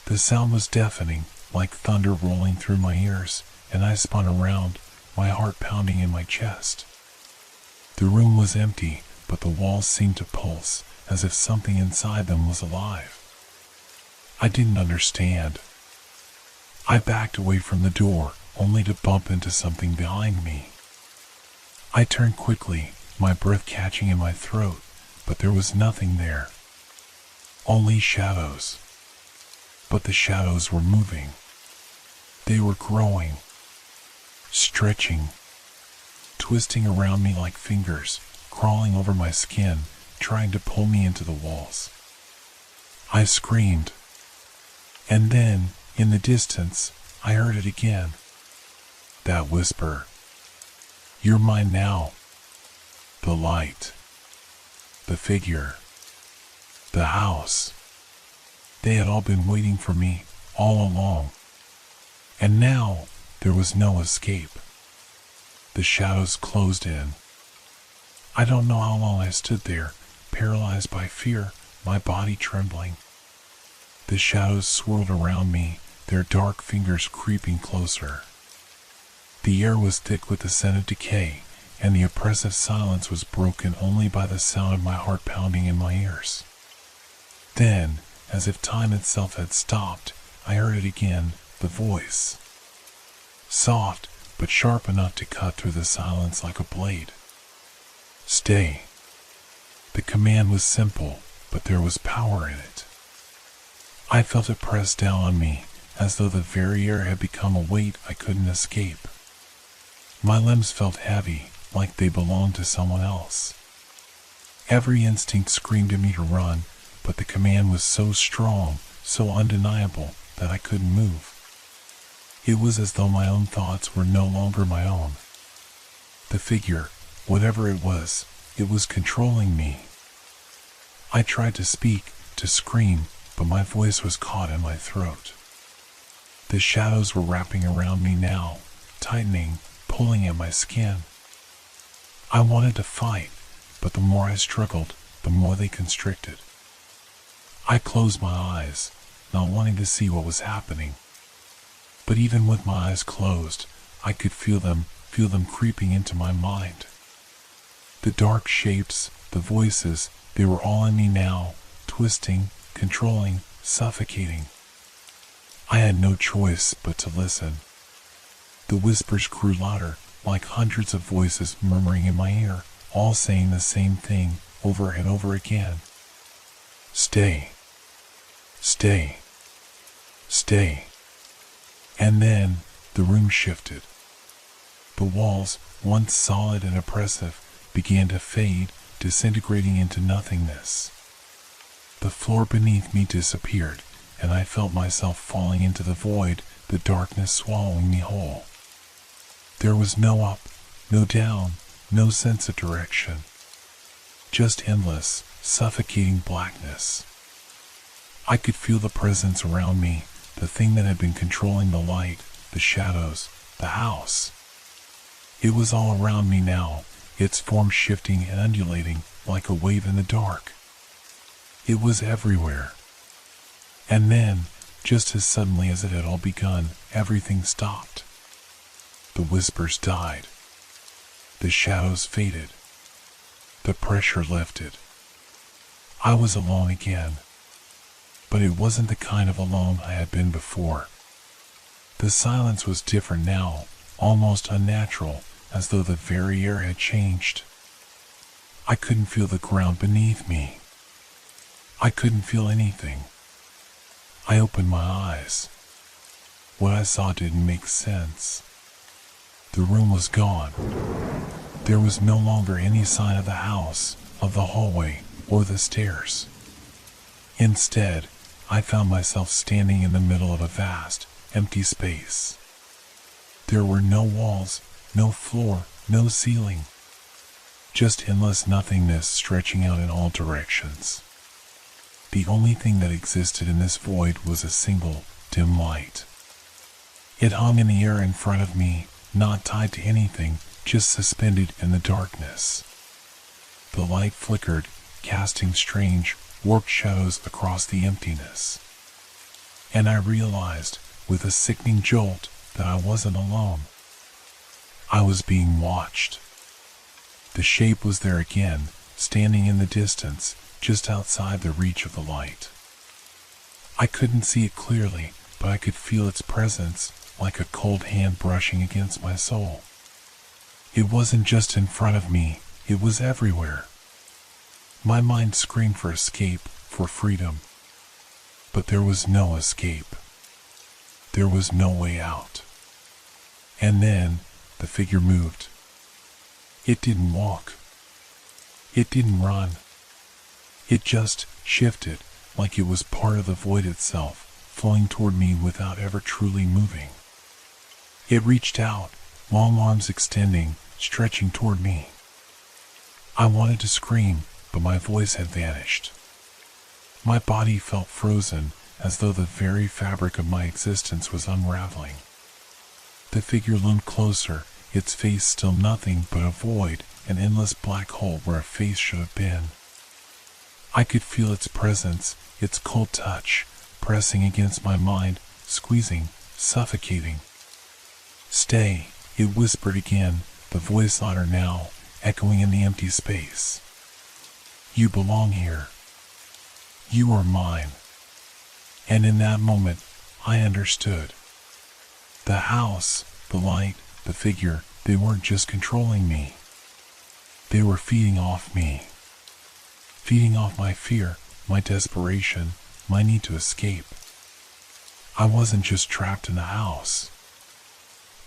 The sound was deafening, like thunder rolling through my ears, and I spun around, my heart pounding in my chest. The room was empty, but the walls seemed to pulse, as if something inside them was alive. I didn't understand. I backed away from the door, only to bump into something behind me. I turned quickly, my breath catching in my throat, but there was nothing there. Only shadows. But the shadows were moving. They were growing, stretching, twisting around me like fingers, crawling over my skin, trying to pull me into the walls. I screamed. And then, in the distance, I heard it again. That whisper. "You're mine now." The light. The figure. The house. They had all been waiting for me, all along. And now, there was no escape. The shadows closed in. I don't know how long I stood there, paralyzed by fear, my body trembling. The shadows swirled around me, their dark fingers creeping closer. The air was thick with the scent of decay, and the oppressive silence was broken only by the sound of my heart pounding in my ears. Then, as if time itself had stopped, I heard it again, the voice. Soft, but sharp enough to cut through the silence like a blade. Stay. The command was simple, but there was power in it. I felt it press down on me, as though the very air had become a weight I couldn't escape. My limbs felt heavy, like they belonged to someone else. Every instinct screamed at me to run, but the command was so strong, so undeniable, that I couldn't move. It was as though my own thoughts were no longer my own. The figure, whatever it was controlling me. I tried to speak, to scream, but my voice was caught in my throat. The shadows were wrapping around me now, tightening, pulling at my skin. I wanted to fight, but the more I struggled, the more they constricted. I closed my eyes, not wanting to see what was happening. But even with my eyes closed, I could feel them creeping into my mind. The dark shapes, the voices, they were all in me now, twisting, controlling, suffocating. I had no choice but to listen. The whispers grew louder, like hundreds of voices murmuring in my ear, all saying the same thing over and over again. Stay. Stay. Stay. And then the room shifted. The walls, once solid and oppressive, began to fade, disintegrating into nothingness. The floor beneath me disappeared, and I felt myself falling into the void, the darkness swallowing me whole. There was no up, no down, no sense of direction. Just endless, suffocating blackness. I could feel the presence around me, the thing that had been controlling the light, the shadows, the house. It was all around me now, its form shifting and undulating like a wave in the dark. It was everywhere. And then, just as suddenly as it had all begun, everything stopped. The whispers died. The shadows faded. The pressure lifted. I was alone again. But it wasn't the kind of alone I had been before. The silence was different now, almost unnatural, as though the very air had changed. I couldn't feel the ground beneath me. I couldn't feel anything. I opened my eyes. What I saw didn't make sense. The room was gone. There was no longer any sign of the house, of the hallway, or the stairs. Instead, I found myself standing in the middle of a vast, empty space. There were no walls, no floor, no ceiling. Just endless nothingness stretching out in all directions. The only thing that existed in this void was a single, dim light. It hung in the air in front of me, not tied to anything, just suspended in the darkness. The light flickered, casting strange, warped shadows across the emptiness. And I realized, with a sickening jolt, that I wasn't alone. I was being watched. The shape was there again, standing in the distance, just outside the reach of the light. I couldn't see it clearly, but I could feel its presence, like a cold hand brushing against my soul. It wasn't just in front of me, it was everywhere. My mind screamed for escape, for freedom. But there was no escape. There was no way out. And then, the figure moved. It didn't walk. It didn't run. It just shifted, like it was part of the void itself, flowing toward me without ever truly moving. It reached out, long arms extending, stretching toward me. I wanted to scream, but my voice had vanished. My body felt frozen, as though the very fabric of my existence was unraveling. The figure loomed closer, its face still nothing but a void, an endless black hole where a face should have been. I could feel its presence, its cold touch, pressing against my mind, squeezing, suffocating. Stay, it whispered again, the voice louder now, echoing in the empty space. You belong here. You are mine. And in that moment, I understood. The house, the light, the figure, they weren't just controlling me. They were feeding off me. Feeding off my fear, my desperation, my need to escape. I wasn't just trapped in the house.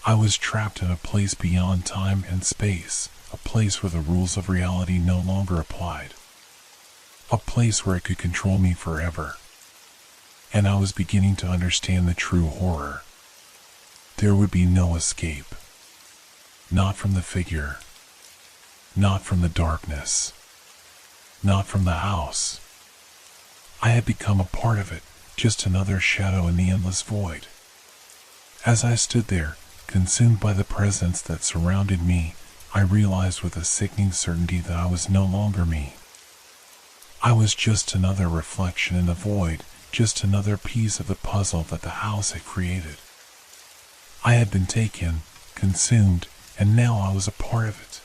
I was trapped in a place beyond time and space, a place where the rules of reality no longer applied. A place where it could control me forever. And I was beginning to understand the true horror. There would be no escape. Not from the figure. Not from the darkness. Not from the house. I had become a part of it, just another shadow in the endless void. As I stood there, consumed by the presence that surrounded me, I realized with a sickening certainty that I was no longer me. I was just another reflection in the void, just another piece of the puzzle that the house had created. I had been taken, consumed, and now I was a part of it.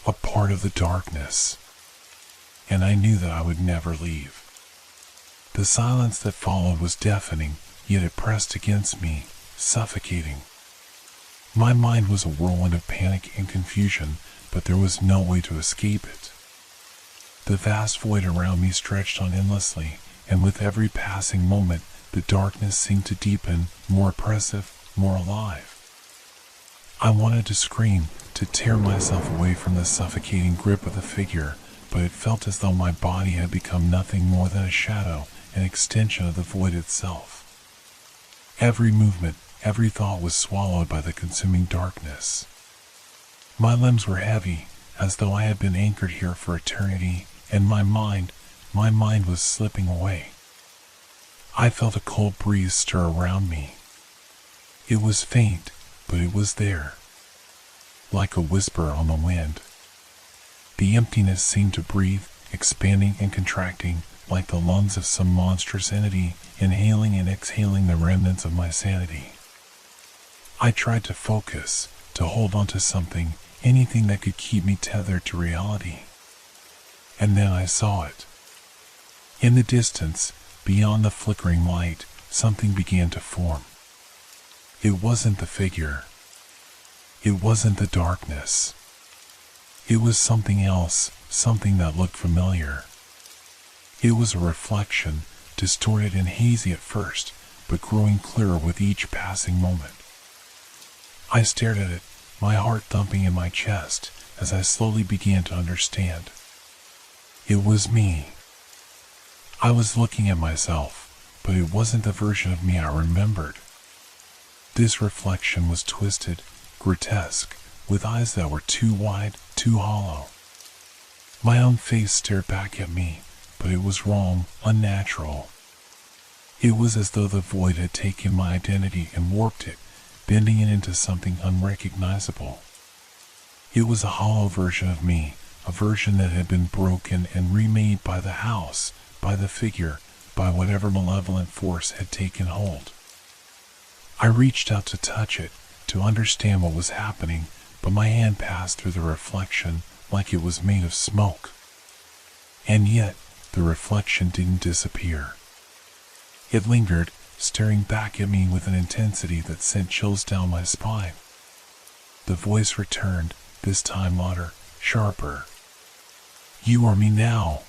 A part of the darkness. And I knew that I would never leave. The silence that followed was deafening, yet it pressed against me, suffocating. My mind was a whirlwind of panic and confusion, but there was no way to escape it. The vast void around me stretched on endlessly, and with every passing moment, the darkness seemed to deepen, more oppressive, more alive. I wanted to scream, to tear myself away from the suffocating grip of the figure, but it felt as though my body had become nothing more than a shadow, an extension of the void itself. Every movement, every thought was swallowed by the consuming darkness. My limbs were heavy, as though I had been anchored here for eternity, and my mind was slipping away. I felt a cold breeze stir around me. It was faint, but it was there, like a whisper on the wind. The emptiness seemed to breathe, expanding and contracting, like the lungs of some monstrous entity, inhaling and exhaling the remnants of my sanity. I tried to focus, to hold on to something, anything that could keep me tethered to reality. And then I saw it. In the distance, beyond the flickering light, something began to form. It wasn't the figure. It wasn't the darkness. It was something else, something that looked familiar. It was a reflection, distorted and hazy at first, but growing clearer with each passing moment. I stared at it, my heart thumping in my chest, as I slowly began to understand. It was me. I was looking at myself, but it wasn't the version of me I remembered. This reflection was twisted, grotesque, with eyes that were too wide, too hollow. My own face stared back at me, but it was wrong, unnatural. It was as though the void had taken my identity and warped it, bending it into something unrecognizable. It was a hollow version of me, a version that had been broken and remade by the house, by the figure, by whatever malevolent force had taken hold. I reached out to touch it, to understand what was happening, but my hand passed through the reflection like it was made of smoke. And yet, the reflection didn't disappear. It lingered, staring back at me with an intensity that sent chills down my spine. The voice returned, this time louder, sharper. "You are me now."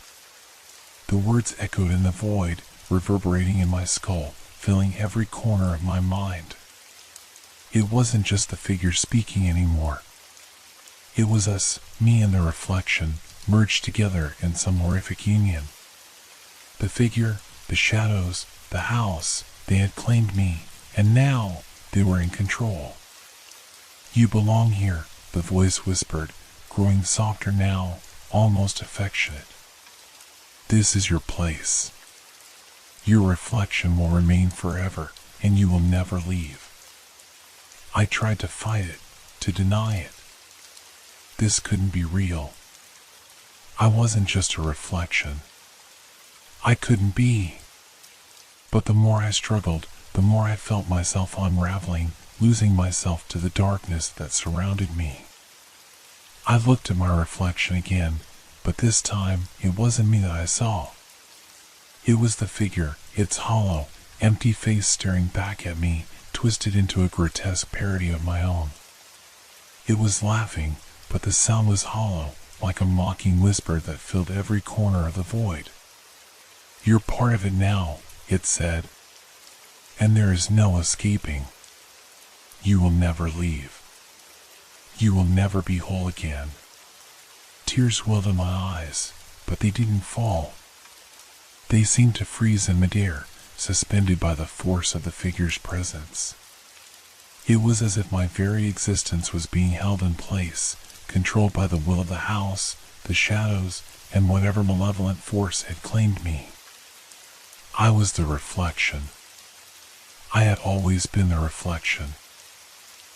The words echoed in the void, reverberating in my skull, filling every corner of my mind. It wasn't just the figure speaking anymore. It was us, me and the reflection, merged together in some horrific union. The figure, the shadows, the house, they had claimed me, and now they were in control. "You belong here," the voice whispered, growing softer now, almost affectionate. "This is your place. Your reflection will remain forever, and you will never leave." I tried to fight it, to deny it. This couldn't be real. I wasn't just a reflection. I couldn't be. But the more I struggled, the more I felt myself unraveling, losing myself to the darkness that surrounded me. I looked at my reflection again, but this time it wasn't me that I saw. It was the figure, its hollow, empty face staring back at me, twisted into a grotesque parody of my own. It was laughing, but the sound was hollow, like a mocking whisper that filled every corner of the void. "You're part of it now," it said, "and there is no escaping. You will never leave. You will never be whole again." Tears welled in my eyes, but they didn't fall. They seemed to freeze in midair, suspended by the force of the figure's presence. It was as if my very existence was being held in place, controlled by the will of the house, the shadows, and whatever malevolent force had claimed me. I was the reflection. I had always been the reflection.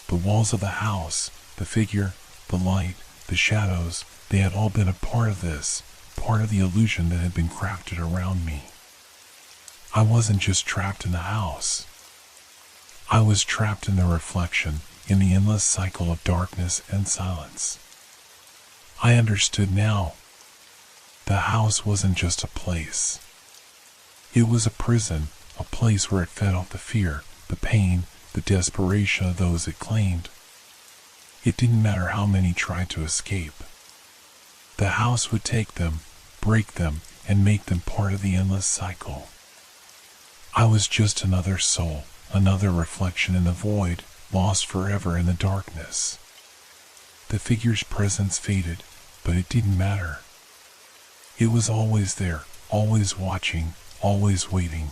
The walls of the house, the figure, the light, the shadows, they had all been a part of this, part of the illusion that had been crafted around me. I wasn't just trapped in the house. I was trapped in the reflection, in the endless cycle of darkness and silence. I understood now. The house wasn't just a place. It was a prison, a place where it fed off the fear, the pain, the desperation of those it claimed. It didn't matter how many tried to escape. The house would take them, break them, and make them part of the endless cycle. I was just another soul, another reflection in the void, lost forever in the darkness. The figure's presence faded, but it didn't matter. It was always there, always watching, always waiting.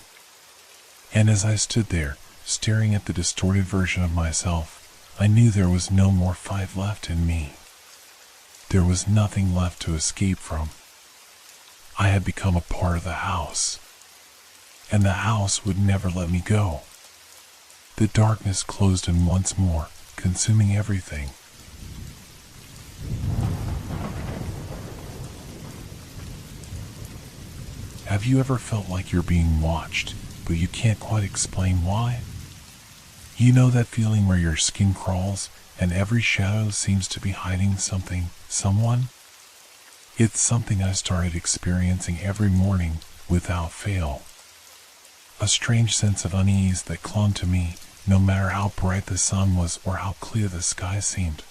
And as I stood there, staring at the distorted version of myself, I knew there was no more fight left in me. There was nothing left to escape from. I had become a part of the house, and the house would never let me go. The darkness closed in once more, consuming everything. Have you ever felt like you're being watched, but you can't quite explain why? You know that feeling where your skin crawls and every shadow seems to be hiding something, someone? It's something I started experiencing every morning without fail. A strange sense of unease that clung to me no matter how bright the sun was or how clear the sky seemed.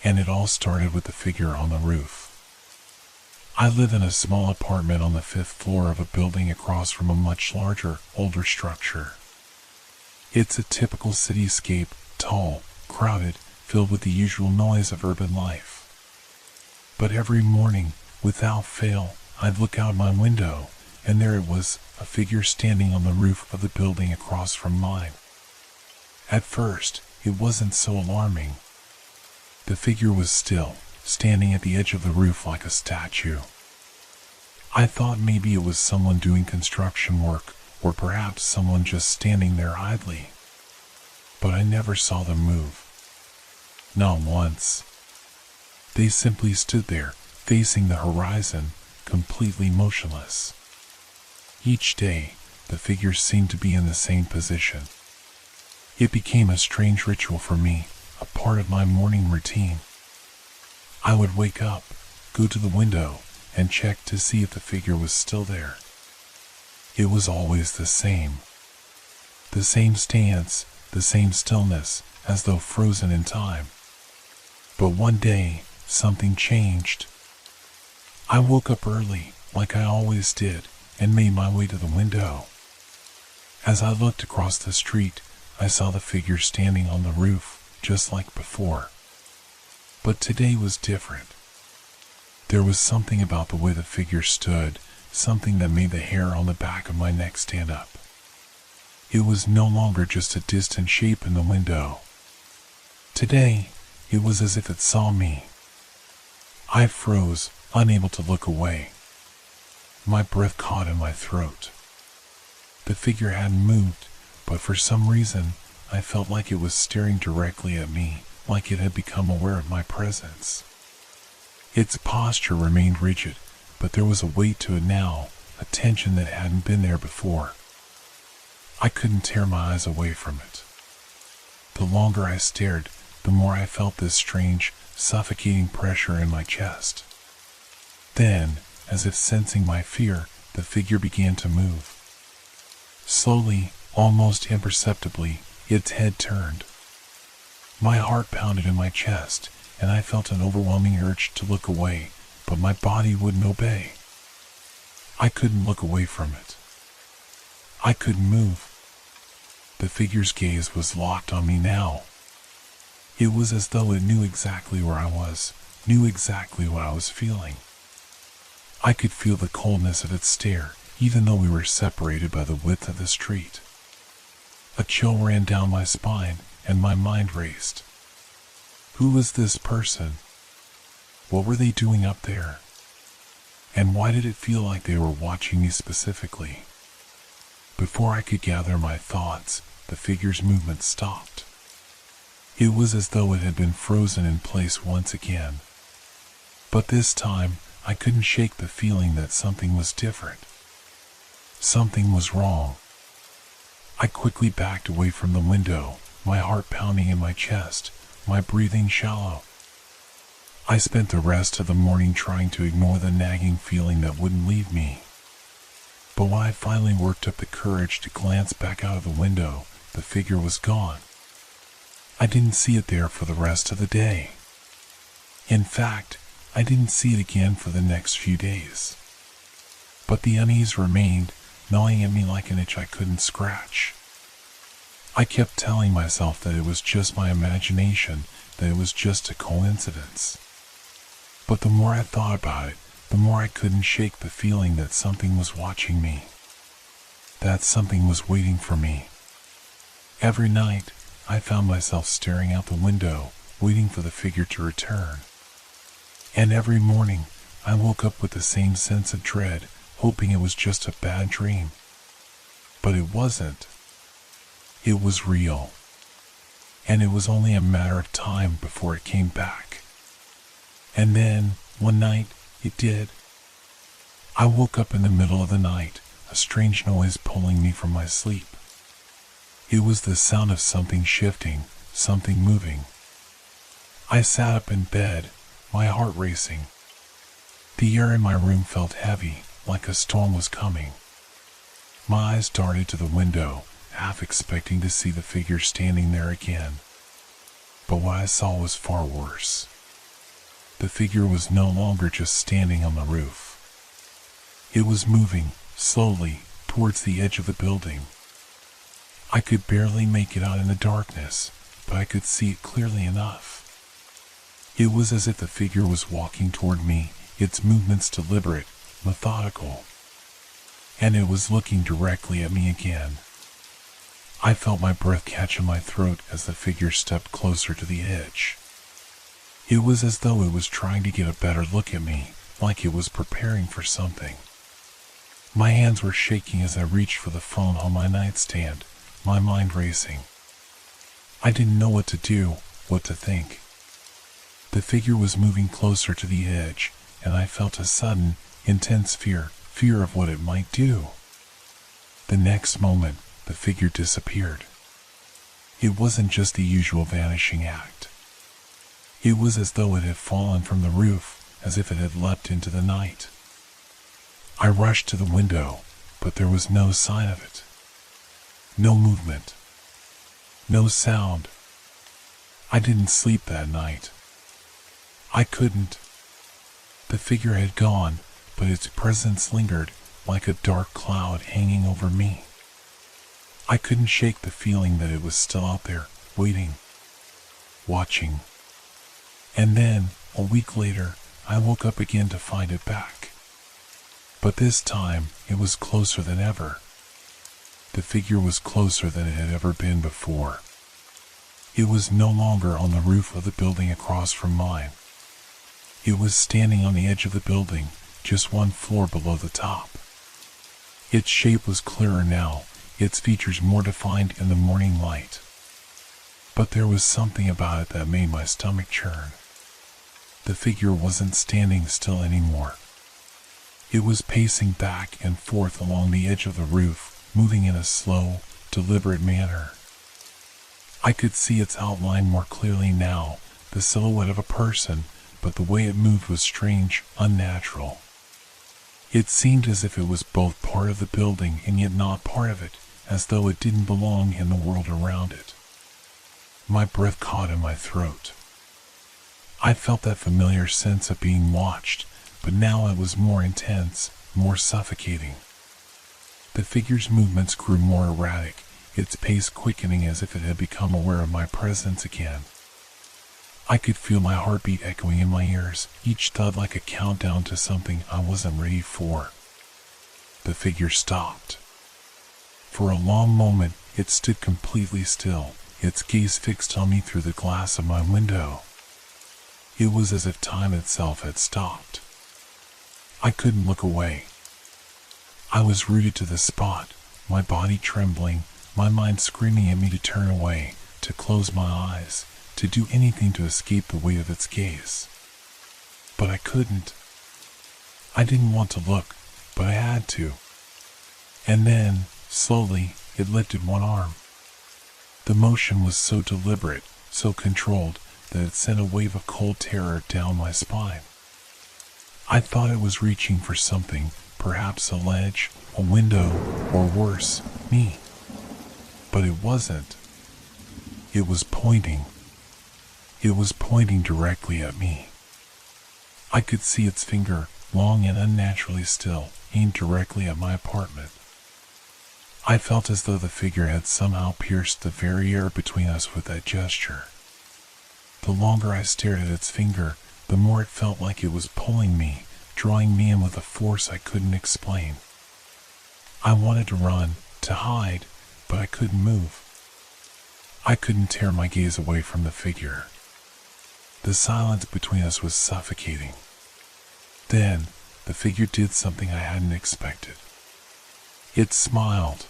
And it all started with the figure on the roof. I live in a small apartment on the 5th floor of a building across from a much larger, older structure. It's a typical cityscape, tall, crowded, filled with the usual noise of urban life. But every morning, without fail, I'd look out my window, and there it was, a figure standing on the roof of the building across from mine. At first, it wasn't so alarming. The figure was still, standing at the edge of the roof like a statue. I thought maybe it was someone doing construction work, or perhaps someone just standing there idly. But I never saw them move. Not once. They simply stood there, facing the horizon, completely motionless. Each day, the figure seemed to be in the same position. It became a strange ritual for me, a part of my morning routine. I would wake up, go to the window, and check to see if the figure was still there. It was always the same. The same stance, the same stillness, as though frozen in time. But one day, something changed. I woke up early, like I always did, and made my way to the window. As I looked across the street, I saw the figure standing on the roof, just like before. But today was different. There was something about the way the figure stood, something that made the hair on the back of my neck stand up. It was no longer just a distant shape in the window. Today, it was as if it saw me. I froze, unable to look away. My breath caught in my throat. The figure hadn't moved, but for some reason, I felt like it was staring directly at me, like it had become aware of my presence. Its posture remained rigid, but there was a weight to it now, a tension that hadn't been there before. I couldn't tear my eyes away from it. The longer I stared, the more I felt this strange, suffocating pressure in my chest. Then, as if sensing my fear, the figure began to move. Slowly, almost imperceptibly, its head turned. My heart pounded in my chest, and I felt an overwhelming urge to look away, but my body wouldn't obey. I couldn't look away from it. I couldn't move. The figure's gaze was locked on me now. It was as though it knew exactly where I was, knew exactly what I was feeling. I could feel the coldness of its stare, even though we were separated by the width of the street. A chill ran down my spine, and my mind raced. Who was this person? What were they doing up there? And why did it feel like they were watching me specifically? Before I could gather my thoughts, the figure's movement stopped. It was as though it had been frozen in place once again. But this time, I couldn't shake the feeling that something was different. Something was wrong. I quickly backed away from the window, my heart pounding in my chest, my breathing shallow. I spent the rest of the morning trying to ignore the nagging feeling that wouldn't leave me. But when I finally worked up the courage to glance back out of the window, the figure was gone. I didn't see it there for the rest of the day. In fact, I didn't see it again for the next few days. But the unease remained, gnawing at me like an itch I couldn't scratch. I kept telling myself that it was just my imagination, that it was just a coincidence. But the more I thought about it, the more I couldn't shake the feeling that something was watching me. That something was waiting for me. Every night, I found myself staring out the window, waiting for the figure to return. And every morning, I woke up with the same sense of dread, hoping it was just a bad dream. But it wasn't. It was real. And it was only a matter of time before it came back. And then, one night, it did. I woke up in the middle of the night, a strange noise pulling me from my sleep. It was the sound of something shifting, something moving. I sat up in bed, my heart racing. The air in my room felt heavy, like a storm was coming. My eyes darted to the window, half expecting to see the figure standing there again. But what I saw was far worse. The figure was no longer just standing on the roof. It was moving, slowly, towards the edge of the building. I could barely make it out in the darkness, but I could see it clearly enough. It was as if the figure was walking toward me, its movements deliberate, methodical. And it was looking directly at me again. I felt my breath catch in my throat as the figure stepped closer to the edge. It was as though it was trying to get a better look at me, like it was preparing for something. My hands were shaking as I reached for the phone on my nightstand, my mind racing. I didn't know what to do, what to think. The figure was moving closer to the edge, and I felt a sudden, intense fear of what it might do. The next moment, the figure disappeared. It wasn't just the usual vanishing act. It was as though it had fallen from the roof, as if it had leapt into the night. I rushed to the window, but there was no sign of it. No movement. No sound. I didn't sleep that night. I couldn't. The figure had gone, but its presence lingered, like a dark cloud hanging over me. I couldn't shake the feeling that it was still out there, waiting, watching. And then, a week later, I woke up again to find it back. But this time, it was closer than ever. The figure was closer than it had ever been before. It was no longer on the roof of the building across from mine. It was standing on the edge of the building, just one floor below the top. Its shape was clearer now, its features more defined in the morning light. But there was something about it that made my stomach churn. The figure wasn't standing still anymore. It was pacing back and forth along the edge of the roof, moving in a slow, deliberate manner. I could see its outline more clearly now, the silhouette of a person, but the way it moved was strange, unnatural. It seemed as if it was both part of the building and yet not part of it, as though it didn't belong in the world around it. My breath caught in my throat. I felt that familiar sense of being watched, but now it was more intense, more suffocating. The figure's movements grew more erratic, its pace quickening as if it had become aware of my presence again. I could feel my heartbeat echoing in my ears, each thud like a countdown to something I wasn't ready for. The figure stopped. For a long moment, it stood completely still, its gaze fixed on me through the glass of my window. It was as if time itself had stopped. I couldn't look away. I was rooted to the spot, my body trembling, my mind screaming at me to turn away, to close my eyes, to do anything to escape the weight of its gaze. But I couldn't. I didn't want to look, but I had to. And then, slowly, it lifted one arm. The motion was so deliberate, so controlled, that it sent a wave of cold terror down my spine. I thought it was reaching for something, perhaps a ledge, a window, or worse, me. But it wasn't. It was pointing. It was pointing directly at me. I could see its finger, long and unnaturally still, aimed directly at my apartment. I felt as though the figure had somehow pierced the very air between us with that gesture. The longer I stared at its finger, the more it felt like it was pulling me, drawing me in with a force I couldn't explain. I wanted to run, to hide, but I couldn't move. I couldn't tear my gaze away from the figure. The silence between us was suffocating. Then, the figure did something I hadn't expected. It smiled.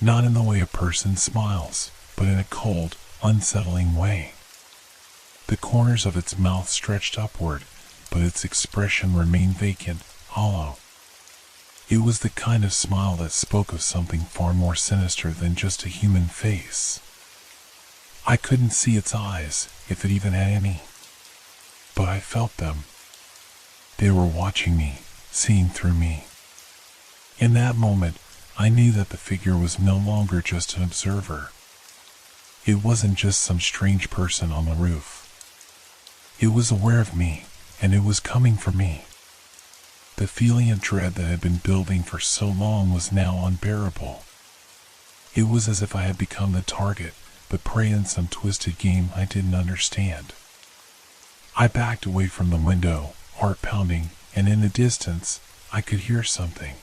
Not in the way a person smiles, but in a cold, unsettling way. The corners of its mouth stretched upward, but its expression remained vacant, hollow. It was the kind of smile that spoke of something far more sinister than just a human face. I couldn't see its eyes, if it even had any. But I felt them. They were watching me, seeing through me. In that moment, I knew that the figure was no longer just an observer. It wasn't just some strange person on the roof. It was aware of me, and it was coming for me. The feeling of dread that had been building for so long was now unbearable. It was as if I had become the target, the prey in some twisted game I didn't understand. I backed away from the window, heart pounding, and in the distance, I could hear something.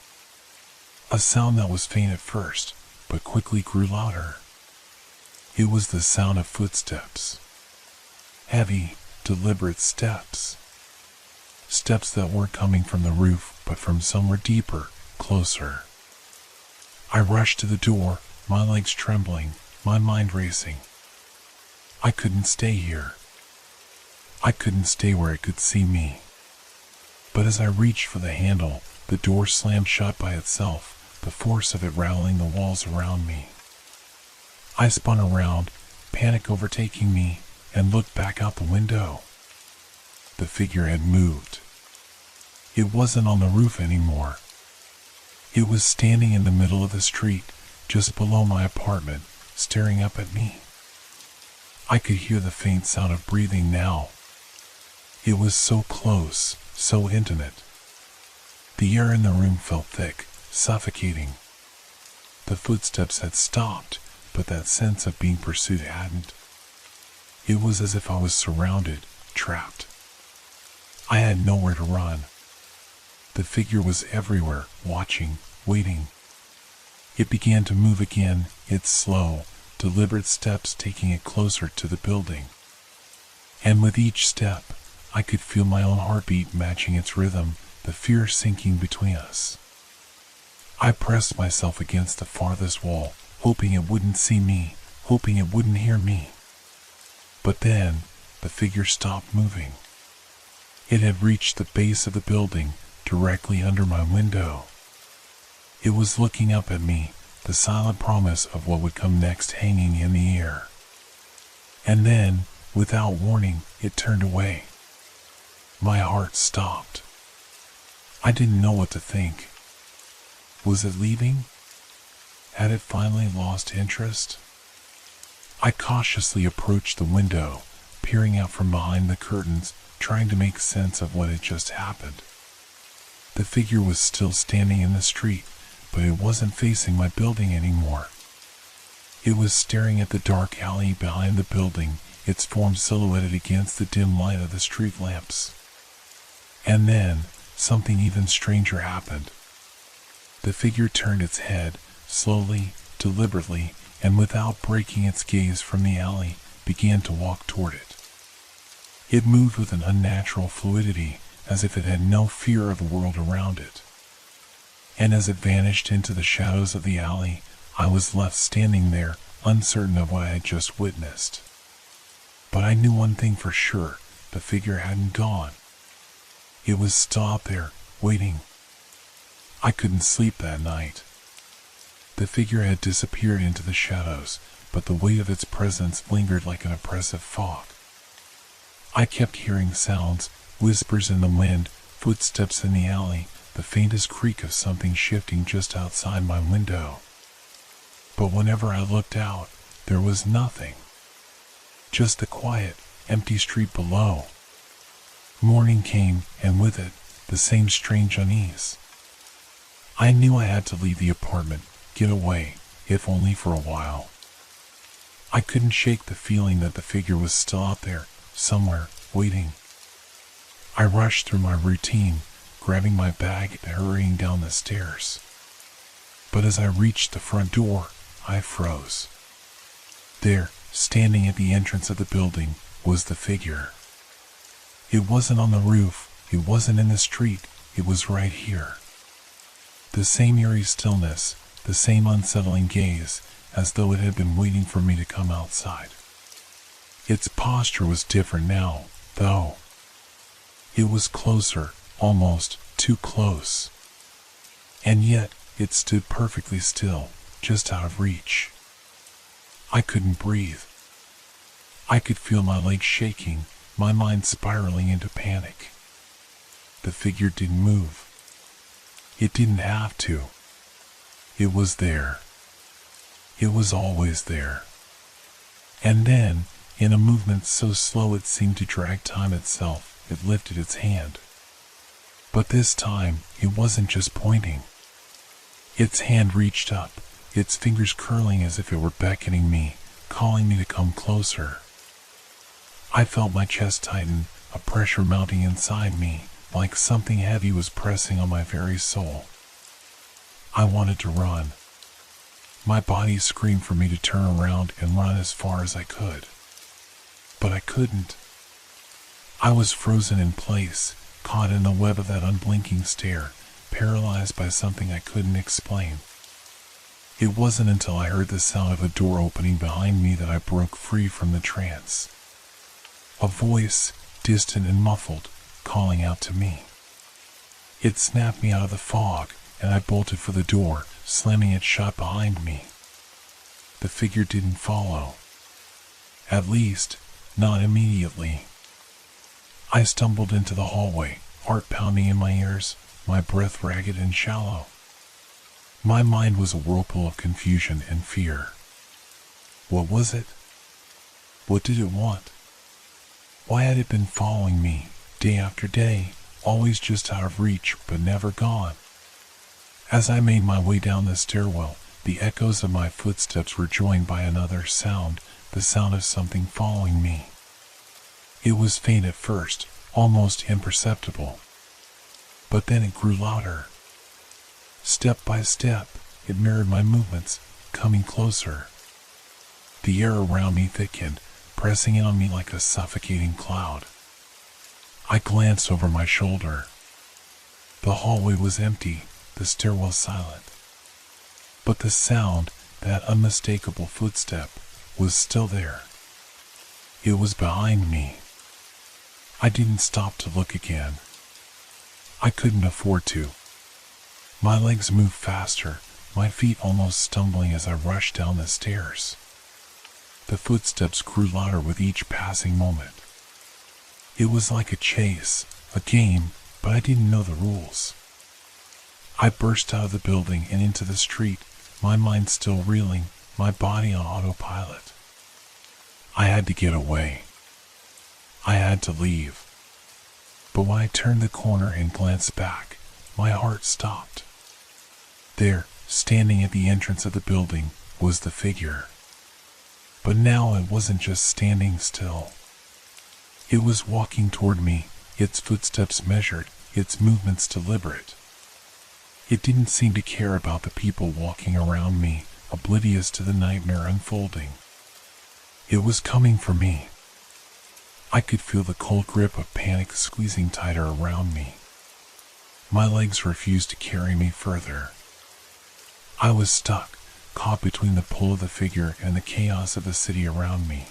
A sound that was faint at first, but quickly grew louder. It was the sound of footsteps. Heavy, deliberate steps. Steps that weren't coming from the roof, but from somewhere deeper, closer. I rushed to the door, my legs trembling, my mind racing. I couldn't stay here. I couldn't stay where it could see me. But as I reached for the handle, the door slammed shut by itself, the force of it rattling the walls around me. I spun around, panic overtaking me, and looked back out the window. The figure had moved. It wasn't on the roof anymore. It was standing in the middle of the street, just below my apartment, staring up at me. I could hear the faint sound of breathing now. It was so close, so intimate. The air in the room felt thick, suffocating. The footsteps had stopped, but that sense of being pursued hadn't. It was as if I was surrounded, trapped. I had nowhere to run. The figure was everywhere, watching, waiting. It began to move again, its slow, deliberate steps taking it closer to the building. And with each step, I could feel my own heartbeat matching its rhythm, the fear sinking between us. I pressed myself against the farthest wall, hoping it wouldn't see me, hoping it wouldn't hear me. But then, the figure stopped moving. It had reached the base of the building, directly under my window. It was looking up at me, the silent promise of what would come next hanging in the air. And then, without warning, it turned away. My heart stopped. I didn't know what to think. Was it leaving? Had it finally lost interest? I cautiously approached the window, peering out from behind the curtains, trying to make sense of what had just happened. The figure was still standing in the street, but it wasn't facing my building anymore. It was staring at the dark alley behind the building, its form silhouetted against the dim light of the street lamps. And then, something even stranger happened. The figure turned its head, slowly, deliberately, and without breaking its gaze from the alley, began to walk toward it. It moved with an unnatural fluidity, as if it had no fear of the world around it. And as it vanished into the shadows of the alley, I was left standing there, uncertain of what I had just witnessed. But I knew one thing for sure, the figure hadn't gone. It was still out there, waiting. I couldn't sleep that night. The figure had disappeared into the shadows, but the weight of its presence lingered like an oppressive fog. I kept hearing sounds, whispers in the wind, footsteps in the alley, the faintest creak of something shifting just outside my window. But whenever I looked out, there was nothing. Just the quiet, empty street below. Morning came, and with it, the same strange unease. I knew I had to leave the apartment, get away, if only for a while. I couldn't shake the feeling that the figure was still out there, somewhere, waiting. I rushed through my routine, grabbing my bag and hurrying down the stairs. But as I reached the front door, I froze. There, standing at the entrance of the building, was the figure. It wasn't on the roof, it wasn't in the street, it was right here. The same eerie stillness, the same unsettling gaze, as though it had been waiting for me to come outside. Its posture was different now, though. It was closer, almost too close. And yet, it stood perfectly still, just out of reach. I couldn't breathe. I could feel my legs shaking, my mind spiraling into panic. The figure didn't move. It didn't have to. It was there. It was always there. And then, in a movement so slow it seemed to drag time itself, it lifted its hand. But this time, it wasn't just pointing. Its hand reached up, its fingers curling as if it were beckoning me, calling me to come closer. I felt my chest tighten, a pressure mounting inside me, like something heavy was pressing on my very soul. I wanted to run. My body screamed for me to turn around and run as far as I could. But I couldn't. I was frozen in place, caught in the web of that unblinking stare, paralyzed by something I couldn't explain. It wasn't until I heard the sound of a door opening behind me that I broke free from the trance. A voice, distant and muffled, calling out to me. It snapped me out of the fog, and I bolted for the door, slamming it shut behind me. The figure didn't follow. At least, not immediately. I stumbled into the hallway, heart pounding in my ears, my breath ragged and shallow. My mind was a whirlpool of confusion and fear. What was it? What did it want? Why had it been following me, day after day, always just out of reach but never gone? As I made my way down the stairwell, the echoes of my footsteps were joined by another sound, the sound of something following me. It was faint at first, almost imperceptible. But then it grew louder. Step by step, it mirrored my movements, coming closer. The air around me thickened, pressing in on me like a suffocating cloud. I glanced over my shoulder. The hallway was empty, the stairwell silent. But the sound, that unmistakable footstep, was still there. It was behind me. I didn't stop to look again. I couldn't afford to. My legs moved faster, my feet almost stumbling as I rushed down the stairs. The footsteps grew louder with each passing moment. It was like a chase, a game, but I didn't know the rules. I burst out of the building and into the street, my mind still reeling, my body on autopilot. I had to get away. I had to leave. But when I turned the corner and glanced back, my heart stopped. There, standing at the entrance of the building, was the figure. But now it wasn't just standing still. It was walking toward me, its footsteps measured, its movements deliberate. It didn't seem to care about the people walking around me, oblivious to the nightmare unfolding. It was coming for me. I could feel the cold grip of panic squeezing tighter around me. My legs refused to carry me further. I was stuck, caught between the pull of the figure and the chaos of the city around me.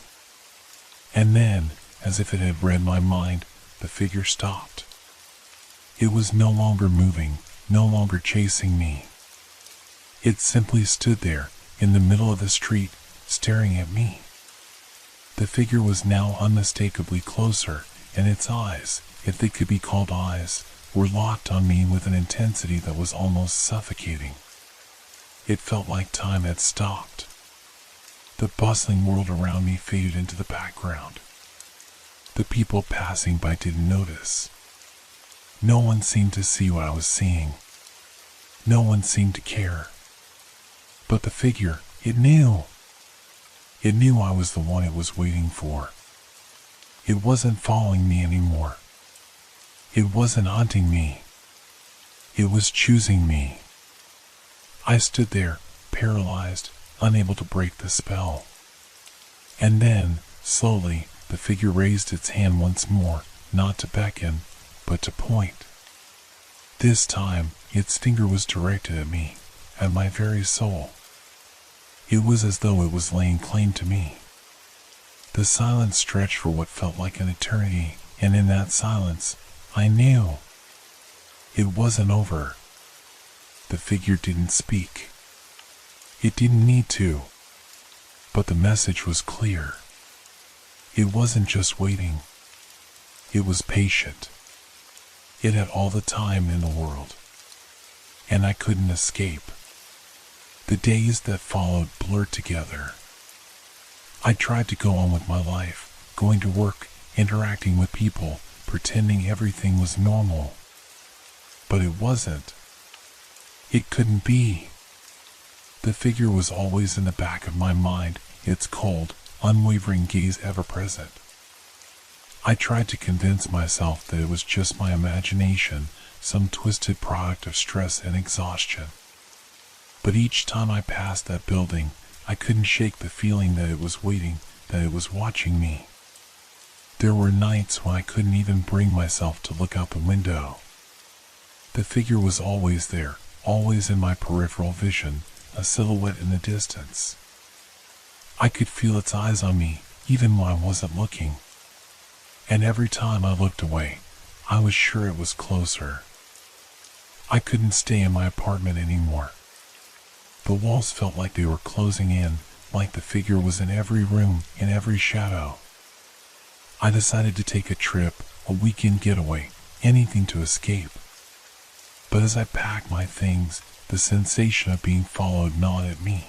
And then, as if it had read my mind, the figure stopped. It was no longer moving, no longer chasing me. It simply stood there, in the middle of the street, staring at me. The figure was now unmistakably closer, and its eyes, if they could be called eyes, were locked on me with an intensity that was almost suffocating. It felt like time had stopped. The bustling world around me faded into the background. The people passing by didn't notice. No one seemed to see what I was seeing. No one seemed to care. But the figure, it knew. It knew I was the one it was waiting for. It wasn't following me anymore. It wasn't hunting me. It was choosing me. I stood there, paralyzed, unable to break the spell. And then, slowly, the figure raised its hand once more, not to beckon, but to point. This time, its finger was directed at me, at my very soul. It was as though it was laying claim to me. The silence stretched for what felt like an eternity, and in that silence, I knew. It wasn't over. The figure didn't speak. It didn't need to. But the message was clear. It wasn't just waiting. It was patient. It had all the time in the world. And I couldn't escape. The days that followed blurred together. I tried to go on with my life, going to work, interacting with people, pretending everything was normal. But it wasn't. It couldn't be. The figure was always in the back of my mind, its cold, unwavering gaze ever present. I tried to convince myself that it was just my imagination, some twisted product of stress and exhaustion. But each time I passed that building, I couldn't shake the feeling that it was waiting, that it was watching me. There were nights when I couldn't even bring myself to look out the window. The figure was always there, always in my peripheral vision, a silhouette in the distance. I could feel its eyes on me, even when I wasn't looking. And every time I looked away, I was sure it was closer. I couldn't stay in my apartment anymore. The walls felt like they were closing in, like the figure was in every room, in every shadow. I decided to take a trip, a weekend getaway, anything to escape. But as I packed my things, the sensation of being followed gnawed at me.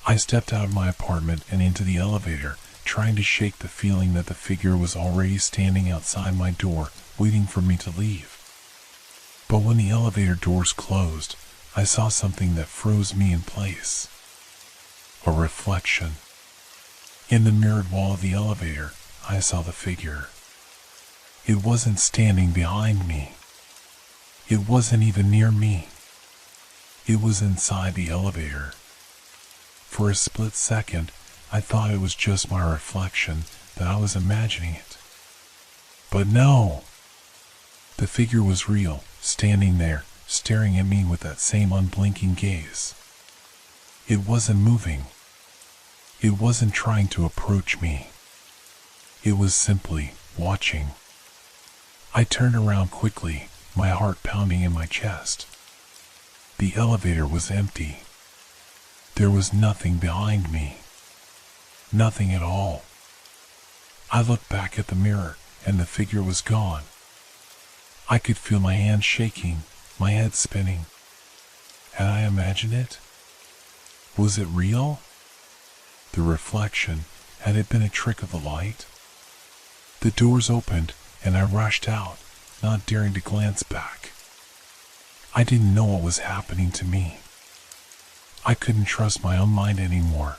I stepped out of my apartment and into the elevator, trying to shake the feeling that the figure was already standing outside my door, waiting for me to leave. But when the elevator doors closed, I saw something that froze me in place. A reflection. In the mirrored wall of the elevator, I saw the figure. It wasn't standing behind me. It wasn't even near me. It was inside the elevator. For a split second, I thought it was just my reflection, that I was imagining it. But no! The figure was real, standing there, staring at me with that same unblinking gaze. It wasn't moving. It wasn't trying to approach me. It was simply watching. I turned around quickly, my heart pounding in my chest. The elevator was empty. There was nothing behind me. Nothing at all. I looked back at the mirror, and the figure was gone. I could feel my hands shaking, my head spinning. Had I imagined it? Was it real? The reflection, had it been a trick of the light? The doors opened, and I rushed out, not daring to glance back. I didn't know what was happening to me. I couldn't trust my own mind anymore.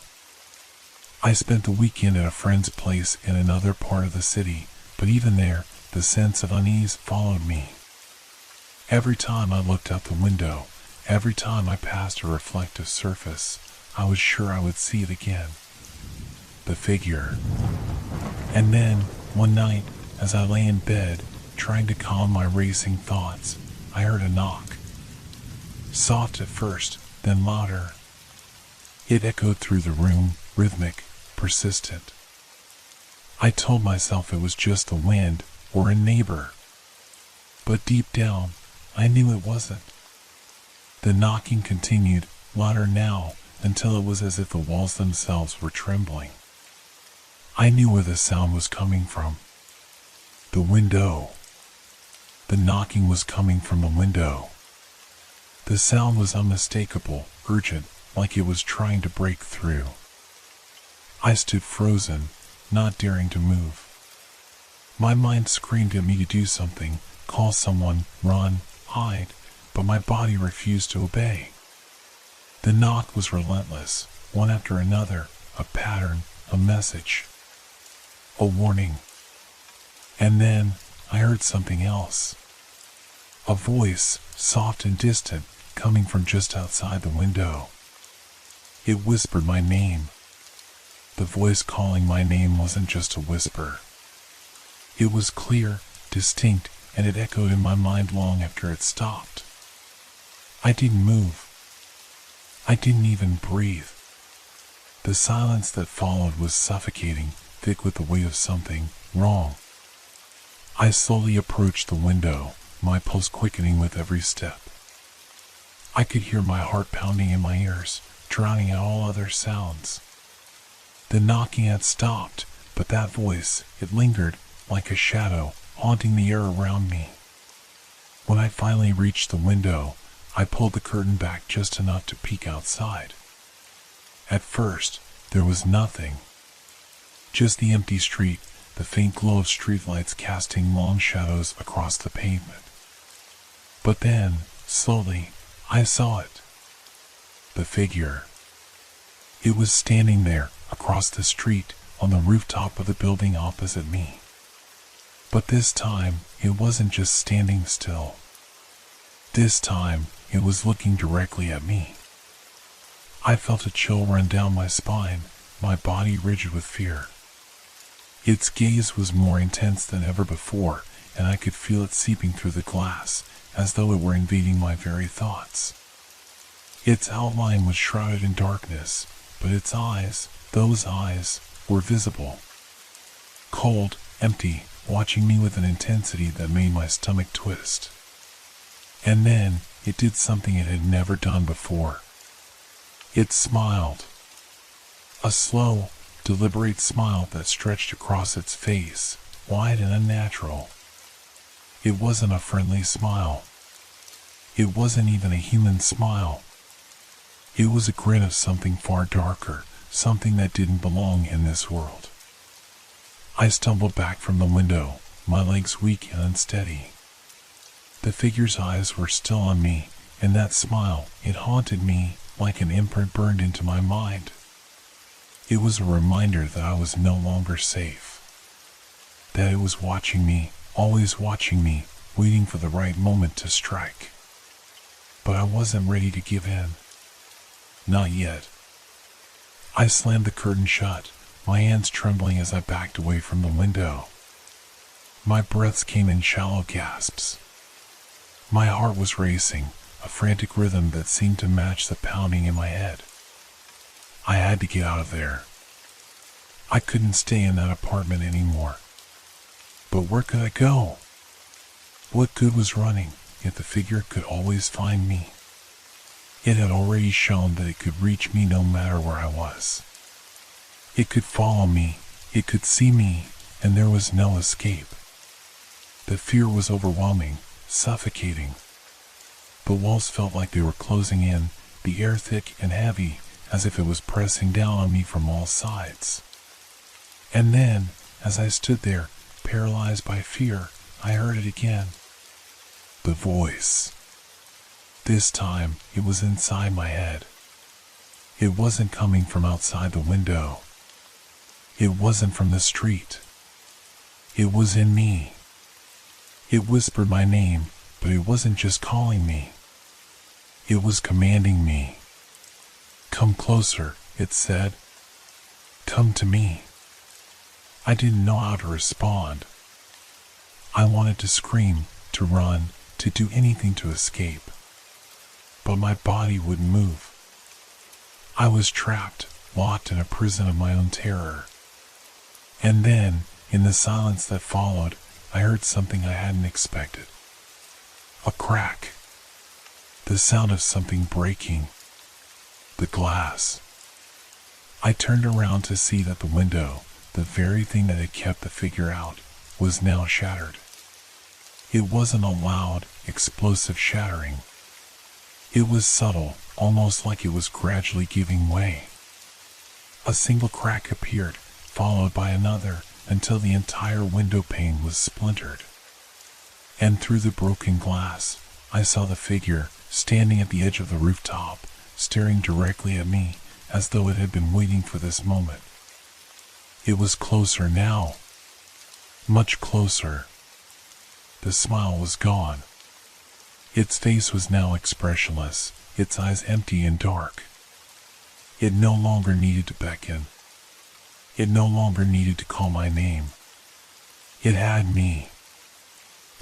I spent the weekend at a friend's place in another part of the city, but even there, the sense of unease followed me. Every time I looked out the window, every time I passed a reflective surface, I was sure I would see it again. The figure. And then, one night, as I lay in bed, trying to calm my racing thoughts, I heard a knock. Soft at first, then louder. It echoed through the room, rhythmic, persistent. I told myself it was just the wind, or a neighbor. But deep down, I knew it wasn't. The knocking continued, louder now, until it was as if the walls themselves were trembling. I knew where the sound was coming from. The window. The knocking was coming from the window. The sound was unmistakable, urgent, like it was trying to break through. I stood frozen, not daring to move. My mind screamed at me to do something, call someone, run, hide, but my body refused to obey. The knock was relentless, one after another, a pattern, a message, a warning. And then I heard something else. A voice, soft and distant, coming from just outside the window. It whispered my name. The voice calling my name wasn't just a whisper. It was clear, distinct, and it echoed in my mind long after it stopped. I didn't move. I didn't even breathe. The silence that followed was suffocating, thick with the weight of something wrong. I slowly approached the window, my pulse quickening with every step. I could hear my heart pounding in my ears, drowning out all other sounds. The knocking had stopped, but that voice, it lingered, like a shadow, haunting the air around me. When I finally reached the window, I pulled the curtain back just enough to peek outside. At first, there was nothing. Just the empty street, the faint glow of streetlights casting long shadows across the pavement. But then, slowly, I saw it. The figure. It was standing there, across the street, on the rooftop of the building opposite me. But this time, it wasn't just standing still. This time, it was looking directly at me. I felt a chill run down my spine, my body rigid with fear. Its gaze was more intense than ever before, and I could feel it seeping through the glass, as though it were invading my very thoughts. Its outline was shrouded in darkness, but its eyes, those eyes, were visible. Cold, empty, watching me with an intensity that made my stomach twist. And then, it did something it had never done before. It smiled. A slow, deliberate smile that stretched across its face, wide and unnatural. It wasn't a friendly smile. It wasn't even a human smile. It was a grin of something far darker, something that didn't belong in this world. I stumbled back from the window, my legs weak and unsteady. The figure's eyes were still on me, and that smile, it haunted me like an imprint burned into my mind. It was a reminder that I was no longer safe. That it was watching me, always watching me, waiting for the right moment to strike. But I wasn't ready to give in. Not yet. I slammed the curtain shut, my hands trembling as I backed away from the window. My breaths came in shallow gasps. My heart was racing, a frantic rhythm that seemed to match the pounding in my head. I had to get out of there. I couldn't stay in that apartment anymore. But where could I go? What good was running if the figure could always find me? It had already shown that it could reach me no matter where I was. It could follow me, it could see me, and there was no escape. The fear was overwhelming, suffocating. The walls felt like they were closing in, the air thick and heavy, as if it was pressing down on me from all sides. And then, as I stood there, paralyzed by fear, I heard it again. The voice. This time, it was inside my head. It wasn't coming from outside the window. It wasn't from the street. It was in me. It whispered my name, but it wasn't just calling me. It was commanding me. Come closer, it said. Come to me. I didn't know how to respond. I wanted to scream, to run, to do anything to escape. But my body wouldn't move. I was trapped, locked in a prison of my own terror. And then, in the silence that followed, I heard something I hadn't expected. A crack. The sound of something breaking. The glass. I turned around to see that the window, the very thing that had kept the figure out, was now shattered. It wasn't a loud, explosive shattering. It was subtle, almost like it was gradually giving way. A single crack appeared, followed by another, until the entire window pane was splintered. And through the broken glass, I saw the figure, standing at the edge of the rooftop, staring directly at me, as though it had been waiting for this moment. It was closer now. Much closer. The smile was gone. Its face was now expressionless, its eyes empty and dark. It no longer needed to beckon. It no longer needed to call my name. It had me.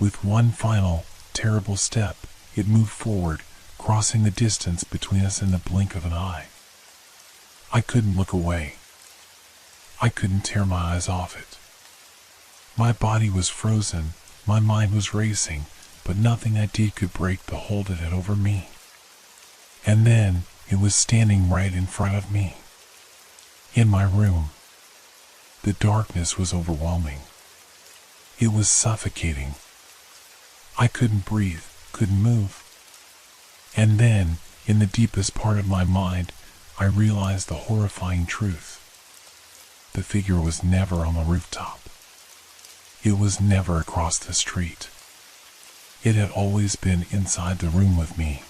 With one final, terrible step, it moved forward, crossing the distance between us in the blink of an eye. I couldn't look away. I couldn't tear my eyes off it. My body was frozen, my mind was racing, but nothing I did could break the hold it had over me. And then, it was standing right in front of me. In my room. The darkness was overwhelming. It was suffocating. I couldn't breathe, couldn't move. And then, in the deepest part of my mind, I realized the horrifying truth. The figure was never on the rooftop. It was never across the street. It had always been inside the room with me.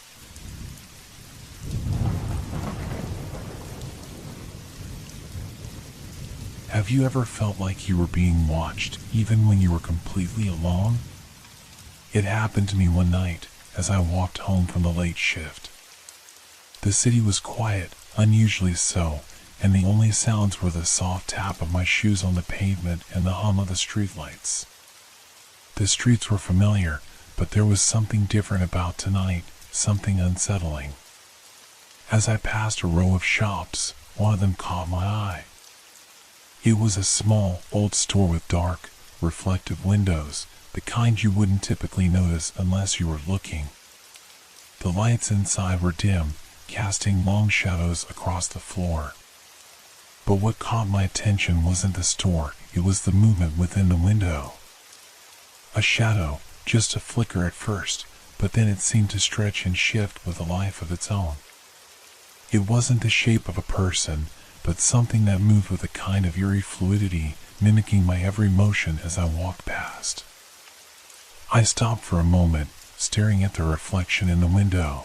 Have you ever felt like you were being watched, even when you were completely alone? It happened to me one night, as I walked home from the late shift. The city was quiet, unusually so, and the only sounds were the soft tap of my shoes on the pavement and the hum of the streetlights. The streets were familiar, but there was something different about tonight, something unsettling. As I passed a row of shops, one of them caught my eye. It was a small, old store with dark, reflective windows, the kind you wouldn't typically notice unless you were looking. The lights inside were dim, casting long shadows across the floor. But what caught my attention wasn't the store, it was the movement within the window. A shadow, just a flicker at first, but then it seemed to stretch and shift with a life of its own. It wasn't the shape of a person, but something that moved with a kind of eerie fluidity, mimicking my every motion as I walked past. I stopped for a moment, staring at the reflection in the window.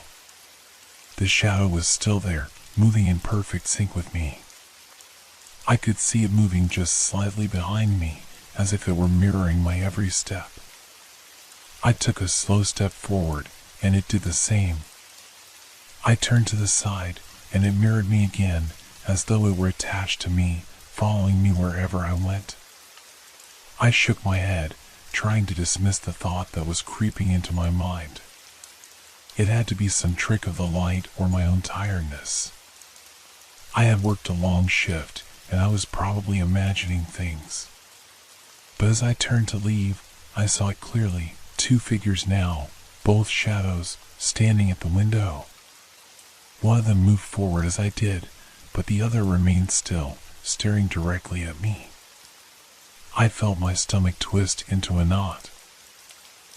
The shadow was still there, moving in perfect sync with me. I could see it moving just slightly behind me, as if it were mirroring my every step. I took a slow step forward, and it did the same. I turned to the side, and it mirrored me again, as though it were attached to me, following me wherever I went. I shook my head, trying to dismiss the thought that was creeping into my mind. It had to be some trick of the light or my own tiredness. I had worked a long shift, and I was probably imagining things. But as I turned to leave, I saw it clearly, two figures now, both shadows, standing at the window. One of them moved forward as I did, but the other remained still, staring directly at me. I felt my stomach twist into a knot.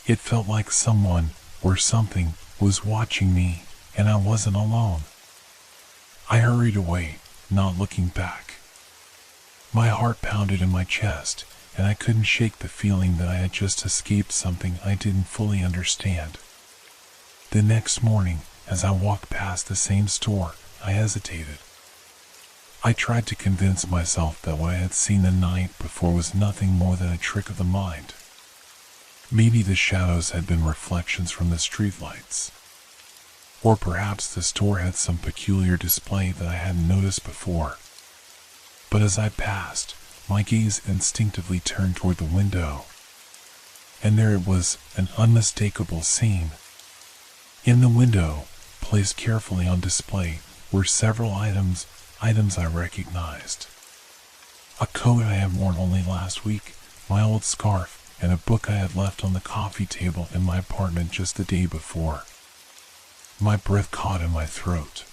It felt like someone, or something, was watching me, and I wasn't alone. I hurried away, not looking back. My heart pounded in my chest, and I couldn't shake the feeling that I had just escaped something I didn't fully understand. The next morning, as I walked past the same store, I hesitated. I tried to convince myself that what I had seen the night before was nothing more than a trick of the mind. Maybe the shadows had been reflections from the streetlights. Or perhaps the store had some peculiar display that I hadn't noticed before. But as I passed, my gaze instinctively turned toward the window. And there it was, an unmistakable scene. In the window, placed carefully on display, were several items I recognized. A coat I had worn only last week, my old scarf, and a book I had left on the coffee table in my apartment just the day before. My breath caught in my throat.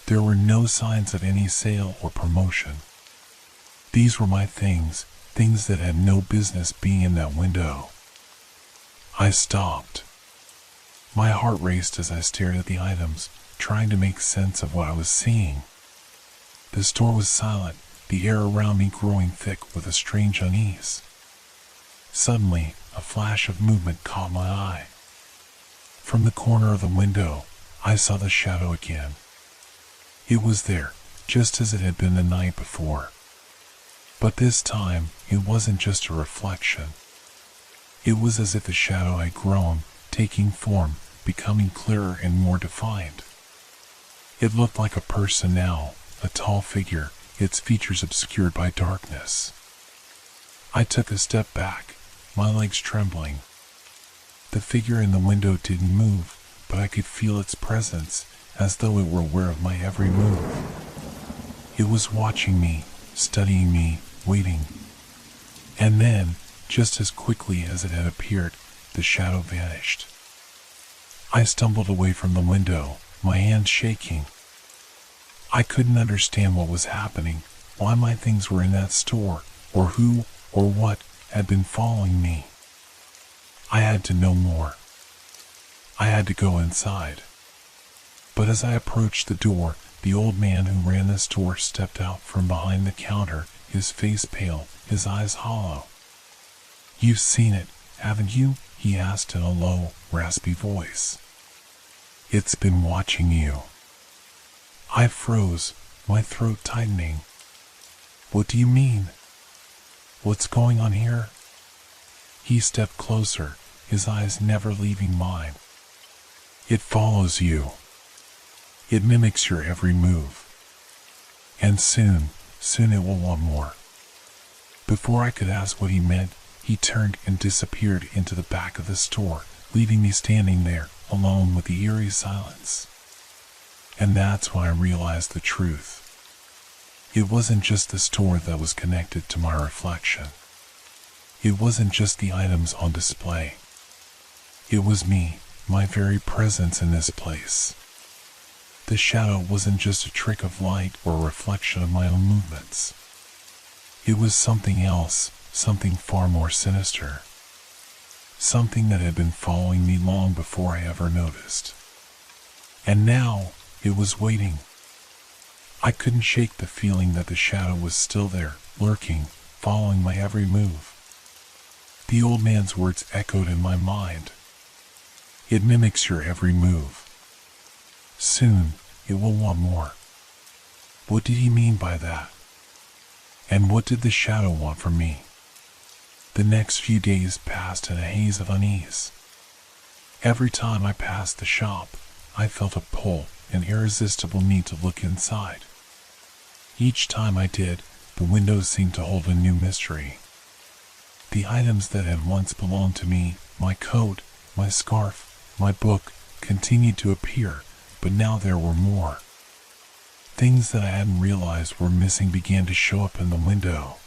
There were no signs of any sale or promotion. These were my things that had no business being in that window. I stopped. My heart raced as I stared at the items, trying to make sense of what I was seeing. The store was silent, the air around me growing thick with a strange unease. Suddenly, a flash of movement caught my eye. From the corner of the window, I saw the shadow again. It was there, just as it had been the night before. But this time, it wasn't just a reflection. It was as if the shadow had grown, taking form, becoming clearer and more defined. It looked like a person now, a tall figure, its features obscured by darkness. I took a step back, my legs trembling. The figure in the window didn't move, but I could feel its presence, as though it were aware of my every move. It was watching me, studying me, waiting. And then, just as quickly as it had appeared, the shadow vanished. I stumbled away from the window, my hands shaking. I couldn't understand what was happening, why my things were in that store, or who, or what, had been following me. I had to know more. I had to go inside. But as I approached the door, the old man who ran the store stepped out from behind the counter, his face pale, his eyes hollow. "You've seen it, haven't you?" he asked in a low, raspy voice. "It's been watching you." I froze, my throat tightening. "What do you mean? What's going on here?" He stepped closer, his eyes never leaving mine. "It follows you. It mimics your every move. And soon it will want more." Before I could ask what he meant, he turned and disappeared into the back of the store, leaving me standing there, alone with the eerie silence. And that's when I realized the truth. It wasn't just the store that was connected to my reflection. It wasn't just the items on display. It was me, my very presence in this place. The shadow wasn't just a trick of light or a reflection of my own movements. It was something else, something far more sinister. Something that had been following me long before I ever noticed. And now, it was waiting. I couldn't shake the feeling that the shadow was still there, lurking, following my every move. The old man's words echoed in my mind. It mimics your every move. Soon, it will want more. What did he mean by that? And what did the shadow want from me? The next few days passed in a haze of unease. Every time I passed the shop, I felt a pull, an irresistible need to look inside. Each time I did, the windows seemed to hold a new mystery. The items that had once belonged to me, my coat, my scarf, my book, continued to appear, but now there were more. Things that I hadn't realized were missing began to show up in the window.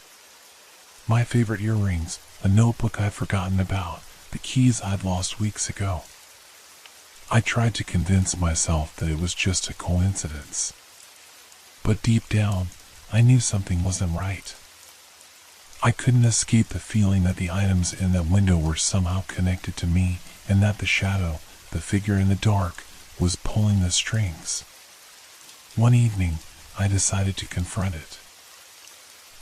My favorite earrings, a notebook I'd forgotten about, the keys I'd lost weeks ago. I tried to convince myself that it was just a coincidence. But deep down, I knew something wasn't right. I couldn't escape the feeling that the items in that window were somehow connected to me, and that the shadow, the figure in the dark, was pulling the strings. One evening, I decided to confront it.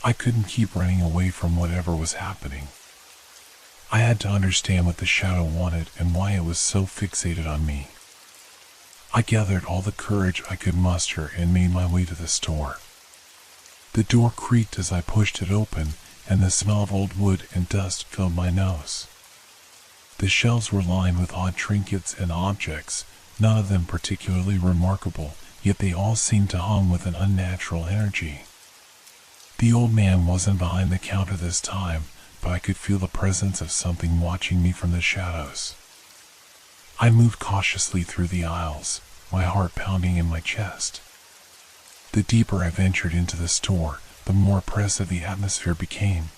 I couldn't keep running away from whatever was happening. I had to understand what the shadow wanted and why it was so fixated on me. I gathered all the courage I could muster and made my way to the store. The door creaked as I pushed it open, and the smell of old wood and dust filled my nose. The shelves were lined with odd trinkets and objects, none of them particularly remarkable, yet they all seemed to hum with an unnatural energy. The old man wasn't behind the counter this time, but I could feel the presence of something watching me from the shadows. I moved cautiously through the aisles, my heart pounding in my chest. The deeper I ventured into the store, the more oppressive the atmosphere became.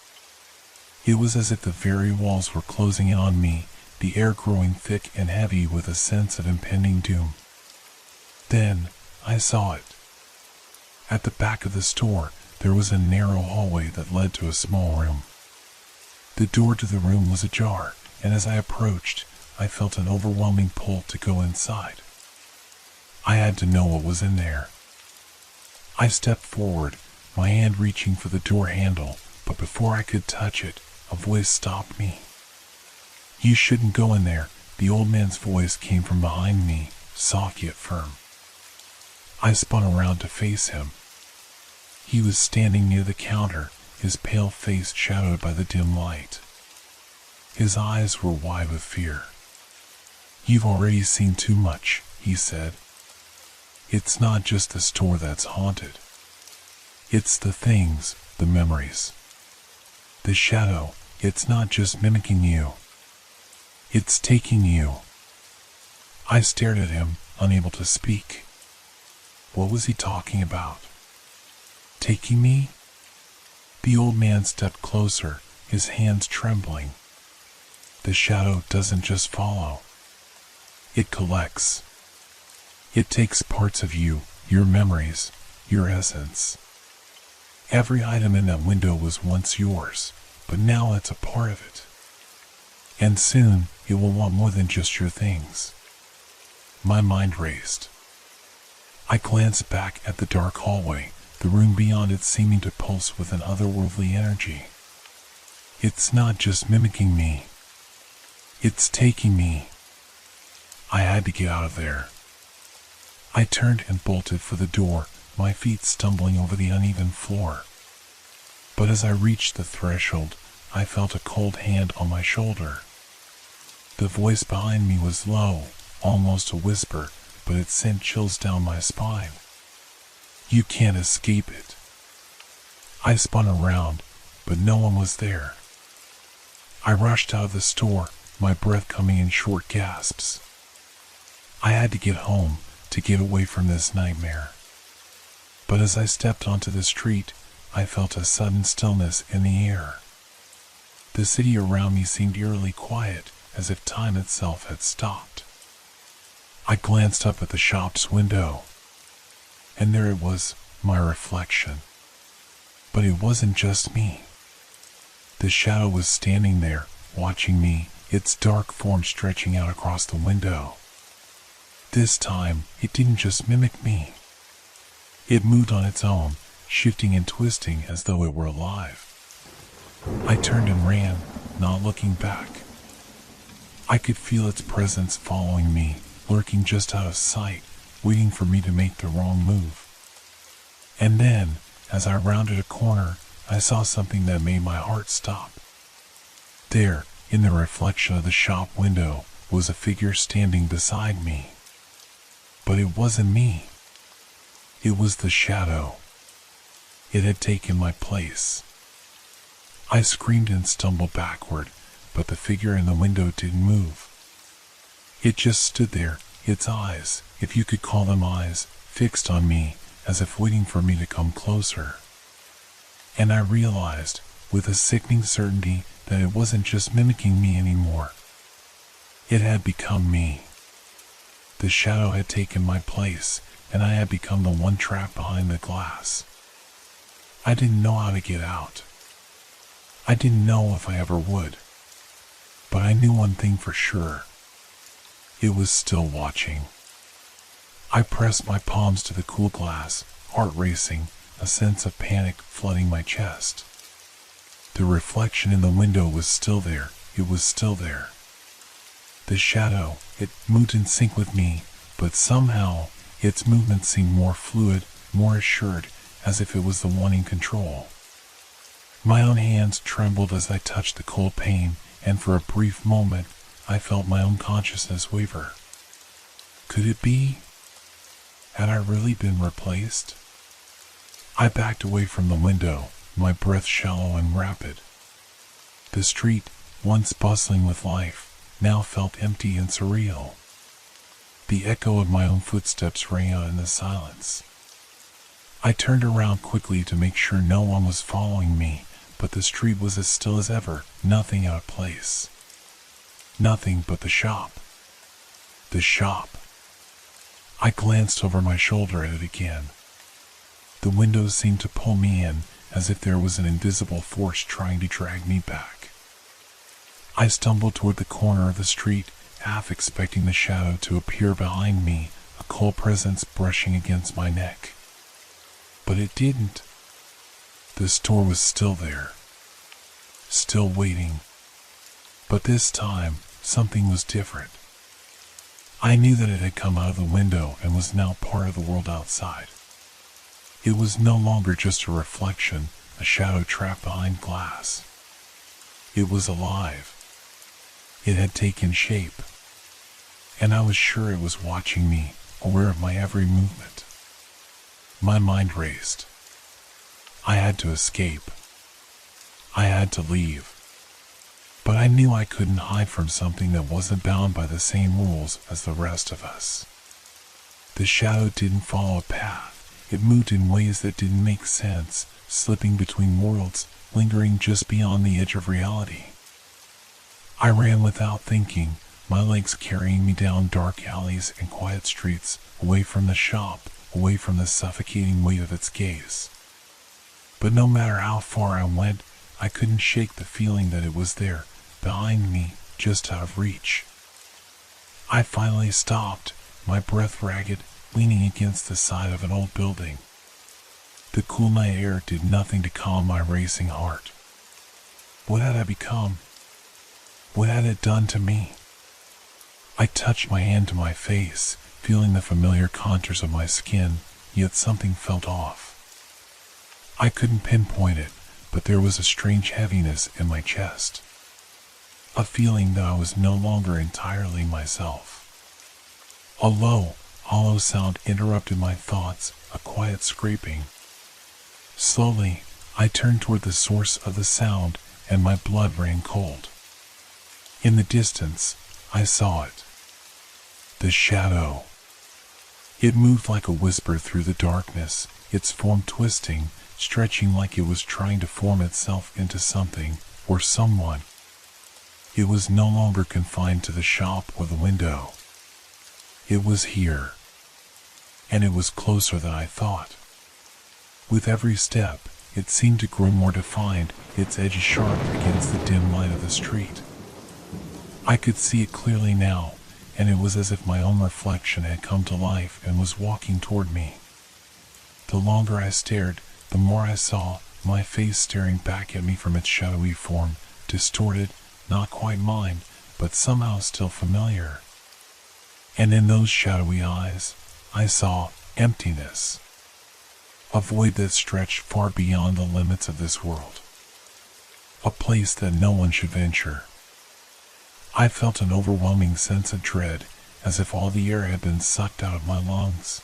It was as if the very walls were closing in on me, the air growing thick and heavy with a sense of impending doom. Then, I saw it. At the back of the store, there was a narrow hallway that led to a small room. The door to the room was ajar, and as I approached, I felt an overwhelming pull to go inside. I had to know what was in there. I stepped forward, my hand reaching for the door handle, but before I could touch it, a voice stopped me. "You shouldn't go in there." The old man's voice came from behind me, soft yet firm. I spun around to face him. He was standing near the counter, his pale face shadowed by the dim light. His eyes were wide with fear. "You've already seen too much," he said. "It's not just the store that's haunted. It's the things, the memories. The shadow, it's not just mimicking you. It's taking you." I stared at him, unable to speak. What was he talking about? Taking me? The old man stepped closer, his hands trembling. "The shadow doesn't just follow. It collects. It takes parts of you, your memories, your essence. Every item in that window was once yours, but now it's a part of it. And soon, it will want more than just your things." My mind raced. I glanced back at the dark hallway, the room beyond it seeming to pulse with an otherworldly energy. "It's not just mimicking me. It's taking me." I had to get out of there. I turned and bolted for the door, my feet stumbling over the uneven floor. But as I reached the threshold, I felt a cold hand on my shoulder. The voice behind me was low, almost a whisper, but it sent chills down my spine. "You can't escape it." I spun around, but no one was there. I rushed out of the store, my breath coming in short gasps. I had to get home, to get away from this nightmare. But as I stepped onto the street, I felt a sudden stillness in the air. The city around me seemed eerily quiet, as if time itself had stopped. I glanced up at the shop's window, and there it was, my reflection. But it wasn't just me. The shadow was standing there, watching me, its dark form stretching out across the window. This time, it didn't just mimic me. It moved on its own, shifting and twisting as though it were alive. I turned and ran, not looking back. I could feel its presence following me, lurking just out of sight, waiting for me to make the wrong move. And then, as I rounded a corner, I saw something that made my heart stop. There, in the reflection of the shop window, was a figure standing beside me. But it wasn't me. It was the shadow. It had taken my place. I screamed and stumbled backward, but the figure in the window didn't move. It just stood there, its eyes, if you could call them eyes, fixed on me, as if waiting for me to come closer. And I realized, with a sickening certainty, that it wasn't just mimicking me anymore. It had become me. The shadow had taken my place, and I had become the one trapped behind the glass. I didn't know how to get out. I didn't know if I ever would. But I knew one thing for sure. It was still watching. I pressed my palms to the cool glass, heart racing, a sense of panic flooding my chest. The reflection in the window was still there. It was still there. The shadow, it moved in sync with me, but somehow its movement seemed more fluid, more assured, as if it was the one in control. My own hands trembled as I touched the cold pane, and for a brief moment, I felt my own consciousness waver. Could it be? Had I really been replaced? I backed away from the window, my breath shallow and rapid. The street, once bustling with life, now felt empty and surreal. The echo of my own footsteps rang out in the silence. I turned around quickly to make sure no one was following me, but the street was as still as ever, nothing out of place. Nothing but the shop. The shop. I glanced over my shoulder at it again. The windows seemed to pull me in, as if there was an invisible force trying to drag me back. I stumbled toward the corner of the street, half expecting the shadow to appear behind me, a cold presence brushing against my neck. But it didn't. The store was still there, still waiting. But this time, something was different. I knew that it had come out of the window and was now part of the world outside. It was no longer just a reflection, a shadow trapped behind glass. It was alive. It had taken shape. And I was sure it was watching me, aware of my every movement. My mind raced. I had to escape. I had to leave. But I knew I couldn't hide from something that wasn't bound by the same rules as the rest of us. The shadow didn't follow a path. It moved in ways that didn't make sense, slipping between worlds, lingering just beyond the edge of reality. I ran without thinking, my legs carrying me down dark alleys and quiet streets, away from the shop, away from the suffocating weight of its gaze. But no matter how far I went, I couldn't shake the feeling that it was there, behind me, just out of reach. I finally stopped, my breath ragged, leaning against the side of an old building. The cool night air did nothing to calm my racing heart. What had I become? What had it done to me? I touched my hand to my face, feeling the familiar contours of my skin, yet something felt off. I couldn't pinpoint it, but there was a strange heaviness in my chest. A feeling that I was no longer entirely myself. A low, hollow sound interrupted my thoughts, a quiet scraping. Slowly, I turned toward the source of the sound, and my blood ran cold. In the distance, I saw it. The shadow. It moved like a whisper through the darkness, its form twisting, stretching like it was trying to form itself into something, or someone. It was no longer confined to the shop or the window. It was here. And it was closer than I thought. With every step, it seemed to grow more defined, its edges sharp against the dim light of the street. I could see it clearly now, and it was as if my own reflection had come to life and was walking toward me. The longer I stared, the more I saw, my face staring back at me from its shadowy form, distorted, not quite mine, but somehow still familiar. And in those shadowy eyes, I saw emptiness. A void that stretched far beyond the limits of this world. A place that no one should venture. I felt an overwhelming sense of dread, as if all the air had been sucked out of my lungs.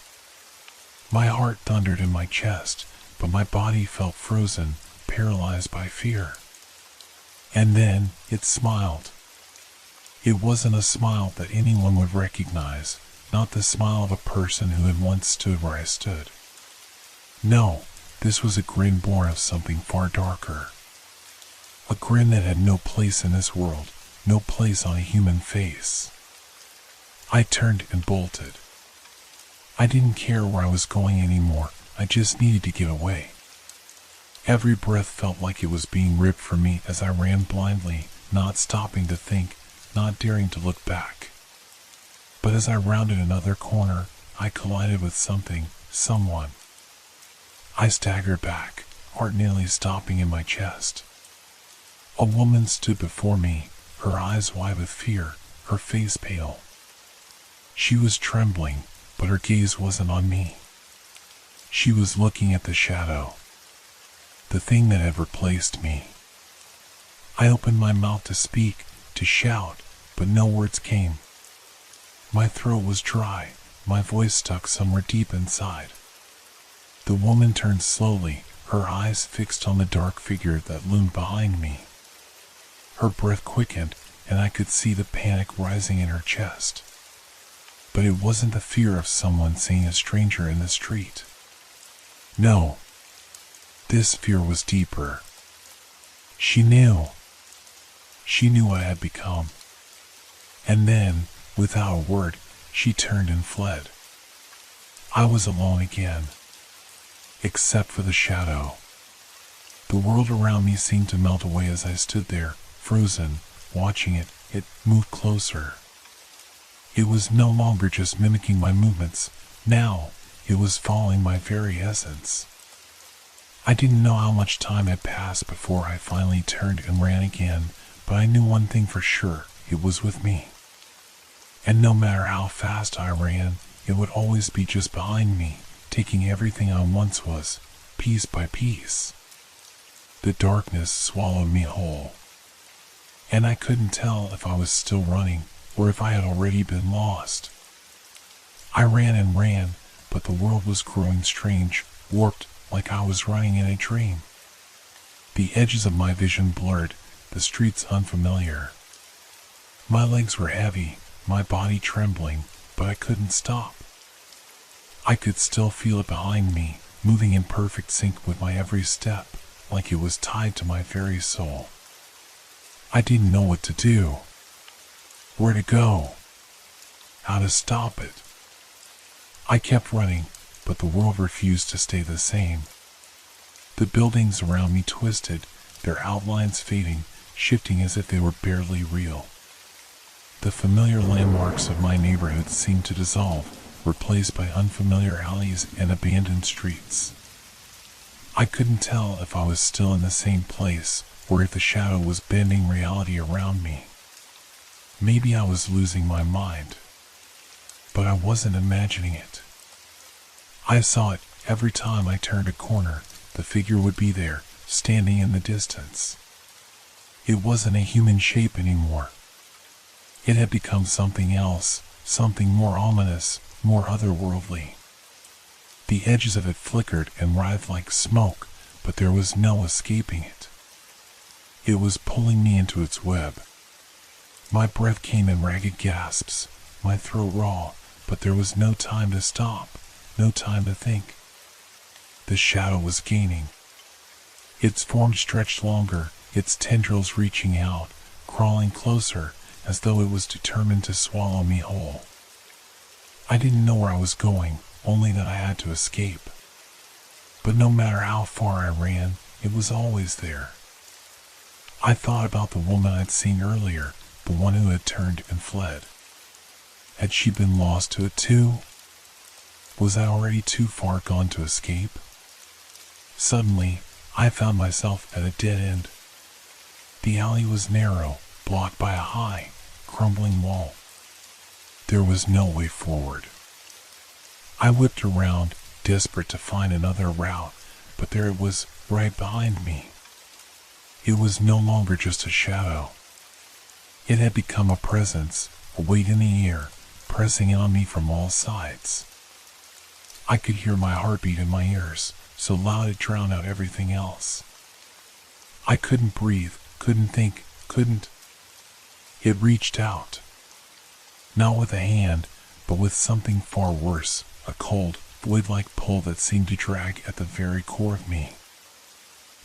My heart thundered in my chest, but my body felt frozen, paralyzed by fear. And then it smiled. It wasn't a smile that anyone would recognize, not the smile of a person who had once stood where I stood. No, this was a grin born of something far darker. A grin that had no place in this world, no place on a human face. I turned and bolted. I didn't care where I was going anymore, I just needed to get away. Every breath felt like it was being ripped from me as I ran blindly, not stopping to think, not daring to look back. But as I rounded another corner, I collided with something, someone. I staggered back, heart nearly stopping in my chest. A woman stood before me, her eyes wide with fear, her face pale. She was trembling, but her gaze wasn't on me. She was looking at the shadow. The thing that had replaced me. I opened my mouth to speak, to shout, but no words came. My throat was dry, my voice stuck somewhere deep inside. The woman turned slowly, her eyes fixed on the dark figure that loomed behind me. Her breath quickened, and I could see the panic rising in her chest. But it wasn't the fear of someone seeing a stranger in the street. No. This fear was deeper. She knew. She knew what I had become. And then, without a word, she turned and fled. I was alone again. Except for the shadow. The world around me seemed to melt away as I stood there, frozen, watching it moved closer. It was no longer just mimicking my movements. Now, it was following my very essence. I didn't know how much time had passed before I finally turned and ran again, but I knew one thing for sure: it was with me. And no matter how fast I ran, it would always be just behind me, taking everything I once was, piece by piece. The darkness swallowed me whole, and I couldn't tell if I was still running or if I had already been lost. I ran and ran, but the world was growing strange, warped, like I was running in a dream. The edges of my vision blurred, the streets unfamiliar. My legs were heavy, my body trembling, but I couldn't stop. I could still feel it behind me, moving in perfect sync with my every step, like it was tied to my very soul. I didn't know what to do, where to go, how to stop it. I kept running, but the world refused to stay the same. The buildings around me twisted, their outlines fading, shifting as if they were barely real. The familiar landmarks of my neighborhood seemed to dissolve, replaced by unfamiliar alleys and abandoned streets. I couldn't tell if I was still in the same place or if the shadow was bending reality around me. Maybe I was losing my mind, but I wasn't imagining it. I saw it every time I turned a corner. The figure would be there, standing in the distance. It wasn't a human shape anymore. It had become something else, something more ominous, more otherworldly. The edges of it flickered and writhed like smoke, but there was no escaping it. It was pulling me into its web. My breath came in ragged gasps, my throat raw, but there was no time to stop, no time to think. The shadow was gaining. Its form stretched longer, its tendrils reaching out, crawling closer, as though it was determined to swallow me whole. I didn't know where I was going, only that I had to escape. But no matter how far I ran, it was always there. I thought about the woman I'd seen earlier, the one who had turned and fled. Had she been lost to it too? Was I already too far gone to escape? Suddenly, I found myself at a dead end. The alley was narrow, blocked by a high, crumbling wall. There was no way forward. I whipped around, desperate to find another route, but there it was, right behind me. It was no longer just a shadow. It had become a presence, a weight in the air, pressing on me from all sides. I could hear my heartbeat in my ears, so loud it drowned out everything else. I couldn't breathe, couldn't think, couldn't. It reached out. Not with a hand, but with something far worse, a cold, void-like pull that seemed to drag at the very core of me.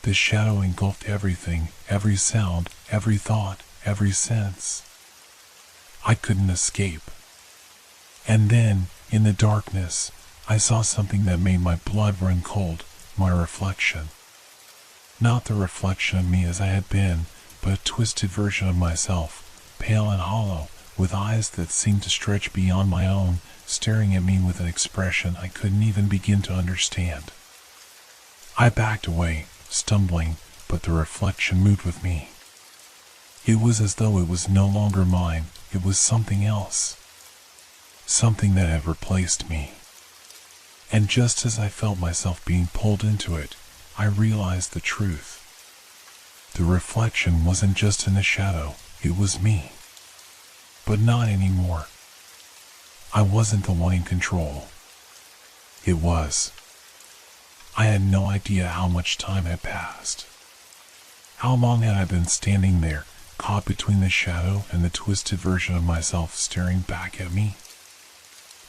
The shadow engulfed everything, every sound, every thought, every sense. I couldn't escape. And then, in the darkness, I saw something that made my blood run cold, my reflection. Not the reflection of me as I had been, but a twisted version of myself, pale and hollow, with eyes that seemed to stretch beyond my own, staring at me with an expression I couldn't even begin to understand. I backed away, stumbling, but the reflection moved with me. It was as though it was no longer mine, it was something else. Something that had replaced me. And just as I felt myself being pulled into it, I realized the truth. The reflection wasn't just in the shadow, it was me. But not anymore. I wasn't the one in control. It was. I had no idea how much time had passed. How long had I been standing there, caught between the shadow and the twisted version of myself staring back at me?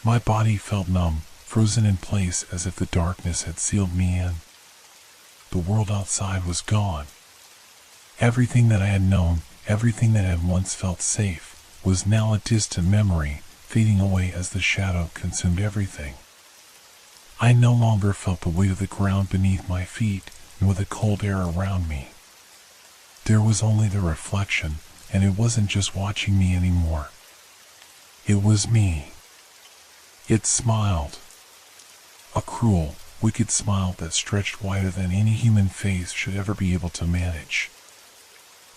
My body felt numb, frozen in place as if the darkness had sealed me in. The world outside was gone. Everything that I had known, everything that had once felt safe, was now a distant memory, fading away as the shadow consumed everything. I no longer felt the weight of the ground beneath my feet, nor the cold air around me. There was only the reflection, and it wasn't just watching me anymore. It was me. It smiled. A cruel, wicked smile that stretched wider than any human face should ever be able to manage.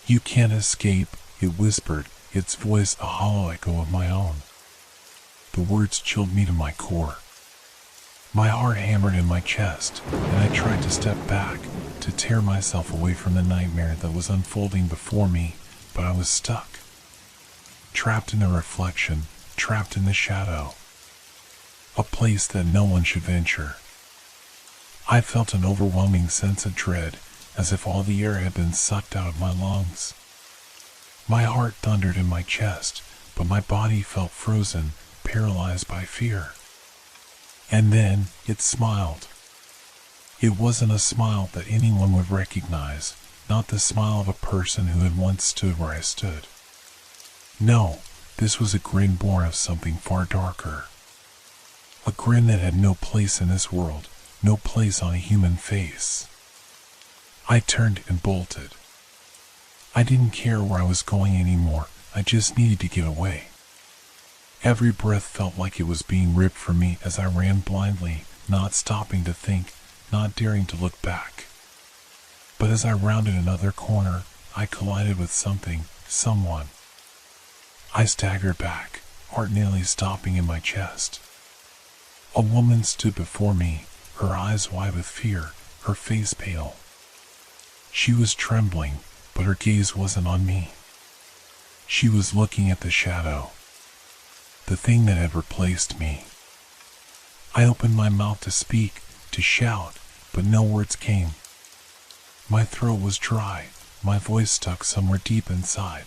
"You can't escape," it whispered, its voice a hollow echo of my own. The words chilled me to my core. My heart hammered in my chest, and I tried to step back, to tear myself away from the nightmare that was unfolding before me, but I was stuck. Trapped in a reflection, trapped in the shadow. A place that no one should venture. I felt an overwhelming sense of dread, as if all the air had been sucked out of my lungs. My heart thundered in my chest, but my body felt frozen, paralyzed by fear. And then it smiled. It wasn't a smile that anyone would recognize, not the smile of a person who had once stood where I stood. No, this was a grin born of something far darker. A grin that had no place in this world, no place on a human face. I turned and bolted. I didn't care where I was going anymore, I just needed to get away. Every breath felt like it was being ripped from me as I ran blindly, not stopping to think, not daring to look back. But as I rounded another corner, I collided with someone. I staggered back, heart nearly stopping in my chest. A woman stood before me, her eyes wide with fear, her face pale. She was trembling, but her gaze wasn't on me. She was looking at the shadow, the thing that had replaced me. I opened my mouth to speak, to shout, but no words came. My throat was dry, my voice stuck somewhere deep inside.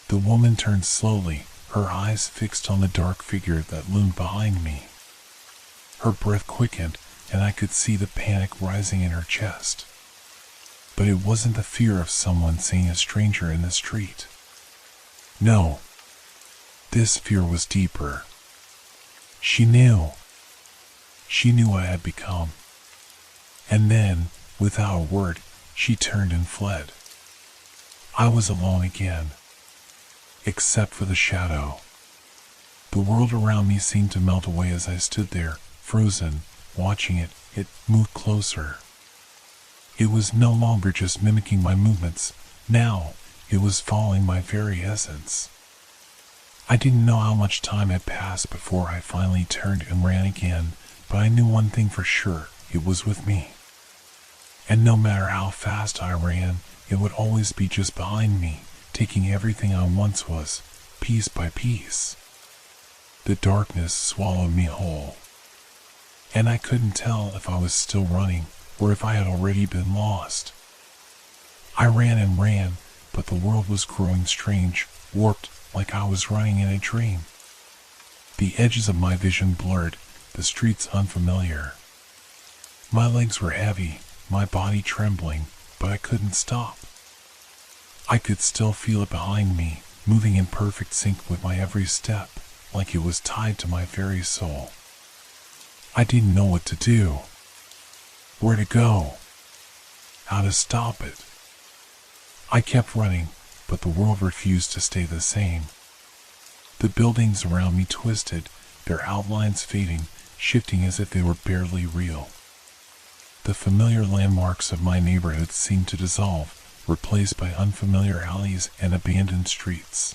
The woman turned slowly, her eyes fixed on the dark figure that loomed behind me. Her breath quickened, and I could see the panic rising in her chest. But it wasn't the fear of someone seeing a stranger in the street. No. This fear was deeper. She knew. She knew what I had become. And then, without a word, she turned and fled. I was alone again. Except for the shadow. The world around me seemed to melt away as I stood there, frozen, watching it. It moved closer. It was no longer just mimicking my movements. Now, it was following my very essence. I didn't know how much time had passed before I finally turned and ran again, but I knew one thing for sure, it was with me. And no matter how fast I ran, it would always be just behind me, taking everything I once was, piece by piece. The darkness swallowed me whole. And I couldn't tell if I was still running, or if I had already been lost. I ran and ran, but the world was growing strange, warped, like I was running in a dream. The edges of my vision blurred, the streets unfamiliar. My legs were heavy, my body trembling, but I couldn't stop. I could still feel it behind me, moving in perfect sync with my every step, like it was tied to my very soul. I didn't know what to do, where to go, how to stop it. I kept running, but the world refused to stay the same. The buildings around me twisted, their outlines fading, shifting as if they were barely real. The familiar landmarks of my neighborhood seemed to dissolve, replaced by unfamiliar alleys and abandoned streets.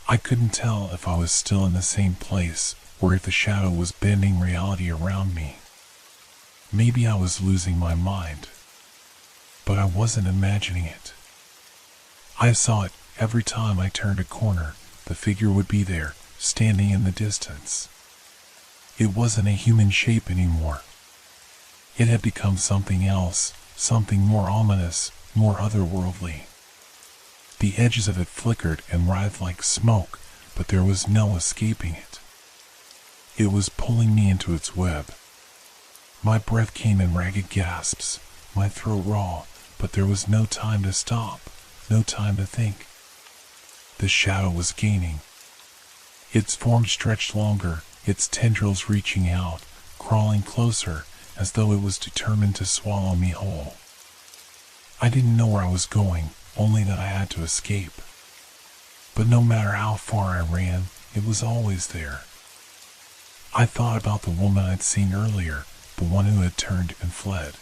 I couldn't tell if I was still in the same place, or if the shadow was bending reality around me. Maybe I was losing my mind, but I wasn't imagining it. I saw it every time I turned a corner. The figure would be there, standing in the distance. It wasn't a human shape anymore. It had become something else, something more ominous, more otherworldly. The edges of it flickered and writhed like smoke, but there was no escaping it. It was pulling me into its web. My breath came in ragged gasps, my throat raw, but there was no time to stop, no time to think. The shadow was gaining. Its form stretched longer, its tendrils reaching out, crawling closer, as though it was determined to swallow me whole. I didn't know where I was going, only that I had to escape. But no matter how far I ran, it was always there. I thought about the woman I'd seen earlier, the one who had turned and fled.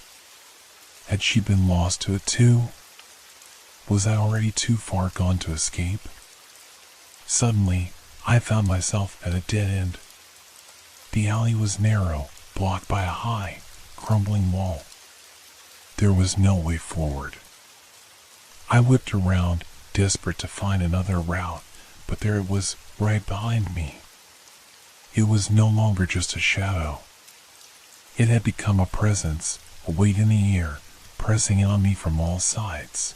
Had she been lost to it too? Was I already too far gone to escape? Suddenly, I found myself at a dead end. The alley was narrow, blocked by a high, crumbling wall. There was no way forward. I whipped around, desperate to find another route, but there it was, right behind me. It was no longer just a shadow. It had become a presence, a weight in the air, pressing in on me from all sides.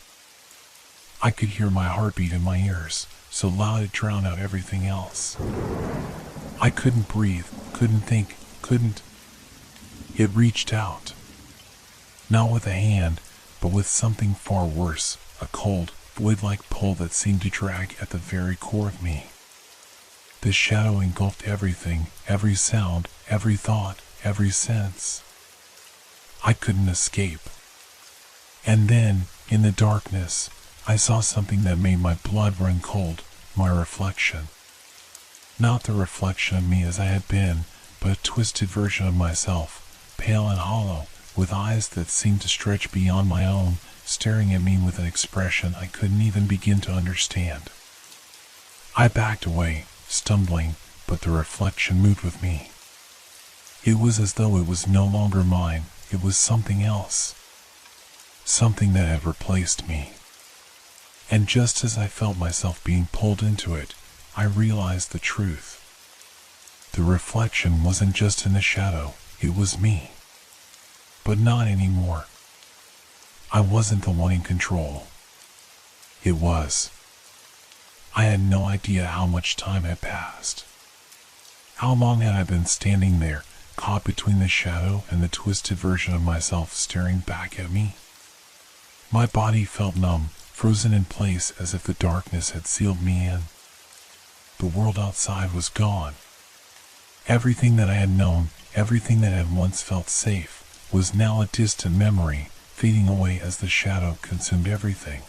I could hear my heartbeat in my ears, so loud it drowned out everything else. I couldn't breathe, couldn't think, couldn't. It reached out. Not with a hand, but with something far worse, a cold, void-like pull that seemed to drag at the very core of me. The shadow engulfed everything, every sound, every thought, every sense. I couldn't escape. And then, in the darkness, I saw something that made my blood run cold, my reflection. Not the reflection of me as I had been, but a twisted version of myself, pale and hollow, with eyes that seemed to stretch beyond my own, staring at me with an expression I couldn't even begin to understand. I backed away, stumbling, but the reflection moved with me. It was as though it was no longer mine, it was something else. Something that had replaced me. And just as I felt myself being pulled into it, I realized the truth. The reflection wasn't just in the shadow, it was me. But not anymore. I wasn't the one in control. It was. I had no idea how much time had passed. How long had I been standing there, caught between the shadow and the twisted version of myself staring back at me? My body felt numb, frozen in place as if the darkness had sealed me in. The world outside was gone. Everything that I had known, everything that had once felt safe, was now a distant memory, fading away as the shadow consumed everything.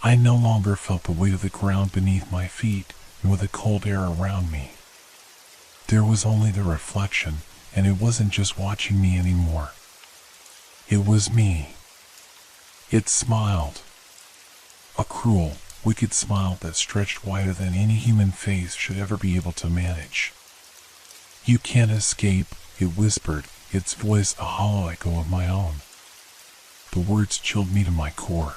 I no longer felt the weight of the ground beneath my feet, nor the cold air around me. There was only the reflection, and it wasn't just watching me anymore. It was me. It smiled. A cruel, wicked smile that stretched wider than any human face should ever be able to manage. "You can't escape," it whispered, its voice a hollow echo of my own. The words chilled me to my core.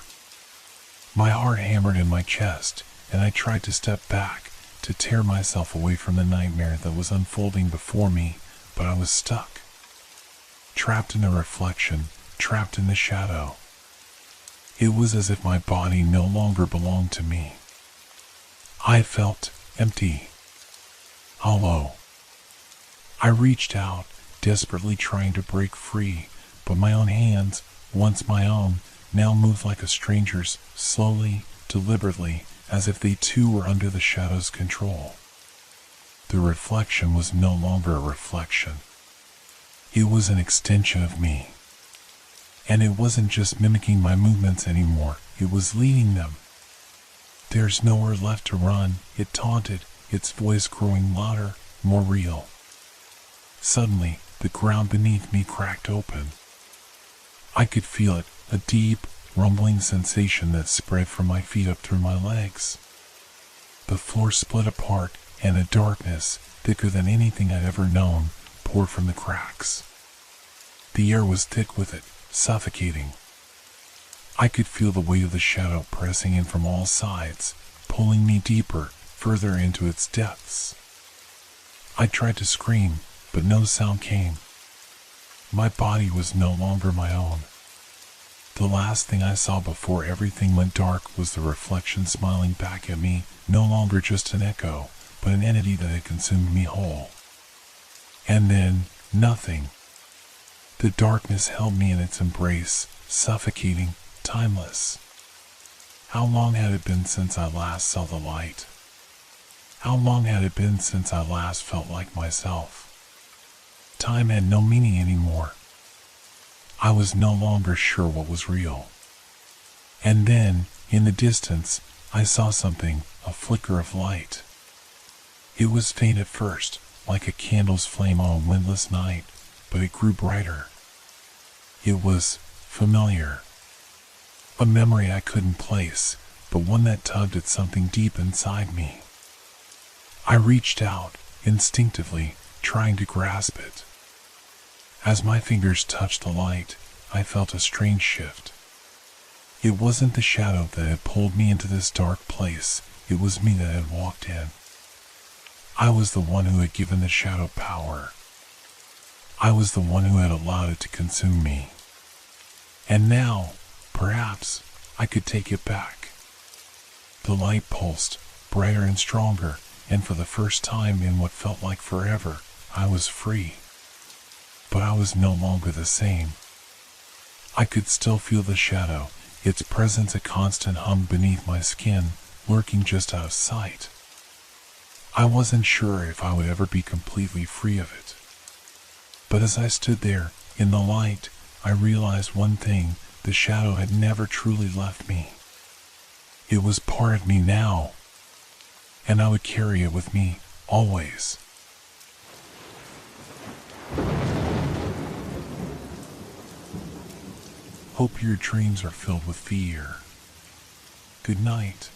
My heart hammered in my chest, and I tried to step back, to tear myself away from the nightmare that was unfolding before me, but I was stuck. Trapped in the reflection, trapped in the shadow. It was as if my body no longer belonged to me. I felt empty, hollow. I reached out, desperately trying to break free, but my own hands, once my own, now moved like a stranger's, slowly, deliberately, as if they too were under the shadow's control. The reflection was no longer a reflection. It was an extension of me. And it wasn't just mimicking my movements anymore, it was leading them. "There's nowhere left to run," it taunted, its voice growing louder, more real. Suddenly, the ground beneath me cracked open. I could feel it, a deep, rumbling sensation that spread from my feet up through my legs. The floor split apart, and a darkness, thicker than anything I'd ever known, poured from the cracks. The air was thick with it, suffocating. I could feel the weight of the shadow pressing in from all sides, pulling me deeper, further into its depths. I tried to scream, but no sound came. My body was no longer my own. The last thing I saw before everything went dark was the reflection smiling back at me, no longer just an echo, but an entity that had consumed me whole. And then, nothing. The darkness held me in its embrace, suffocating, timeless. How long had it been since I last saw the light? How long had it been since I last felt like myself? Time had no meaning anymore. I was no longer sure what was real. And then, in the distance, I saw something, a flicker of light. It was faint at first, like a candle's flame on a windless night, but it grew brighter. It was familiar. A memory I couldn't place, but one that tugged at something deep inside me. I reached out, instinctively, trying to grasp it. As my fingers touched the light, I felt a strange shift. It wasn't the shadow that had pulled me into this dark place, it was me that had walked in. I was the one who had given the shadow power. I was the one who had allowed it to consume me. And now, perhaps, I could take it back. The light pulsed, brighter and stronger, and for the first time in what felt like forever, I was free. But I was no longer the same. I could still feel the shadow, its presence a constant hum beneath my skin, lurking just out of sight. I wasn't sure if I would ever be completely free of it. But as I stood there, in the light, I realized one thing: the shadow had never truly left me. It was part of me now, and I would carry it with me, always. Hope your dreams are filled with fear. Good night.